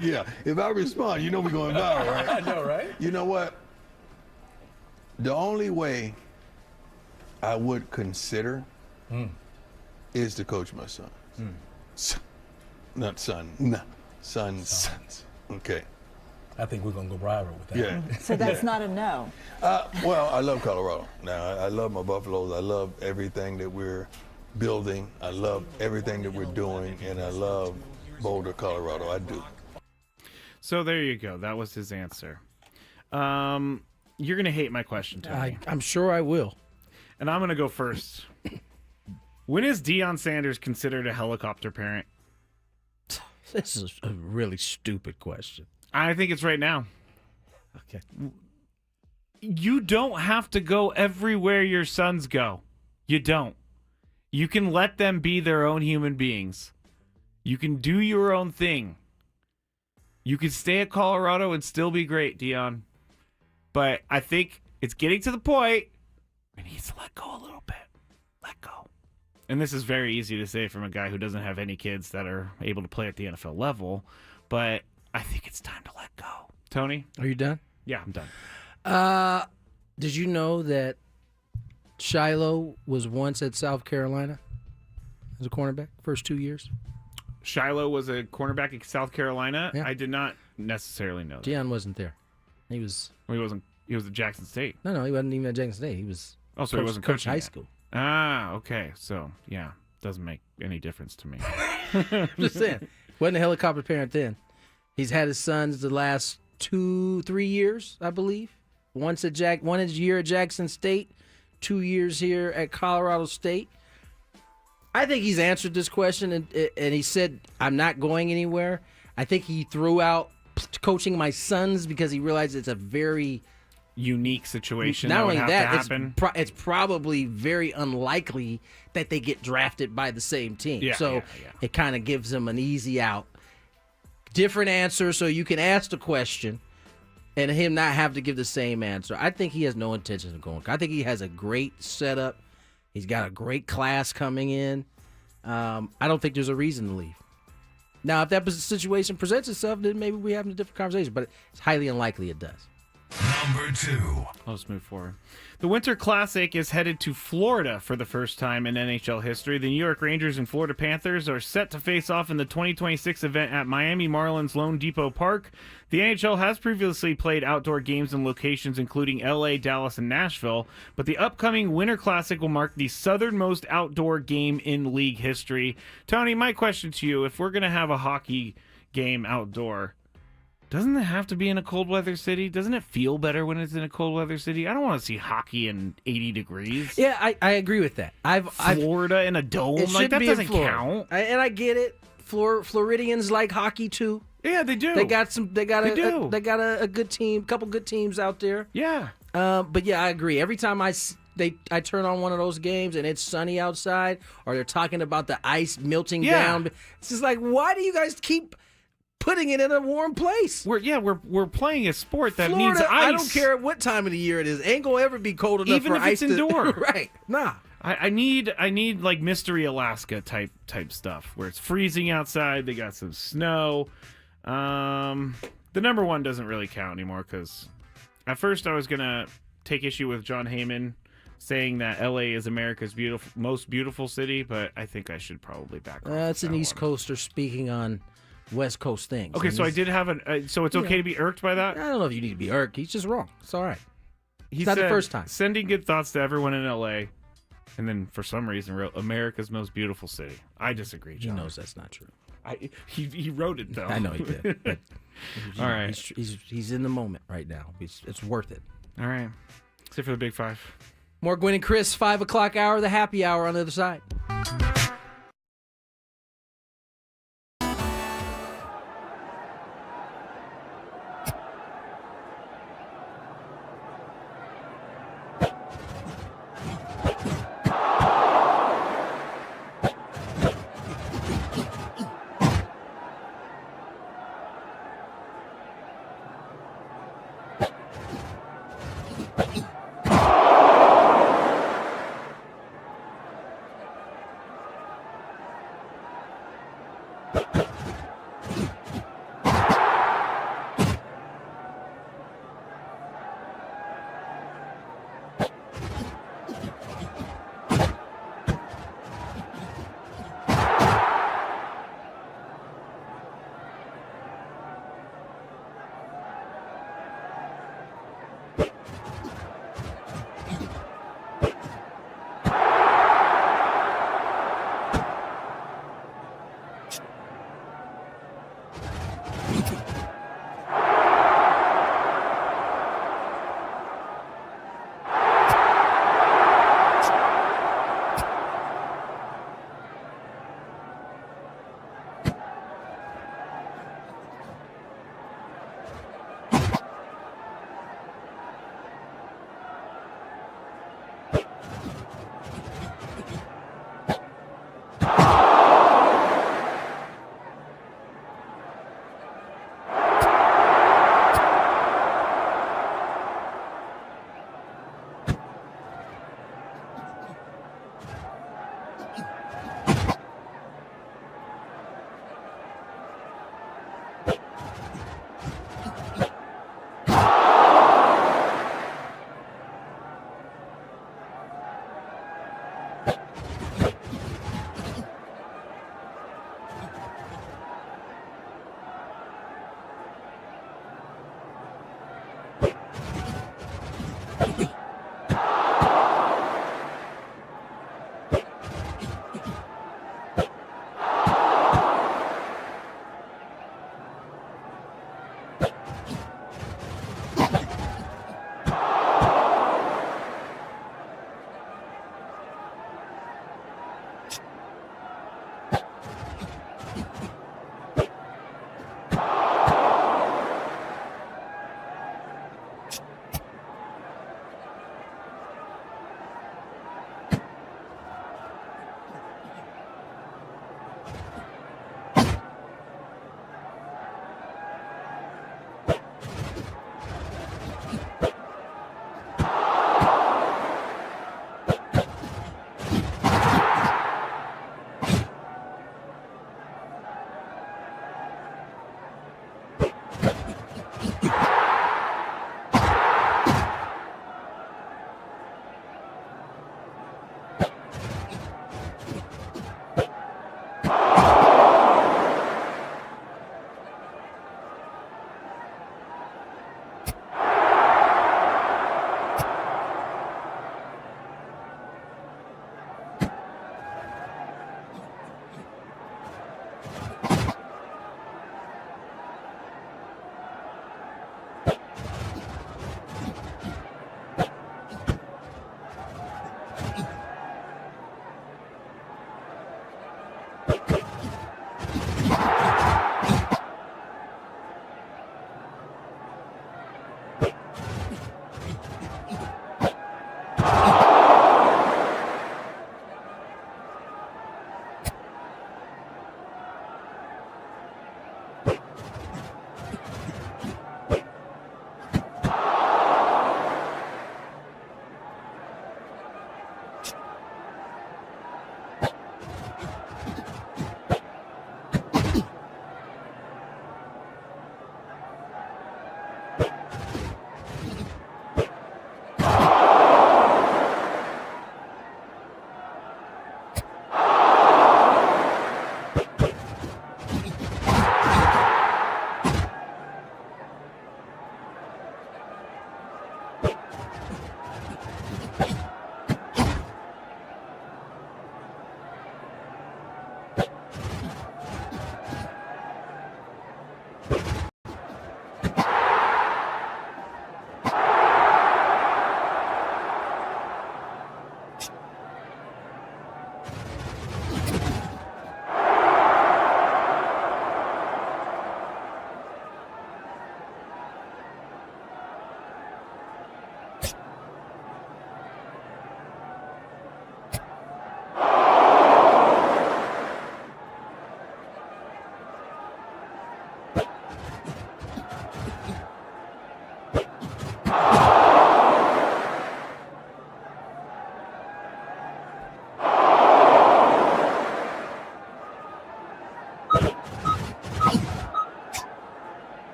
Yeah. If I respond, you know we're going viral, right? I know, right? You know what? The only way I would consider is to coach my son. Not son. No. Sons. Okay. I think we're going to go viral with that. Yeah. So that's not a no. Well, I love Colorado. Now, I love my Buffaloes. I love everything that we're building. I love everything that we're doing. And I love Boulder, Colorado. I do. So there you go. That was his answer. You're going to hate my question, Tony. I'm sure I will. And I'm going to go first. When is Deion Sanders considered a helicopter parent? This is a really stupid question. I think it's right now. Okay. You don't have to go everywhere your sons go. You don't. You can let them be their own human beings. You can do your own thing. You can stay at Colorado and still be great, Deion. But I think it's getting to the point where he needs to let go a little bit. Let go. And this is very easy to say from a guy who doesn't have any kids that are able to play at the NFL level. But I think it's time to let go. Tony? Are you done? Yeah, I'm done. Did you know that Shiloh was once at South Carolina as a cornerback, first 2 years? Shiloh was a cornerback at South Carolina? Yeah. I did not necessarily know that. Deion wasn't there. He was... Well, he wasn't. He was at Jackson State. No, he wasn't even at Jackson State. He was... Oh, so he wasn't coaching high yet. school. Ah, okay. So, yeah, doesn't make any difference to me. Just saying. Wasn't a helicopter parent then. He's had his sons the last 2-3 years, I believe. One year at Jackson State, 2 years here at Colorado State. I think he's answered this question, and he said, I'm not going anywhere. I think he threw out coaching my sons because he realized it's a very unique situation. Not that only would have that, to happen. it's probably very unlikely that they get drafted by the same team. Yeah, it kind of gives them an easy out. Different answer, so you can ask the question and him not have to give the same answer. I think he has no intention of going. I think he has a great setup. He's got a great class coming in. I don't think there's a reason to leave. Now, if that situation presents itself, then maybe we have a different conversation, but it's highly unlikely it does. Number 2. Let's move forward. The Winter Classic is headed to Florida for the first time in NHL history. The New York Rangers and Florida Panthers are set to face off in the 2026 event at Miami Marlins Lone Depot Park. The NHL has previously played outdoor games in locations including LA, Dallas, and Nashville, but the upcoming Winter Classic will mark the southernmost outdoor game in league history. Tony, my question to you, if we're going to have a hockey game outdoor, doesn't it have to be in a cold weather city? Doesn't it feel better when it's in a cold weather city? I don't want to see hockey in 80 degrees. Yeah, I agree with that. Florida in a dome, like that doesn't count. And I get it. Floridians like hockey too. Yeah, they do. They got a good team, couple good teams out there. Yeah. But yeah, I agree. Every time I turn on one of those games and it's sunny outside, or they're talking about the ice melting down, it's just like, why do you guys keep putting it in a warm place? We're playing a sport that Florida, needs ice. I don't care what time of the year it is. Ain't gonna ever be cold enough even for if ice it's indoor. Right? Nah. I need like Mystery Alaska type stuff where it's freezing outside. They got some snow. The number 1 doesn't really count anymore because at first I was gonna take issue with John Heyman saying that LA is America's most beautiful city, but I think I should probably back off. That's an East Coaster speaking on West Coast things. Okay, so I did have so it's okay to be irked by that? I don't know if you need to be irked. He's just wrong. It's all right. He It's not said, the first time. Sending good thoughts to everyone in LA, and then for some reason wrote America's most beautiful city. I disagree, John. He knows that's not true. He wrote it though. I know he did. But all right, he's in the moment right now. It's worth it. All right, that's it for the Big Five. More Gwynn and Chris, 5 o'clock hour, the happy hour on the other side.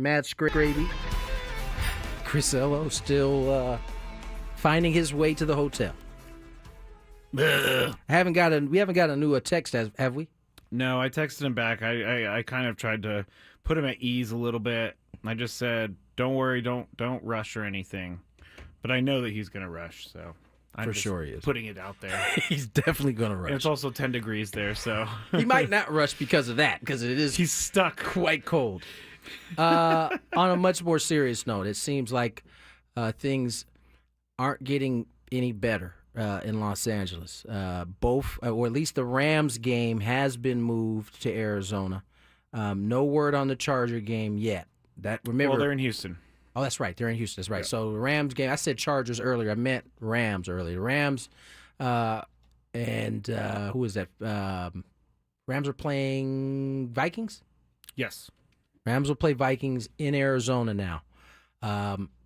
Matt Scraby. Crisello still finding his way to the hotel. We haven't got a new text, have we? No, I texted him back. I kind of tried to put him at ease a little bit. I just said, "Don't worry, don't rush or anything." But I know that he's going to rush, so I'm For just sure he is. putting it out there. He's definitely going to rush. And it's also 10 degrees there, so He might not rush because of that, because he's stuck quite cold. On a much more serious note, it seems like things aren't getting any better in Los Angeles. Both, or at least the Rams game, has been moved to Arizona. No word on the Charger game yet. Remember, well, they're in Houston. Oh, that's right. They're in Houston. That's right. Yeah. So the Rams game, I said Chargers earlier. I meant Rams earlier. Rams and who is that? Rams are playing Vikings? Yes. Rams will play Vikings in Arizona now.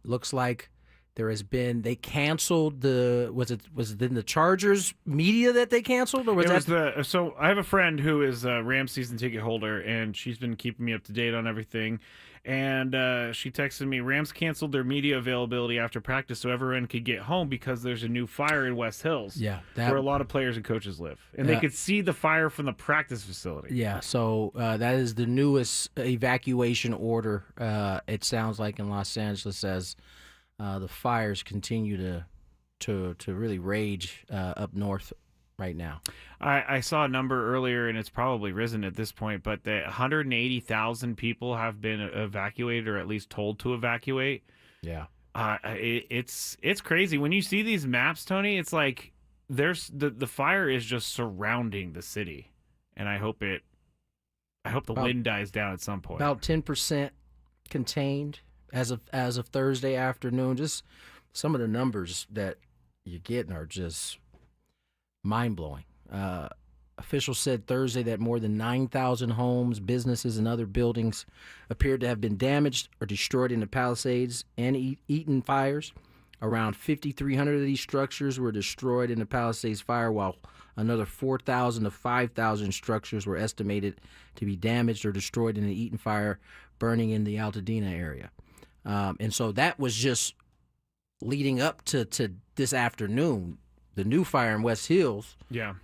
Looks like there has been, they canceled was it in the Chargers media that they canceled, or was so I have a friend who is a Rams season ticket holder, and she's been keeping me up to date on everything. And she texted me, Rams canceled their media availability after practice so everyone could get home because there's a new fire in West Hills. Yeah, where a lot of players and coaches live, and they could see the fire from the practice facility. Yeah, so that is the newest evacuation order. It sounds like in Los Angeles as the fires continue to really rage up north right now. I saw a number earlier, and it's probably risen at this point, but that 180,000 people have been evacuated, or at least told to evacuate. Yeah, it's crazy when you see these maps, Tony. It's like there's the fire is just surrounding the city, and I hope the wind dies down at some point. About 10% contained as of Thursday afternoon. Just some of the numbers that you're getting are just mind-blowing. Officials said Thursday that more than 9,000 homes, businesses, and other buildings appeared to have been damaged or destroyed in the Palisades and Eaton fires. Around 5,300 of these structures were destroyed in the Palisades fire, while another 4,000 to 5,000 structures were estimated to be damaged or destroyed in the Eaton fire, burning in the Altadena area. And so that was just leading up to this afternoon. The new fire in West Hills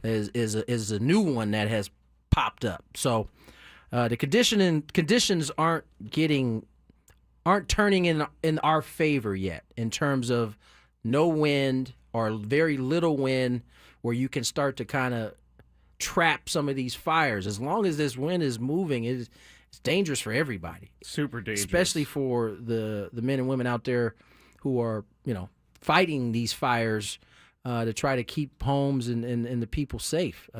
is a new one that has popped up. So the conditions aren't turning in our favor yet in terms of no wind or very little wind, where you can start to kind of trap some of these fires. As long as this wind is moving, it's dangerous for everybody. Super dangerous, especially for the men and women out there who are fighting these fires to try to keep homes and the people safe.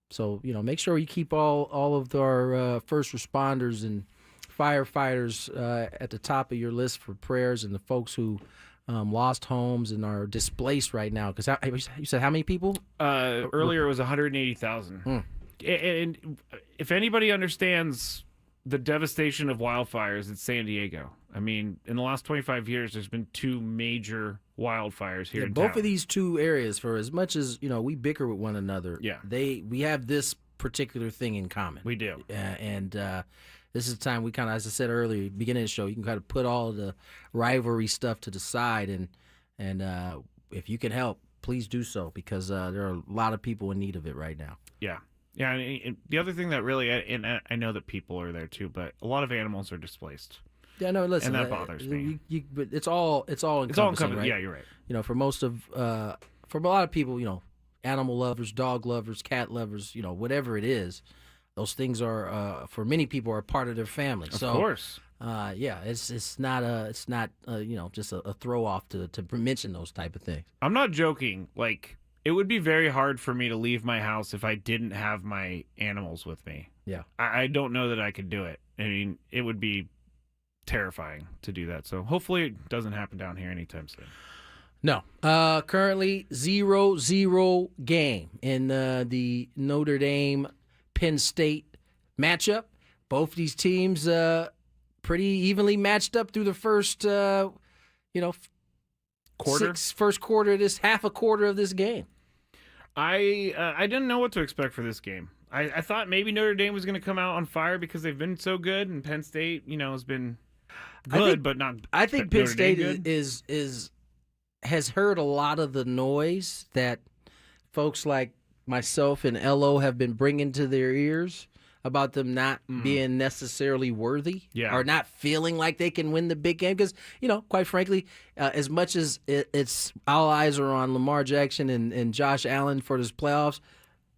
So make sure you keep all of our first responders and firefighters at the top of your list for prayers, and the folks who lost homes and are displaced right now. Because you said how many people? Earlier it was 180,000. And if anybody understands the devastation of wildfires, it's San Diego. I mean, in the last 25 years, there's been two major wildfires here in both town. of these two areas, for as much as we bicker with one another, we have this particular thing in common. We do. And this is the time we kind of, as I said earlier, beginning of the show, you can kind of put all the rivalry stuff to the side, and if you can help, please do so, because there are a lot of people in need of it right now. Yeah. Yeah, and the other thing that really, and I know that people are there too, but a lot of animals are displaced. Yeah, no, listen, and that bothers me. But it's all encompassing, right? Yeah, you're right. For a lot of people, animal lovers, dog lovers, cat lovers, whatever it is, those things are for many people are part of their family. Of course. It's not just a throw off to mention those type of things. I'm not joking. Like, it would be very hard for me to leave my house if I didn't have my animals with me. Yeah. I don't know that I could do it. I mean, it would be terrifying to do that. So hopefully it doesn't happen down here anytime soon. No. Currently 0-0 game in the Notre Dame Penn State matchup. Both these teams pretty evenly matched up through the first quarter. First quarter of this, half a quarter of this game. I didn't know what to expect for this game. I thought maybe Notre Dame was going to come out on fire because they've been so good, and Penn State, has been good, but not. I think Penn Notre Dame State good. has heard a lot of the noise that folks like myself and LO have been bringing to their ears about them not being necessarily worthy or not feeling like they can win the big game. Because, quite frankly, as much as it's all eyes are on Lamar Jackson and Josh Allen for this playoffs,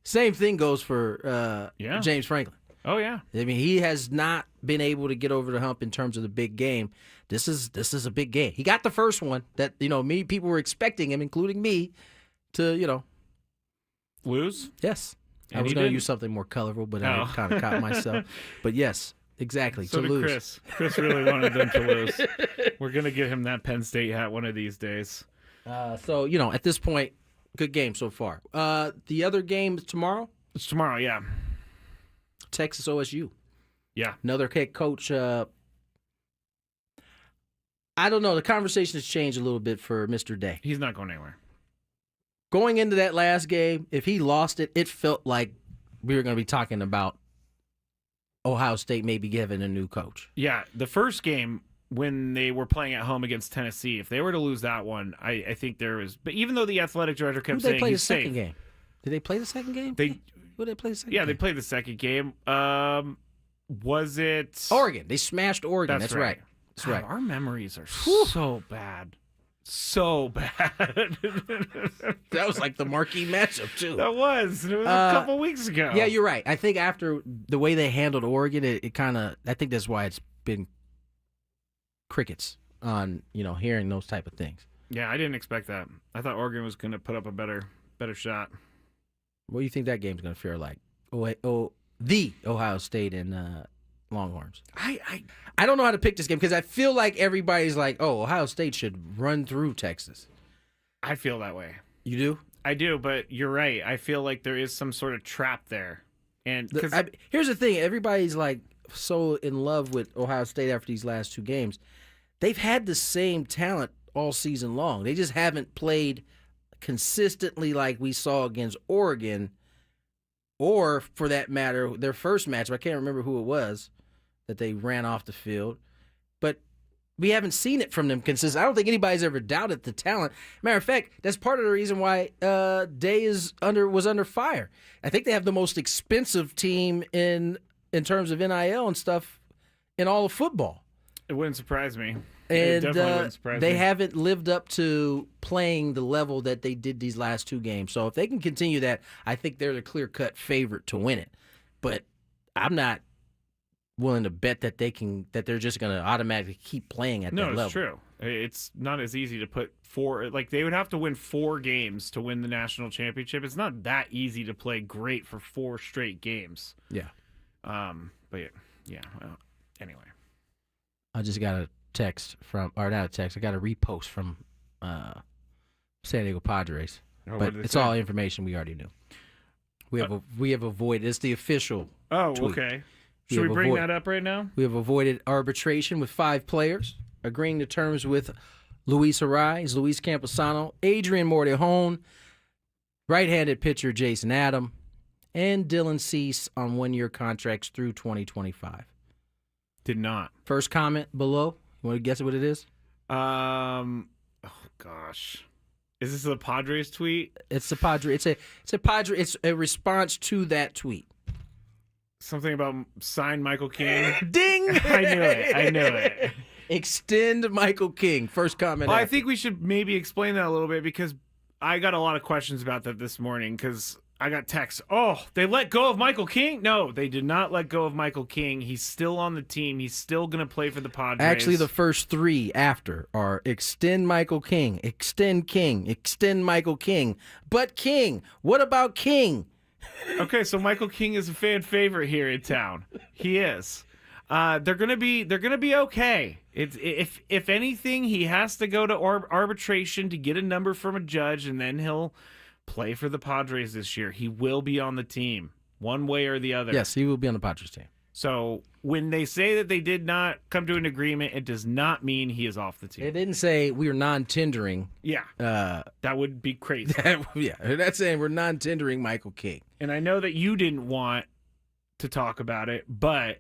same thing goes for James Franklin. Oh, yeah. I mean, he has not been able to get over the hump in terms of the big game. This is a big game. He got the first one that, many people were expecting him, including me, to, lose? Yes. And I was he going to didn't. use something more colorful, but I kind of caught myself. But yes, exactly. So to did lose. Chris. Chris really wanted them to lose. We're going to get him that Penn State hat one of these days. So, at this point, good game so far. The other game is tomorrow? It's tomorrow, yeah. Texas OSU. Yeah. Another head coach. I don't know. The conversation has changed a little bit for Mr. Day. He's not going anywhere. Going into that last game, if he lost it, it felt like we were going to be talking about Ohio State maybe giving a new coach. Yeah, the first game when they were playing at home against Tennessee, if they were to lose that one, I think there was. But even though the athletic director kept Who did they saying play the he's safe, second game? Did they play the second game? Who did they play the second game? Yeah, they played the second game. Was it Oregon? They smashed Oregon. That's right. That's God, right. Our memories are so bad. So bad. That was like the marquee matchup, too. That was. It was a couple weeks ago. Yeah, you're right. I think after the way they handled Oregon, it kind of, I think that's why it's been crickets on, hearing those type of things. Yeah, I didn't expect that. I thought Oregon was going to put up a better shot. What do you think that game's going to fare like? The Ohio State and Longhorns. I don't know how to pick this game because I feel like everybody's like, oh, Ohio State should run through Texas. I feel that way. You do? I do, but you're right. I feel like there is some sort of trap there. And here's the thing. Everybody's like so in love with Ohio State after these last two games. They've had the same talent all season long. They just haven't played consistently like we saw against Oregon, or for that matter, their first matchup. I can't remember who it was that they ran off the field, but we haven't seen it from them consistently. I don't think anybody's ever doubted the talent. Matter of fact, that's part of the reason why Day was under fire. I think they have the most expensive team in terms of NIL and stuff in all of football. It wouldn't surprise me. And it definitely wouldn't surprise they me. haven't lived up to playing the level that they did these last two games. So if they can continue that, I think they're the clear-cut favorite to win it. But I'm not willing to bet that they're just going to automatically keep playing at that level. No, it's true. It's not as easy to put they would have to win 4 games to win the national championship. It's not that easy to play great for 4 straight games. Yeah. But yeah. Well, anyway. I just got a text from, or not a text, I got a repost from San Diego Padres. Oh, But it's all information we already knew. We have avoided, it's the official tweet. Okay. Should we bring that up right now? We have avoided arbitration with 5 players, agreeing to terms with Luis Arraez, Luis Camposano, Adrian Mortejon, right-handed pitcher Jason Adam, and Dylan Cease on 1-year contracts through 2025. Did not. First comment below. You want to guess what it is? Oh gosh. Is this a Padres tweet? It's a Padre. It's a Padre. It's a response to that tweet. Something about sign Michael King. Ding! I knew it. Extend Michael King. First comment. Well, I think we should maybe explain that a little bit because I got a lot of questions about that this morning because I got texts. Oh, they let go of Michael King? No, they did not let go of Michael King. He's still on the team. He's still going to play for the Padres. Actually, the first 3 after are extend Michael King, extend Michael King. But King, what about King? Okay, so Michael King is a fan favorite here in town. He is. They're gonna be okay. If anything, he has to go to arbitration to get a number from a judge, and then he'll play for the Padres this year. He will be on the team, one way or the other. Yes, he will be on the Padres team. So when they say that they did not come to an agreement, it does not mean he is off the team. They didn't say we are non-tendering. Yeah, that would be crazy. Yeah, they're not saying we're non-tendering Michael King. And I know that you didn't want to talk about it, but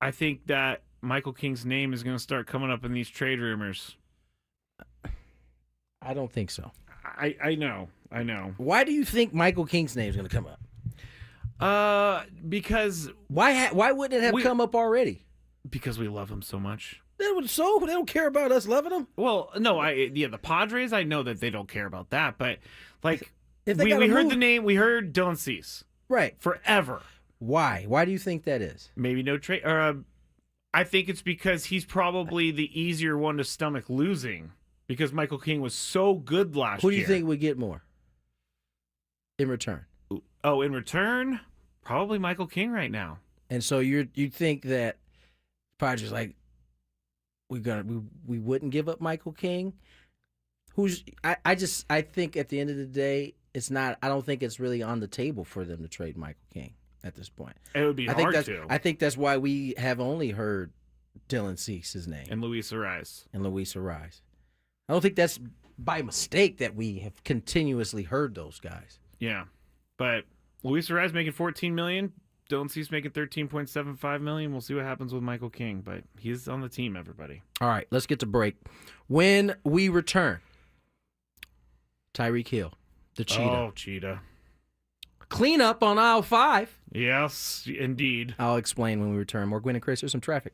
I think that Michael King's name is going to start coming up in these trade rumors. I don't think so. I know. Why do you think Michael King's name is going to come up? Because why wouldn't it have come up already? Because we love him so much. They don't care about us loving him. Well, no, the Padres, I know that they don't care about that, but like If they we gotta heard move- the name, we heard Dylan Cease. Right. Forever. Why? Why do you think that is? Maybe no trade. I think it's because he's probably the easier one to stomach losing because Michael King was so good last year. Who do you think would get more in return? Oh, in return, probably Michael King right now. And so you think that Padres like we wouldn't give up Michael King? I think at the end of the day, it's not. I don't think it's really on the table for them to trade Michael King at this point. It would be hard to. I think that's why we have only heard Dylan Cease's name and Luis Ariz. I don't think that's by mistake that we have continuously heard those guys. Yeah, but Luis Ariz making $14 million. Dylan Cease making $13.75 million. We'll see what happens with Michael King, but he's on the team. Everybody. All right, let's get to break. When we return, Tyreek Hill, the cheetah. Oh, cheetah. Clean up on aisle 5. Yes, indeed. I'll explain when we return. More Gwynn and Chris. There's some traffic.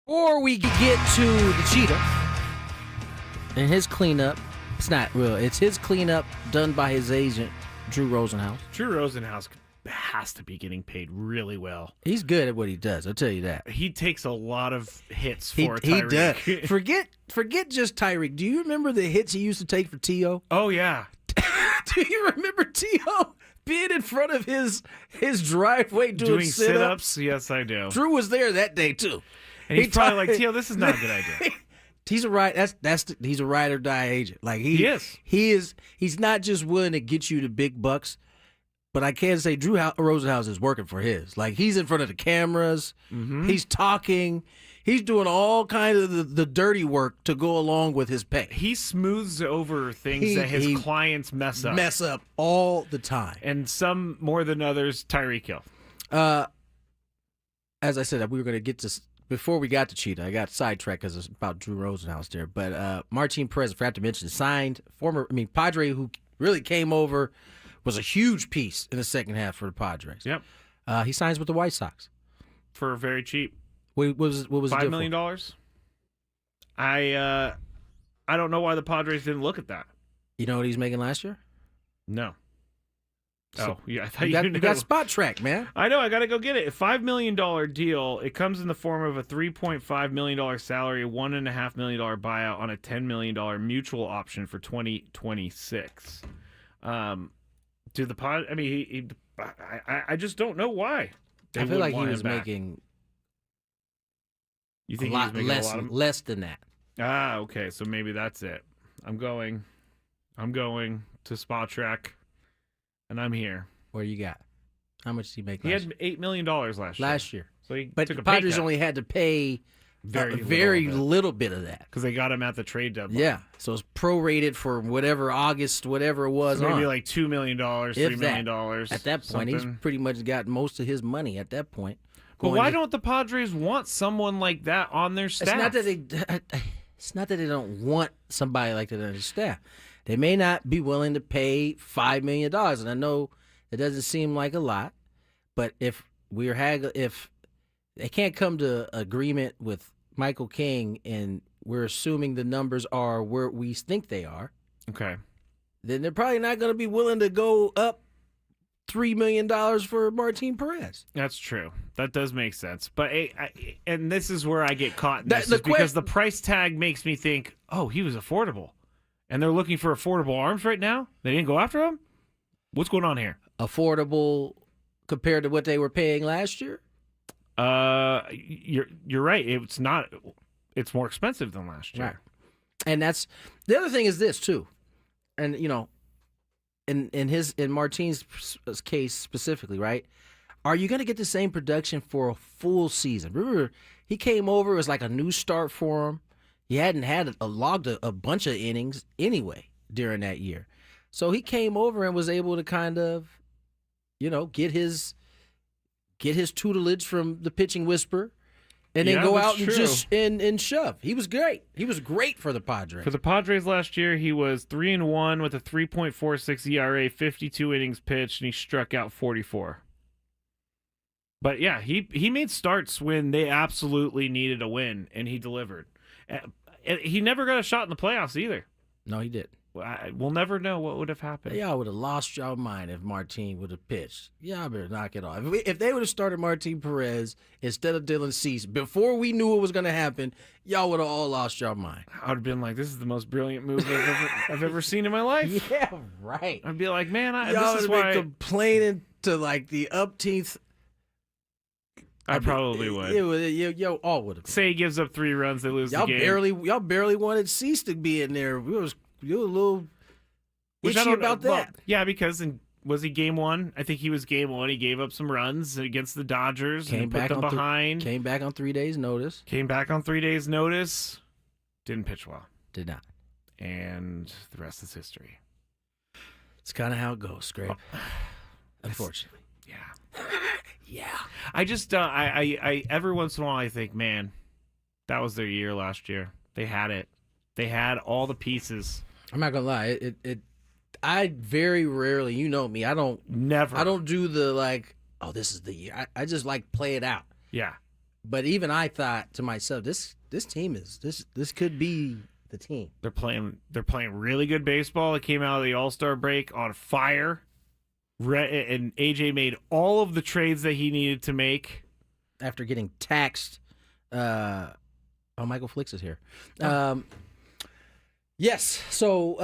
Before we get to the cheetah and his cleanup, it's not real. It's his cleanup done by his agent, Drew Rosenhaus. Drew Rosenhaus has to be getting paid really well. He's good at what he does. I'll tell you that. He takes a lot of hits He for Tyreek. does. Forget just Tyreek. Do you remember the hits he used to take for T.O.? Oh, yeah. Do you remember T.O. being in front of his driveway doing sit-ups? Yes, I do. Drew was there that day, too. And he's probably like, T.O., this is not a good idea. He's a he's a ride or die agent. Like he is. He's not just willing to get you the big bucks, but I can say Drew Rosenhaus is working for his. Like he's in front of the cameras, he's talking, he's doing all kinds of the dirty work to go along with his pay. He smooths over things that his clients mess up all the time, and some more than others. Tyreek Hill. As I said, we were going to get to. Before we got to Cheetah, I got sidetracked because it's about Drew Rosenhaus there. But Martin Perez, I forgot to mention, signed Padre, who really came over, was a huge piece in the second half for the Padres. Yep. He signs with the White Sox for very cheap. What was $5 million? I don't know why the Padres didn't look at that. You know what he's making last year? No. So, yeah, I thought you got spot track, man. I know. I got to go get it. A $5 million deal. It comes in the form of a $3.5 million salary, $1.5 million buyout on a $10 million mutual option for 2026. Do the pod? I mean, I just don't know why. I feel like he was making. You think a lot he was making less than that? Ah, okay. So maybe that's it. I'm going to Spot Track. And I'm here. Where you got? How much did he make? He had $8 million last year. So but the Padres only had to pay very little bit of that because they got him at the trade deadline. Yeah, so it's prorated for whatever August, whatever it was. So maybe like $2 million, $3 million. At that point, he's pretty much got most of his money at that point. But why don't the Padres want someone like that on their staff? It's not that they don't want somebody like that on their staff. They may not be willing to pay $5 million, and I know it doesn't seem like a lot. But if they can't come to agreement with Michael King, and we're assuming the numbers are where we think they are, okay, then they're probably not going to be willing to go up $3 million for Martin Perez. That's true. That does make sense. But and this is where I get caught in this, because the price tag makes me think, oh, he was affordable. And they're looking for affordable arms right now? They didn't go after him? What's going on here? Affordable compared to what they were paying last year? You're right. It's not. It's more expensive than last year. Right. And that's the other thing is this too. And in Martin's case specifically, right? Are you going to get the same production for a full season? Remember, he came over, it was like a new start for him. He hadn't had logged a bunch of innings anyway during that year. So he came over and was able to kind of, get his get his tutelage from the pitching whisperer, and then Yeah, go that's out and true. just and shove. He was great. He was great for the Padres. For the Padres last year, he was 3-1 with a 3.46 ERA, 52 innings pitched, and he struck out 44. But yeah, he made starts when they absolutely needed a win, and he delivered. He never got a shot in the playoffs either. No, he did. We'll never know what would have happened. Y'all would have lost y'all mind if Martin would have pitched. Y'all better knock it off. If they would have started Martin Perez instead of Dylan Cease before we knew what was going to happen, y'all would have all lost y'all mind. I would have been like, "This is the most brilliant move I've ever seen in my life." Yeah, right. I'd be like, "Man, Y'all this is would have why." been complaining to like the upteenth. I probably would. Yo, all would have. Say he gives up 3 runs, they lose Y'all the game. y'all barely wanted Cease to be in there. You were a little Which I itchy don't about well, that. yeah, because was he game 1? I think he was game 1. He gave up some runs against the Dodgers and put them behind. Came back on 3 days' notice. Came back on 3 days' notice. Didn't pitch well. Did not. And the rest is history. It's kind of how it goes, Scrape. Unfortunately. Yeah. Yeah. I just, I every once in a while I think, man, that was their year last year. They had it. They had all the pieces. I'm not gonna lie. I very rarely, you know me, I don't do the like, oh, this is the year. I just like play it out. Yeah. But even I thought to myself, this team is this could be the team. They're playing really good baseball. It came out of the All-Star break on fire. And AJ made all of the trades that he needed to make after getting taxed. Michael Flix is here. Yes. So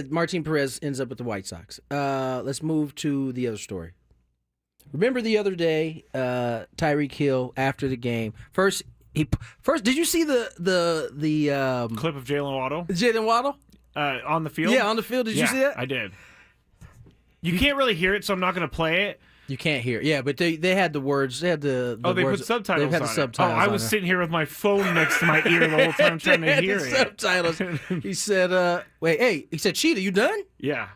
Martin Perez ends up with the White Sox. Let's move to the other story. Remember the other day, Tyreek Hill after the game. First, did you see the clip of Jalen Waddle? Jalen Waddle on the field. Yeah, on the field. Did you see that? I did. You can't really hear it, so I'm not going to play it. You can't hear it. Yeah, but they had the words. They had the they words, put subtitles they had on the it. subtitles. I was sitting here with my phone next to my ear the whole time trying to hear it. Subtitles. He said, he said, Cheetah, you done? Yeah.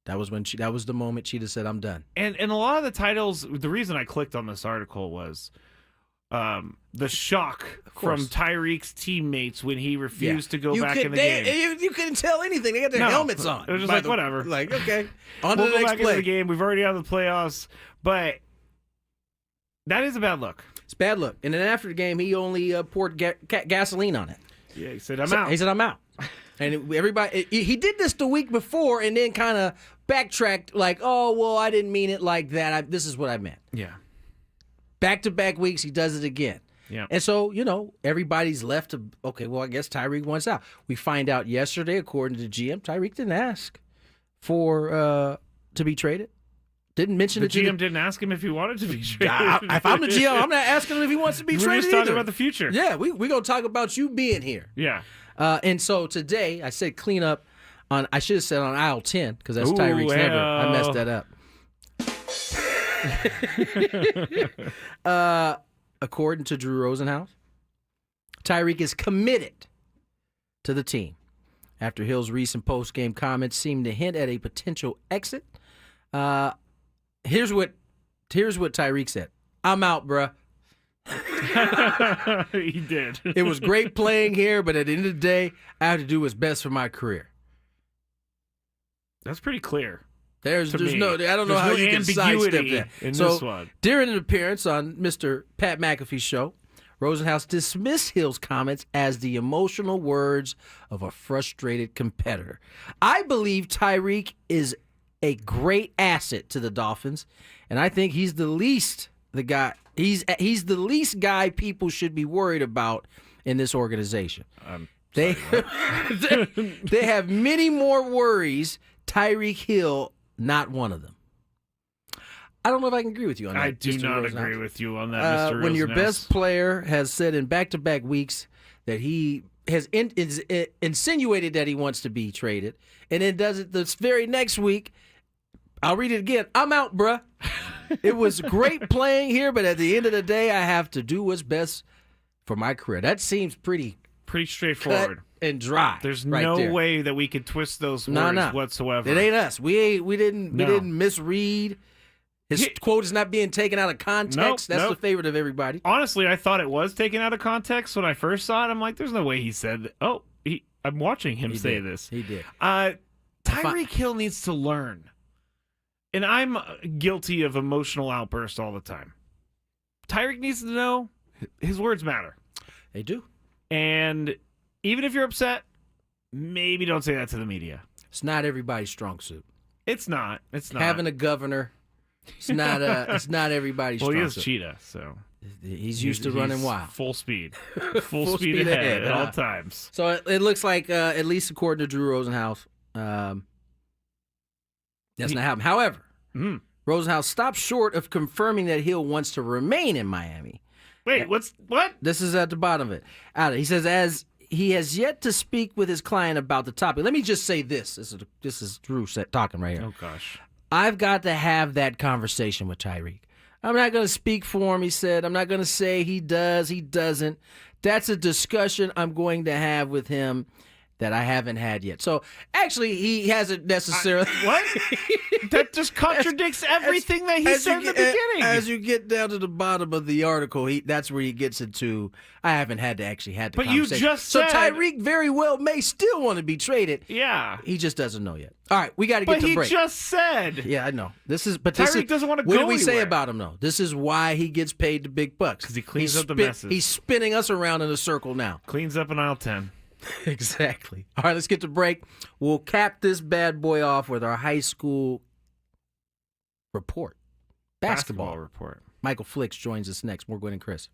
That was that was the moment Cheetah said, I'm done. And a lot of the titles, the reason I clicked on this article was the shock from Tyreek's teammates when he refused to go back in the game. You couldn't tell anything. They got their helmets on. It was just like, whatever. Like, okay, on we'll to the go next back play. into the game. We've already had the playoffs, but that is a bad look. It's bad look. And then after the game, he only poured gasoline on it. Yeah, he said, I'm out. He said, I'm out. And everybody, he did this the week before and then kind of backtracked like, oh, well, I didn't mean it like that. This is what I meant. Yeah. Back-to-back weeks, he does it again. Yeah. And so, everybody's left to, okay, well, I guess Tyreek wants out. We find out yesterday, according to GM, Tyreek didn't ask for to be traded. Didn't mention the it. GM didn't ask him if he wanted to be traded. If I'm the GM, I'm not asking him if he wants to be traded. We're just talking either. about the future. Yeah, we're going to talk about you being here. Yeah. And so today, I said clean up on, I should have said on aisle 10, because that's Tyreek's number. I messed that up. According to Drew Rosenhaus, Tyreek is committed to the team. After Hill's recent post-game comments seem to hint at a potential exit, here's what Tyreek said. I'm out, bruh. He did. It was great playing here, but at the end of the day, I have to do what's best for my career. That's pretty clear. There's no, I don't know how you can sidestep that. In this one. During an appearance on Mr. Pat McAfee's show, Rosenhaus dismissed Hill's comments as the emotional words of a frustrated competitor. I believe Tyreek is a great asset to the Dolphins, and I think he's the least guy people should be worried about in this organization. They have many more worries. Tyreek Hill, not one of them. I don't know if I can agree with you on that. I do Mr. not Rosenhaus. agree with you on that, Mr. When your Rosenhaus. best player has said in back-to-back weeks that he has insinuated that he wants to be traded, and then does it this very next week, I'll read it again. I'm out, bruh. It was great playing here, but at the end of the day, I have to do what's best for my career. That seems pretty straightforward and dry. There's right no there. way that we could twist those words whatsoever. It ain't us. We didn't misread. His quote is not being taken out of context. That's the favorite of everybody. Honestly, I thought it was taken out of context when I first saw it. I'm like, there's no way he said that. Oh, I'm watching him say this. He did. Tyreek Hill needs to learn. And I'm guilty of emotional outbursts all the time. Tyreek needs to know his words matter. They do. And even if you're upset, maybe don't say that to the media. It's not everybody's strong suit. It's not. It's not. Having a governor, it's not everybody's strong suit. Well, he is Cheetah, so he's used to running wild. Full speed. Full speed ahead at all times. So it looks like, at least according to Drew Rosenhaus, that's not happening. However, Rosenhaus stopped short of confirming that Hill wants to remain in Miami. Wait, what? This is at the bottom of it. He says, as he has yet to speak with his client about the topic. Let me just say this. This is Drew talking right here. Oh, gosh. I've got to have that conversation with Tyreek. I'm not going to speak for him, he said. I'm not going to say he does, he doesn't. That's a discussion I'm going to have with him that I haven't had yet. So, actually, he hasn't necessarily... What? That just contradicts everything that he said in the beginning. As you get down to the bottom of the article, that's where he gets into, I haven't had to actually had the conversation. But you just said... So Tyreek very well may still want to be traded. Yeah. He just doesn't know yet. All right, we got to get to break. But he just said... Yeah, I know. Tyreek doesn't want to go What did we anywhere. say about him, though? This is why he gets paid the big bucks. Because he cleans up the messes. He's spinning us around in a circle now. Cleans up in aisle 10. Exactly. All right, let's get to break. We'll cap this bad boy off with our high school report. Basketball report. Michael Flicks joins us next. More Gwynn and Chris.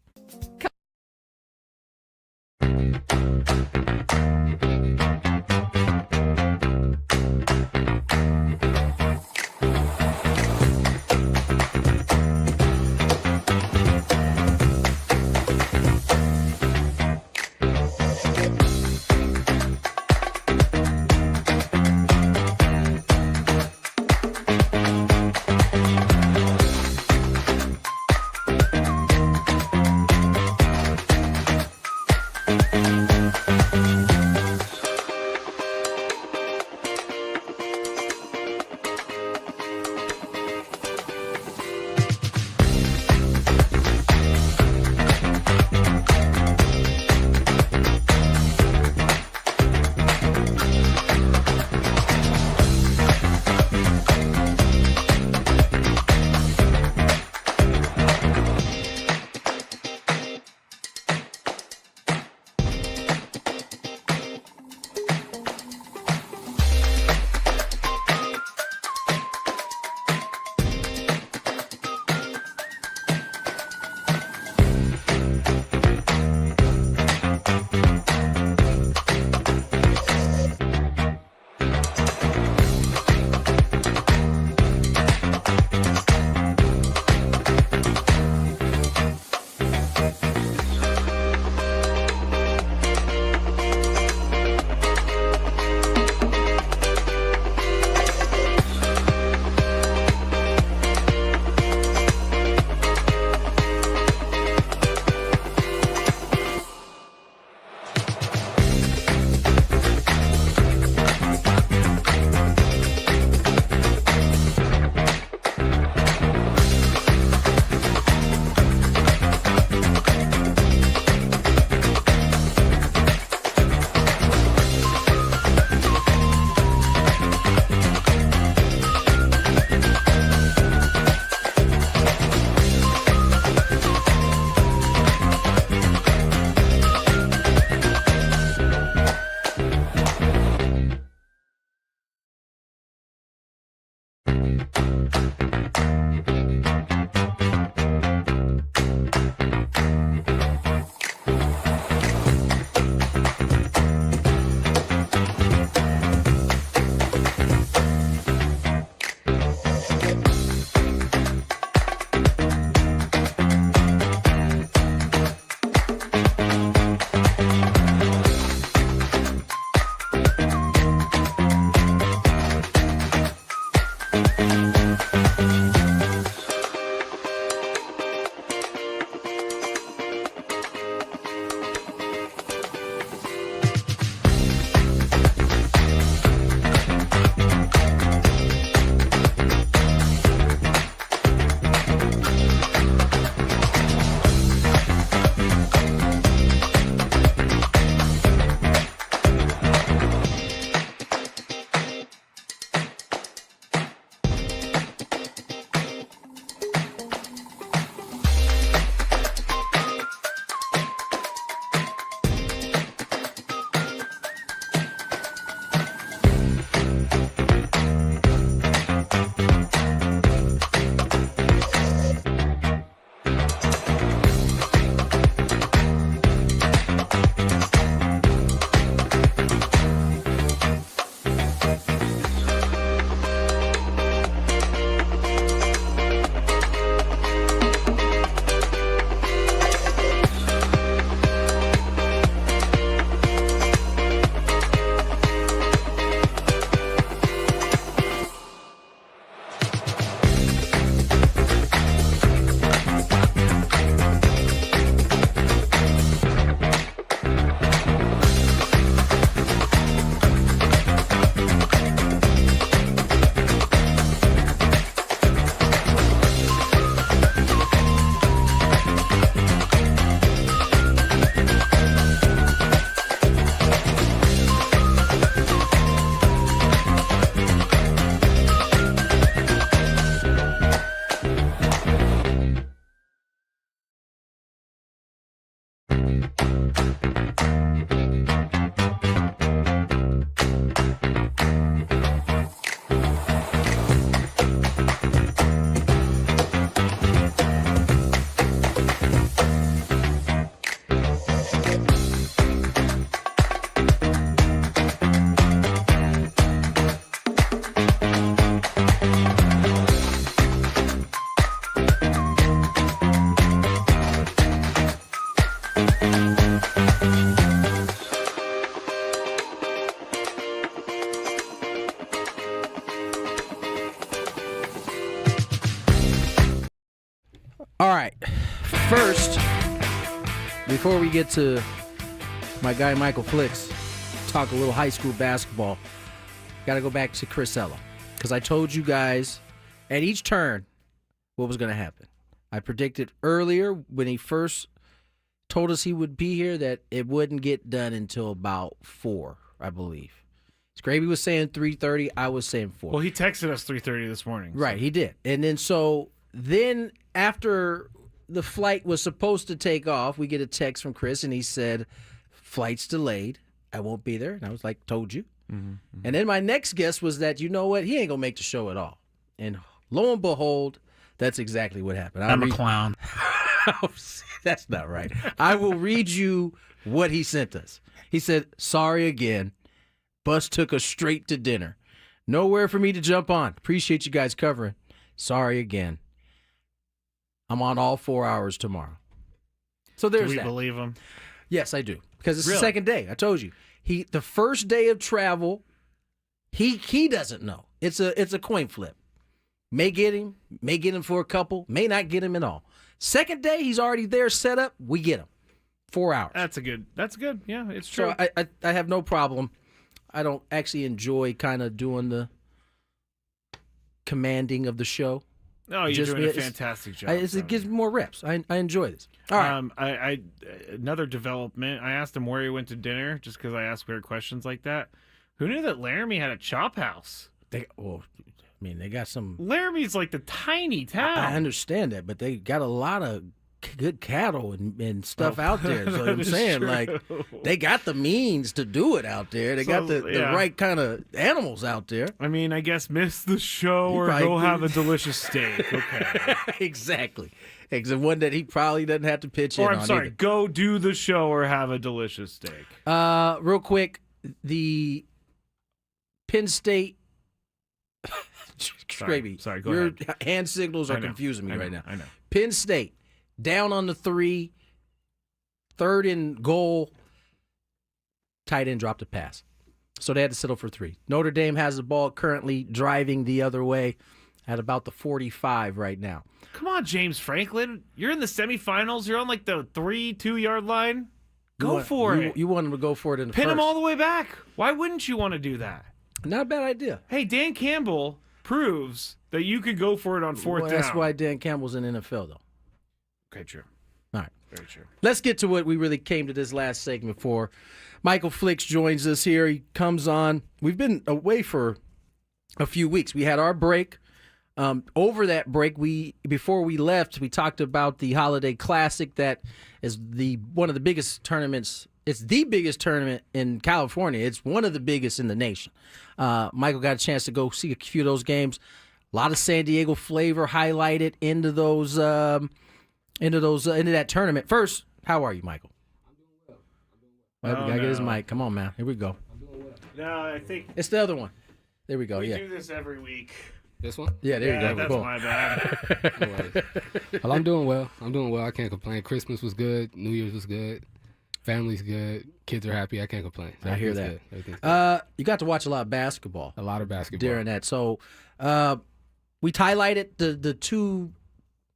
All right. First, before we get to my guy Michael Flicks, talk a little high school basketball, got to go back to Chris Ella. Because I told you guys at each turn what was going to happen. I predicted earlier when he first told us he would be here that it wouldn't get done until about 4, I believe. Gravy was saying 3:30. I was saying 4. Well, he texted us 3:30 this morning. Right, he did. And then after the flight was supposed to take off, we get a text from Chris, and he said, flight's delayed. I won't be there. And I was like, told you. And then my next guess was that, you know what, he ain't going to make the show at all. And lo and behold, that's exactly what happened. I'm a clown. That's not right. I will read you what he sent us. He said, sorry again. Bus took us straight to dinner. Nowhere for me to jump on. Appreciate you guys covering. Sorry again. I'm on all 4 hours tomorrow. So there's Do we that. believe him? Yes, I do. Because it's Really? the second day. I told you. The first day of travel, he doesn't know. It's a coin flip. May get him for a couple, may not get him at all. Second day, he's already there set up, we get him. 4 hours. That's good. Yeah, it's true. So I have no problem. I don't actually enjoy kind of doing the commanding of the show. No, you're doing a fantastic job. It gives me more reps. I enjoy this. All right. I another development. I asked him where he went to dinner, just because I ask weird questions like that. Who knew that Laramie had a chop house? They got some. Laramie's like the tiny town. I understand that, but they got a lot of good cattle and stuff out there. So that I'm is saying, true. like, they got the means to do it out there. They got the right kind of animals out there. I mean, I guess miss the show He or probably go did. have a delicious steak. Okay. Exactly. It's one that he probably doesn't have to pitch in Or on. I'm sorry, either. go do the show or have a delicious steak. Real quick, the Penn State. Gravy. Sorry, go Your ahead. hand signals are I know, confusing me I know, right now. I know. Penn State down on the 3, 3rd and goal. Tight end dropped a pass, so they had to settle for 3. Notre Dame has the ball currently driving the other way at about the 45 right now. Come on, James Franklin. You're in the semifinals. You're on like the 2 yard line. Go for it. You want him to go for it in the Pin first. him all the way back. Why wouldn't you want to do that? Not a bad idea. Hey, Dan Campbell proves that you could go for it on fourth Well, down. that's why Dan Campbell's in NFL, though. Okay, true. All right. Very true. Let's get to what we really came to this last segment for. Michael Flicks joins us here. He comes on. We've been away for a few weeks. We had our break. Over that break, before we left, we talked about the Holiday Classic that is one of the biggest tournaments. It's the biggest tournament in California. It's one of the biggest in the nation. Michael got a chance to go see a few of those games. A lot of San Diego flavor highlighted into that tournament. First, how are you, Michael? We gotta get his mic. Come on, man. Here we go. No, I think It's the other one. There we go. we Yeah. do this every week. This one? Yeah, there you go. That's Cool. my bad. Well, I'm doing well. I can't complain. Christmas was good. New Year's was good. Family's good. Kids are happy. I can't complain. I hear Everything's that. good. Everything's good. You got to watch a lot of basketball. A lot of basketball. During that. So we highlighted the 2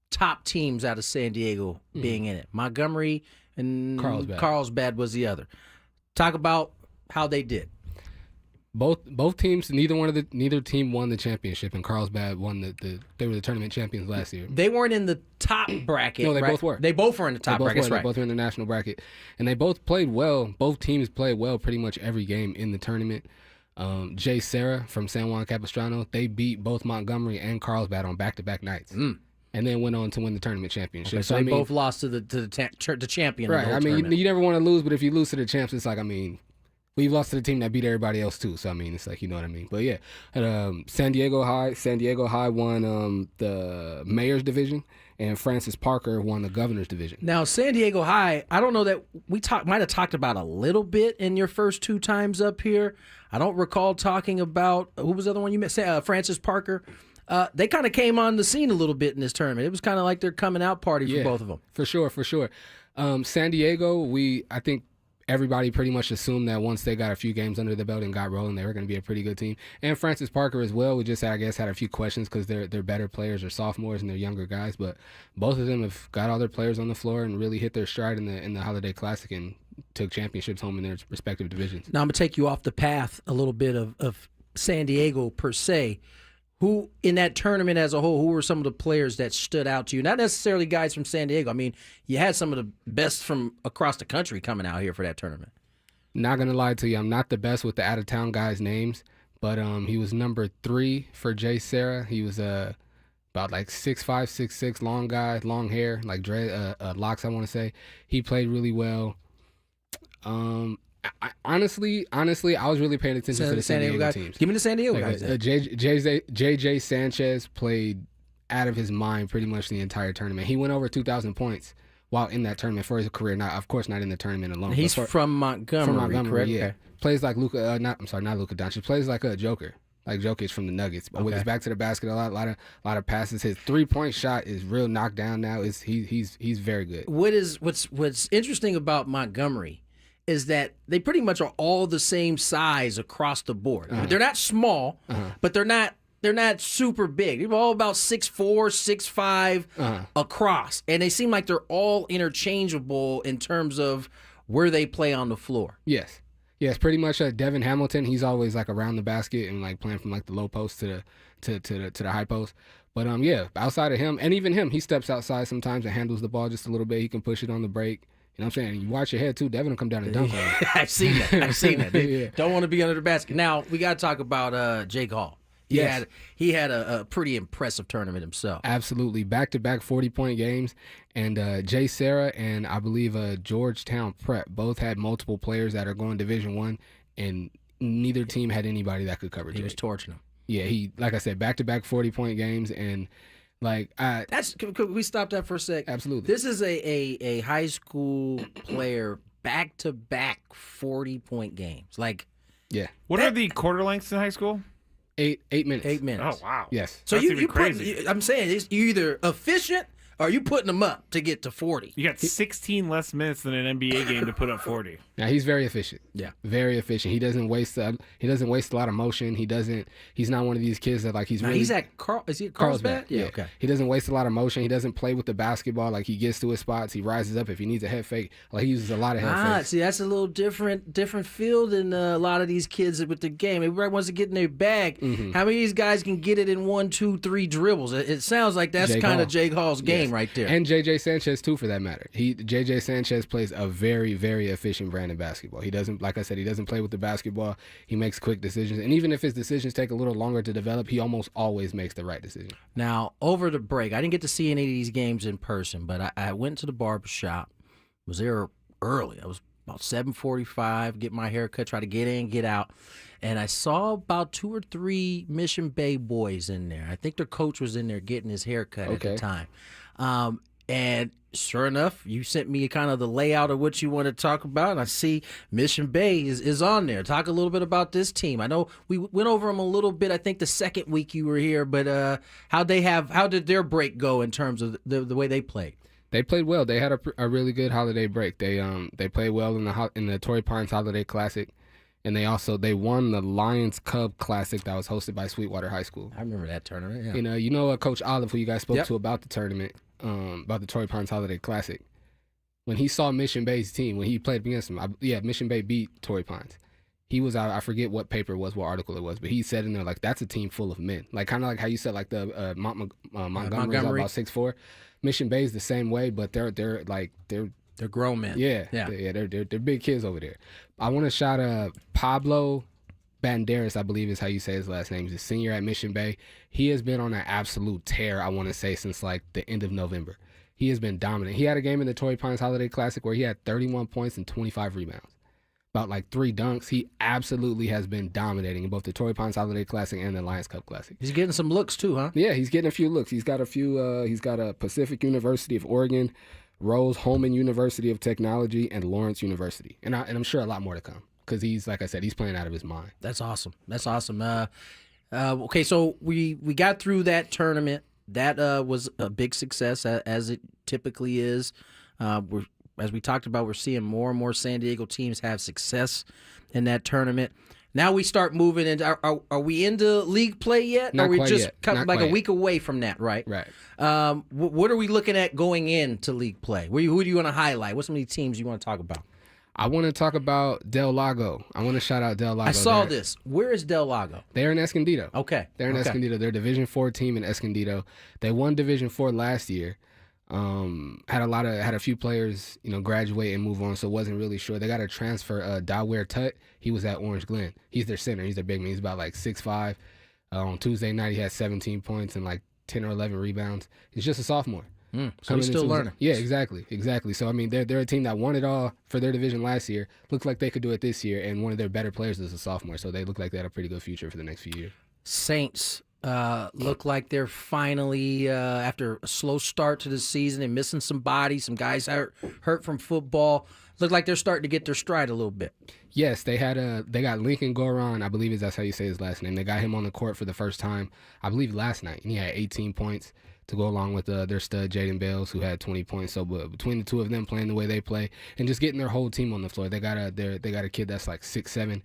top teams out of San Diego being in it. Montgomery and Carlsbad was the other. Talk about how they did. Both teams, neither team won the championship, and Carlsbad won they were the tournament champions last year. They weren't in the top bracket. No, they right? both were. They both were in the top bracket. That's They right. both were in the national bracket, and they both played well. Both teams played well pretty much every game in the tournament. Jay Serra from San Juan Capistrano, they beat both Montgomery and Carlsbad on back-to-back nights. and then went on to win the tournament championship. Okay, so I they mean, both lost to the champion. right. Of the whole I mean, tournament. you never want to lose, but if you lose to the champs, it's like, I mean, we've lost to the team that beat everybody else too. So I mean, it's like, you know what I mean. But yeah, San Diego High won the mayor's division, and Francis Parker won the governor's division. Now, San Diego High, I don't know that we might have talked about a little bit in your first 2 times up here. I don't recall talking about, who was the other one you met? Francis Parker. They kind of came on the scene a little bit in this tournament. It was kind of like their coming out party for both of them. For sure. San Diego, I think everybody pretty much assumed that once they got a few games under the belt and got rolling, they were going to be a pretty good team. And Francis Parker as well. We just, I guess, had a few questions because they're better players or sophomores and they're younger guys. But both of them have got all their players on the floor and really hit their stride in the Holiday Classic and took championships home in their respective divisions. Now, I'm going to take you off the path a little bit of San Diego per se. Who, in that tournament as a whole, who were some of the players that stood out to you? Not necessarily guys from San Diego. I mean, you had some of the best from across the country coming out here for that tournament. Not going to lie to you, I'm not the best with the out-of-town guys' names, but he was number 3 for Jay Sarah. He was about like 6'5", 6'6", long guy, long hair, like locks, I want to say. He played really well. Honestly, I was really paying attention to the San Diego teams. Give me the San Diego guys. JJ Sanchez played out of his mind pretty much the entire tournament. He went over 2,000 points while in that tournament for his career. Of course, not in the tournament alone. He's from Montgomery. From Montgomery, correct? yeah. Okay. Plays like Luka. Not Luka Doncic. Plays like a Joker. Like Jokic from the Nuggets, but with his back to the basket, a lot of passes. His 3-point shot is real knocked down now. He's very good. What's interesting about Montgomery is that they pretty much are all the same size across the board. They're not small, but they're not super big. They're all about 6'4", 6'5" across, and they seem like they're all interchangeable in terms of where they play on the floor. Yes, pretty much. Devin Hamilton, he's always like around the basket and like playing from like the low post to the high post. But outside of him, and even him, he steps outside sometimes and handles the ball just a little bit. He can push it on the break. You know what I'm saying? You watch your head, too. Devin will come down and dunk on you. I've seen that. Yeah. Don't want to be under the basket. Now, we got to talk about Jake Hall. He had a pretty impressive tournament himself. Absolutely. Back-to-back 40-point games. And Jay Sarah and I believe Georgetown Prep both had multiple players that are going Division I, and neither team had anybody that could cover Jay. He was torching them. Yeah, he, like I said, back-to-back 40-point games, and could we stop that for a sec? Absolutely. This is a high school player back-to-back 40-point games. What are the quarter lengths in high school? 8 minutes. 8 minutes. Oh wow. Yes. So That's even crazy. I'm saying you either efficient or are you putting them up to get to 40? You got 16 less minutes than an NBA game to put up 40. Now he's very efficient. Yeah, very efficient. He doesn't waste a lot of motion. He's not one of these kids that like he's really. He's at Carl. Is he at Carlsbad? Yeah. Okay. He doesn't waste a lot of motion. He doesn't play with the basketball. Like he gets to his spots. He rises up if he needs a head fake. Like he uses a lot of head fakes. See, that's a little different feel than a lot of these kids with the game. Everybody wants to get in their bag. Mm-hmm. How many of these guys can get it in 1, 2, 3 dribbles? It sounds like that's kind of Jake Hall's game right there. And JJ Sanchez too, for that matter. JJ Sanchez plays a very, very efficient brand of basketball. He doesn't, like I said, he doesn't play with the basketball. He makes quick decisions, and even if his decisions take a little longer to develop, he almost always makes the right decision. Now, over the break, I didn't get to see any of these games in person, but I went to the barbershop. Was there early. I was about 7:45, get my hair cut, try to get in, get out. And I saw about 2 or 3 Mission Bay boys in there. I think their coach was in there getting his hair cut at the time. And sure enough, you sent me kind of the layout of what you want to talk about, and I see Mission Bay is on there. Talk a little bit about this team. I know we went over them a little bit, I think the second week you were here, but how did their break go in terms of the way they played? They played well. They had a really good holiday break. They played well in the Torrey Pines Holiday Classic, and they won the Lions Cub Classic that was hosted by Sweetwater High School. I remember that tournament. Yeah. You know Coach Olive, who you guys spoke to about the tournament, about the Torrey Pines Holiday Classic. When he saw Mission Bay's team, when he played against them, Mission Bay beat Torrey Pines. He was I forget what paper it was, what article it was, but he said in there like that's a team full of men, like kind of like how you said like the Montgomery's about 6'4". Mission Bay's the same way, but they're grown men. Yeah. They're big kids over there. I want to shout Pablo Banderas, I believe is how you say his last name. He's a senior at Mission Bay. He has been on an absolute tear, I want to say, since like the end of November. He has been dominant. He had a game in the Torrey Pines Holiday Classic where he had 31 points and 25 rebounds. About like 3 dunks. He absolutely has been dominating in both the Torrey Pines Holiday Classic and the Lions Cup Classic. He's getting some looks too, huh? Yeah, he's getting a few looks. He's got a few. He's got a Pacific University of Oregon, Rose-Hulman University of Technology, and Lawrence University, and I'm sure a lot more to come because he's, like I said, he's playing out of his mind. That's awesome. That's awesome. Okay, so we got through that tournament. That was a big success, as it typically is. As we talked about, we're seeing more and more San Diego teams have success in that tournament. Now we start moving into. Are we into league play yet? Not or are we quite just yet. Not like quite a week away from that, right? Right. What are we looking at going into league play? Who do you want to highlight? What's some of these teams you want to talk about? I want to talk about Del Lago. I want to shout out Del Lago. I saw this. Where is Del Lago? They're in Escondido. Okay. They're in Escondido. They're a Division IV team in Escondido. They won Division IV last year. Had a few players, graduate and move on, so wasn't really sure. They got a transfer, Dawer Tut. He was at Orange Glen. He's their center. He's their big man. He's about like 6'5". On Tuesday night, he had 17 points and like 10 or 11 rebounds. He's just a sophomore. So he's still learning. Yeah, exactly. So I mean, they're a team that won it all for their division last year. Looks like they could do it this year, and one of their better players is a sophomore, so they look like they had a pretty good future for the next few years. Saints look like they're finally, after a slow start to the season and missing some bodies, some guys hurt from football, look like they're starting to get their stride a little bit. Yes, they got Lincoln Goron, I believe that's how you say his last name. They got him on the court for the first time, I believe last night, and he had 18 points to go along with their stud Jaden Bales, who had 20 points. So between the two of them playing the way they play and just getting their whole team on the floor, they got a kid that's like 6'7",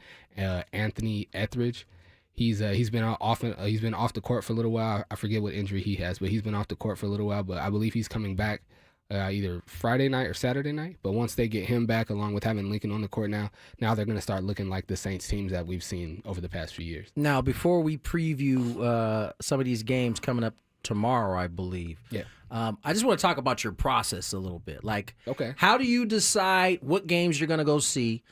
Anthony Etheridge. He's been off the court for a little while. I forget what injury he has, but he's been off the court for a little while. But I believe he's coming back either Friday night or Saturday night. But once they get him back, along with having Lincoln on the court now they're going to start looking like the Saints teams that we've seen over the past few years. Now, before we preview some of these games coming up tomorrow, I believe. Yeah. I just want to talk about your process a little bit. Like, okay, how do you decide what games you're going to go see?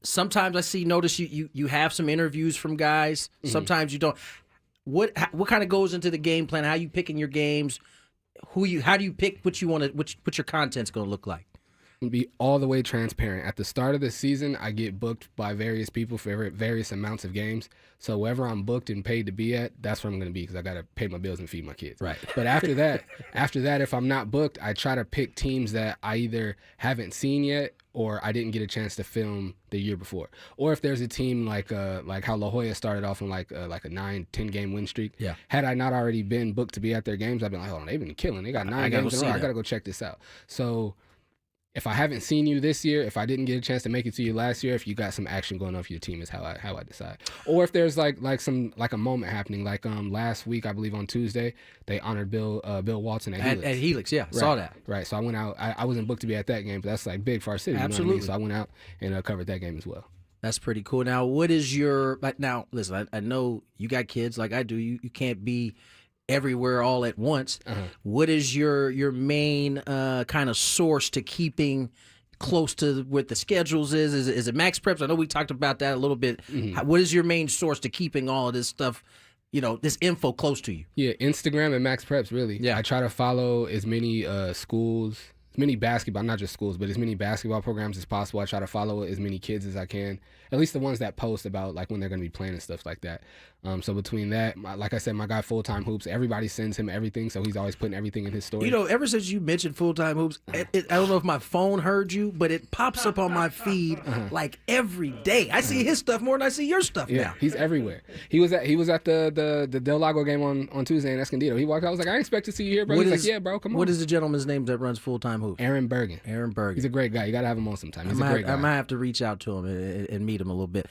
Sometimes I notice you have some interviews from guys. Mm-hmm. Sometimes you don't. What kind of goes into the game plan? How you picking your games? How do you pick what you want to what your content's going to look like? Be all the way transparent. At the start of the season, I get booked by various people for various amounts of games. So wherever I'm booked and paid to be at, that's where I'm going to be because I got to pay my bills and feed my kids. Right. But after that, if I'm not booked, I try to pick teams that I either haven't seen yet or I didn't get a chance to film the year before. Or if there's a team like how La Jolla started off on like a 9-10 game win streak. Yeah. Had I not already been booked to be at their games, I'd be like, hold on, they've been killing. They got 9 games in a row. I got to go check this out. So if I haven't seen you this year, if I didn't get a chance to make it to you last year, if you got some action going on for your team is how I decide. Or if there's like a moment happening, like last week I believe on Tuesday they honored Bill Walton at Helix. At Helix, yeah, right, saw that. Right, so I went out. I wasn't booked to be at that game, but that's like big for our city. Absolutely. You know what I mean? So I went out and covered that game as well. That's pretty cool. Now, what is your now? Listen, I know you got kids like I do. You can't be everywhere all at once. What is your main kind of source to keeping close to what the schedules is it Max Preps? I know we talked about that a little bit. What is your main source to keeping all of this stuff, this info close to you? Yeah, Instagram and Max Preps, really. Yeah. I try to follow as many schools, as many basketball, not just schools, but as many basketball programs as possible. I try to follow as many kids as I can, at least the ones that post about like when they're going to be playing and stuff like that. So between that, like I said, my guy Full Time Hoops, everybody sends him everything, so he's always putting everything in his story. Ever since you mentioned Full Time Hoops, I don't know if my phone heard you, but it pops up on my feed like every day. I see his stuff more than I see your stuff now. He's everywhere. He was at the Del Lago game on Tuesday in Escondido. He walked out. I was like, I didn't expect to see you here, bro. He's like, yeah, bro, come on. What is the gentleman's name that runs Full Time Hoops? Aaron Bergen. Aaron Bergen. He's a great guy. You got to have him on sometime. He's a great guy. I might have to reach out to him and meet him a little bit.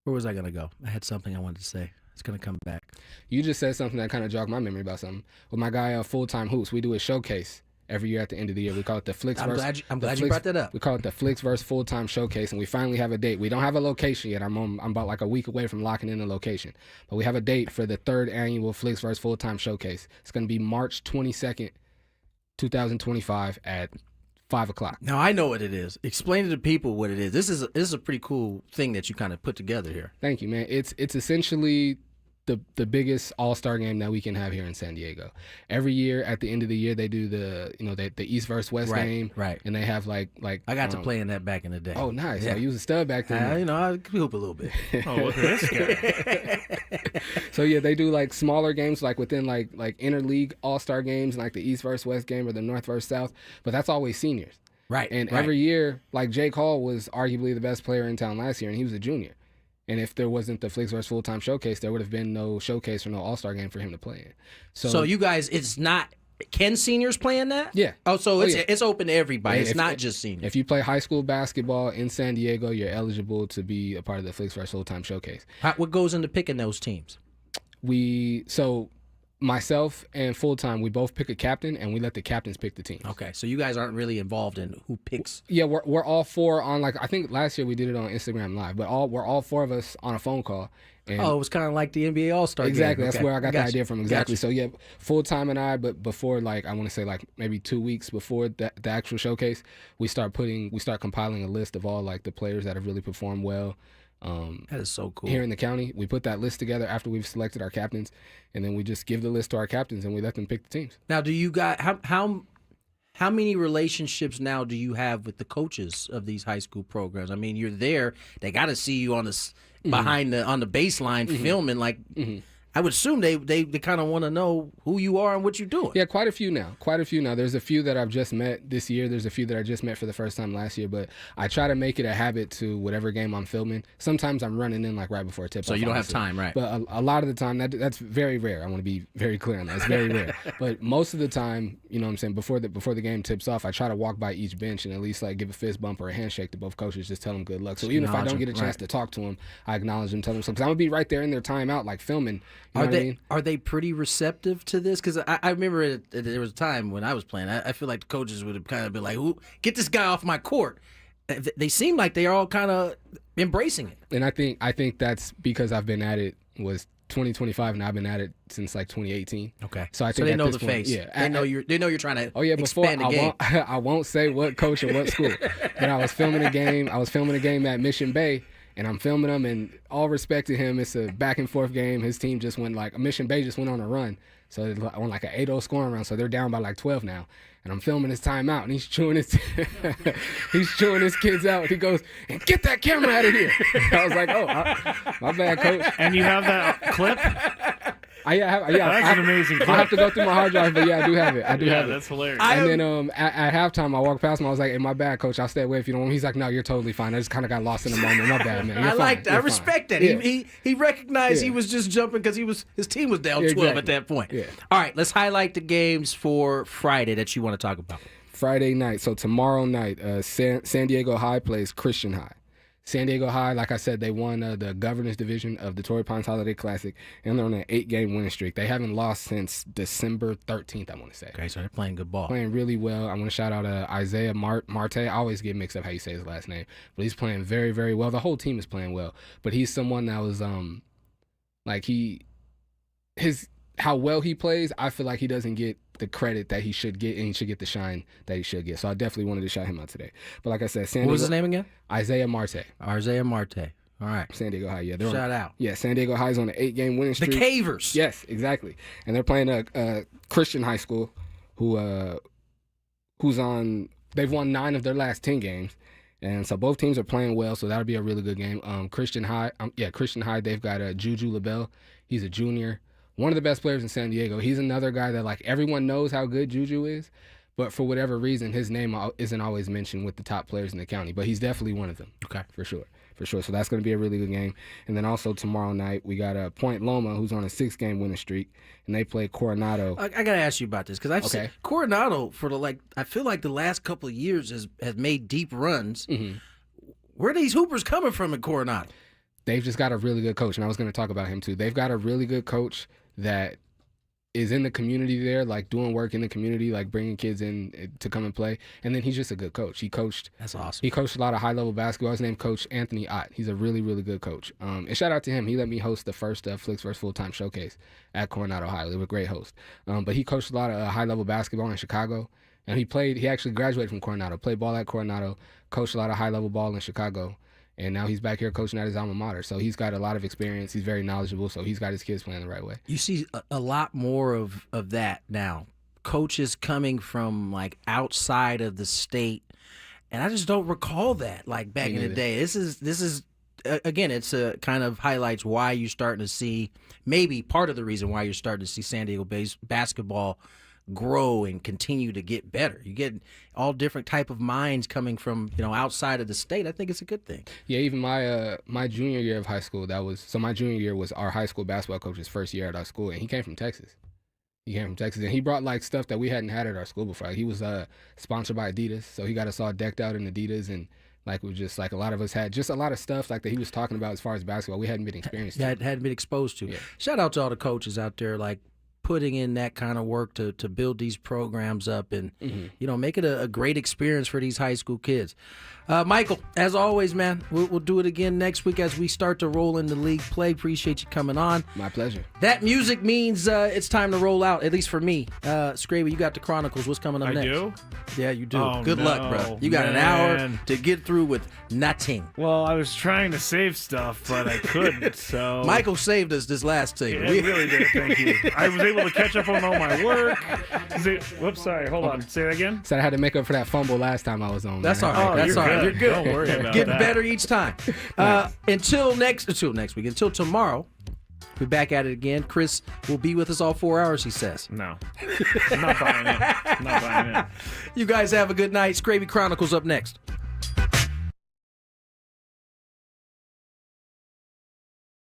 Where was I going to go? I had something I wanted to say. It's going to come back. You just said something that kind of jogged my memory about something. With my guy, Full Time Hoops, we do a showcase every year at the end of the year. We call it the Flicksverse. I'm glad you brought that up. We call it the Flicksverse Full Time Showcase, and we finally have a date. We don't have a location yet. I'm about like a week away from locking in the location, but we have a date for the 3rd annual Flicksverse Full Time Showcase. It's going to be March 22nd, 2025 at 5 o'clock. Now I know what it is. Explain to the people what it is. This is a pretty cool thing that you kind of put together here. Thank you, man. It's essentially the biggest all-star game that we can have here in San Diego. Every year at the end of the year they do the East versus West game. Right. And they have like I got to play in that back in the day. Oh, nice. Yeah. So you was a stud back then. I could hoop a little bit. Oh, look at this guy. So yeah, they do like smaller games like within like interleague all-star games, like the East versus West game or the North versus South, but that's always seniors. Right. And right. every year, like Jake Hall was arguably the best player in town last year, and he was a junior. And if there wasn't the Flicks vs. Full-Time Showcase, there would have been no showcase or no all-star game for him to play in. So you guys, it's not, can seniors play in that? Yeah. Oh, so it's open to everybody. Yeah, it's not just seniors. If you play high school basketball in San Diego, you're eligible to be a part of the Flicks vs. Full-Time Showcase. What goes into picking those teams? Myself and Full-Time, we both pick a captain, and we let the captains pick the teams. Okay, so you guys aren't really involved in who picks. Yeah, we're all four on, like, I think last year we did it on Instagram Live, but we're all four of us on a phone call. And it was kind of like the NBA All-Star exactly, game. that's where I got the idea from. Exactly. Gotcha. So yeah, Full-Time and I, but before, like, I want to say like maybe 2 weeks before the actual showcase, we start compiling a list of all like the players that have really performed well. That is so cool. Here in the county, we put that list together after we've selected our captains, and then we just give the list to our captains and we let them pick the teams. Now, do you guys how many relationships now do you have with the coaches of these high school programs? I mean, you're there; they got to see you on the behind on the baseline filming. Like, I would assume they kind of want to know who you are and what you're doing. Yeah, quite a few now. There's a few that I've just met this year. There's a few that I just met for the first time last year. But I try to make it a habit to whatever game I'm filming. Sometimes I'm running in like right before tip-off. So you don't obviously. have time, right? But a lot of the time, that's very rare. I want to be very clear on that. It's very rare. But most of the time, you know what I'm saying, before the game tips off, I try to walk by each bench and at least like give a fist bump or a handshake to both coaches, just tell them good luck. So even if I don't get a chance to talk to them, I acknowledge them, tell them something. Because I'm going to be right there in their timeout, like filming. You know what I mean? Are they pretty receptive to this? Because I remember there was a time when I was playing, I feel like the coaches would have kind of been like, get this guy off my court. They seem like they are all kind of embracing it. And I think that's because I've been at it, was 2025, and I've been at it since like 2018. Okay. So I think they know the point, face. Yeah. They know you're trying to before expand the game. I won't say what coach or what school. But I was filming a game at Mission Bay, and I'm filming them, and all respect to him, it's a back and forth game. His team just went Mission Bay just went on a run. So it went like an 8-0 scoring run. So they're down by like 12 now. And I'm filming his timeout, and he's chewing his kids out. He goes, and get that camera out of here. I was like, my bad, coach. And you have that clip? That's an amazing clip. I have to go through my hard drive, but yeah, I do have it. That's hilarious. And then at halftime, I walked past him. I was like, hey, my bad, coach. I'll stay away if you don't want me. He's like, no, you're totally fine. I just kind of got lost in the moment. My bad, man. I respect that. Yeah. He recognized he was just jumping because his team was down 12 at that point. Yeah. All right, let's highlight the games for Friday that you want to talk about. Friday night. So tomorrow night, San Diego High plays Christian High. San Diego High, like I said, they won the Governors Division of the Torrey Pines Holiday Classic, and they're on an 8-game winning streak. They haven't lost since December 13th, I want to say. Okay, so they're playing good ball. Playing really well. I want to shout out Isaiah Marte. I always get mixed up how you say his last name, but he's playing very, very well. The whole team is playing well, but he's someone that was how well he plays, I feel like he doesn't get the credit that he should get, and he should get the shine that he should get. So I definitely wanted to shout him out today. But like I said, what was his name again? Isaiah Marte. Isaiah Marte. All right. San Diego High, yeah. Shout out. Yeah, San Diego High's on an 8-game winning streak. The Cavers. Yes, exactly. And they're playing a Christian high school who's on, they've won 9 of their last 10 games. And so both teams are playing well, so that'll be a really good game. Christian High, they've got Juju LaBelle. He's a junior. One of the best players in San Diego. He's another guy that like everyone knows how good Juju is, but for whatever reason, his name isn't always mentioned with the top players in the county. But he's definitely one of them. Okay, for sure. So that's going to be a really good game. And then also tomorrow night we got Point Loma, who's on a 6-game winning streak, and they play Coronado. I got to ask you about this because I've seen Coronado I feel like the last couple of years has made deep runs. Mm-hmm. Where are these hoopers coming from in Coronado? They've just got a really good coach, and I was going to talk about him too. They've got a really good coach that is in the community there, like doing work in the community, like bringing kids in to come and play. And then he's just a good coach. That's awesome. He coached a lot of high-level basketball. His name Coach Anthony Ott. He's a really, really good coach. And shout out to him. He let me host the first Flicks vs. Full-Time Showcase at Coronado High. They were a great host. But he coached a lot of high-level basketball in Chicago. And he actually graduated from Coronado, played ball at Coronado, coached a lot of high-level ball in Chicago, and now he's back here coaching at his alma mater. So he's got a lot of experience. He's very knowledgeable, so he's got his kids playing the right way. You see a lot more of that now. Coaches coming from like outside of the state, and I just don't recall that like back in the day. This is again, it's a kind of highlights why you're starting to see, maybe part of the reason why you're starting to see San Diego basketball grow and continue to get better. You get all different type of minds coming from outside of the state. I think it's a good thing. Yeah, even my junior year of high school, my junior year was our high school basketball coach's first year at our school, and he came from Texas. And he brought like stuff that we hadn't had at our school before. Like, he was sponsored by Adidas, so he got us all decked out in Adidas, and like we just like a lot of us had just a lot of stuff like that he was talking about as far as basketball we hadn't been experienced. Yeah, hadn't been exposed to. Yeah. Shout out to all the coaches out there, like putting in that kind of work to build these programs up and make it a great experience for these high school kids. Michael, as always, man, we'll do it again next week as we start to roll into league play. Appreciate you coming on. My pleasure. That music means it's time to roll out, at least for me. Scraby, you got the Chronicles. What's coming up next? I do? Yeah, you do. Oh, Good luck, bro. You got an hour to get through with nothing. Well, I was trying to save stuff, but I couldn't, so... Michael saved us this last thing. Yeah, really did. Thank you. I was able to catch up on all my work. Whoops, sorry. Hold on. Say that again? So I had to make up for that fumble last time I was on. That's all right. That's all right. You're good. Don't worry about Getting that. better each time. Until next week. Until tomorrow, we're back at it again. Chris will be with us all 4 hours, he says. No. I'm not buying it. I'm not buying it. You guys have a good night. Scraby Chronicles up next.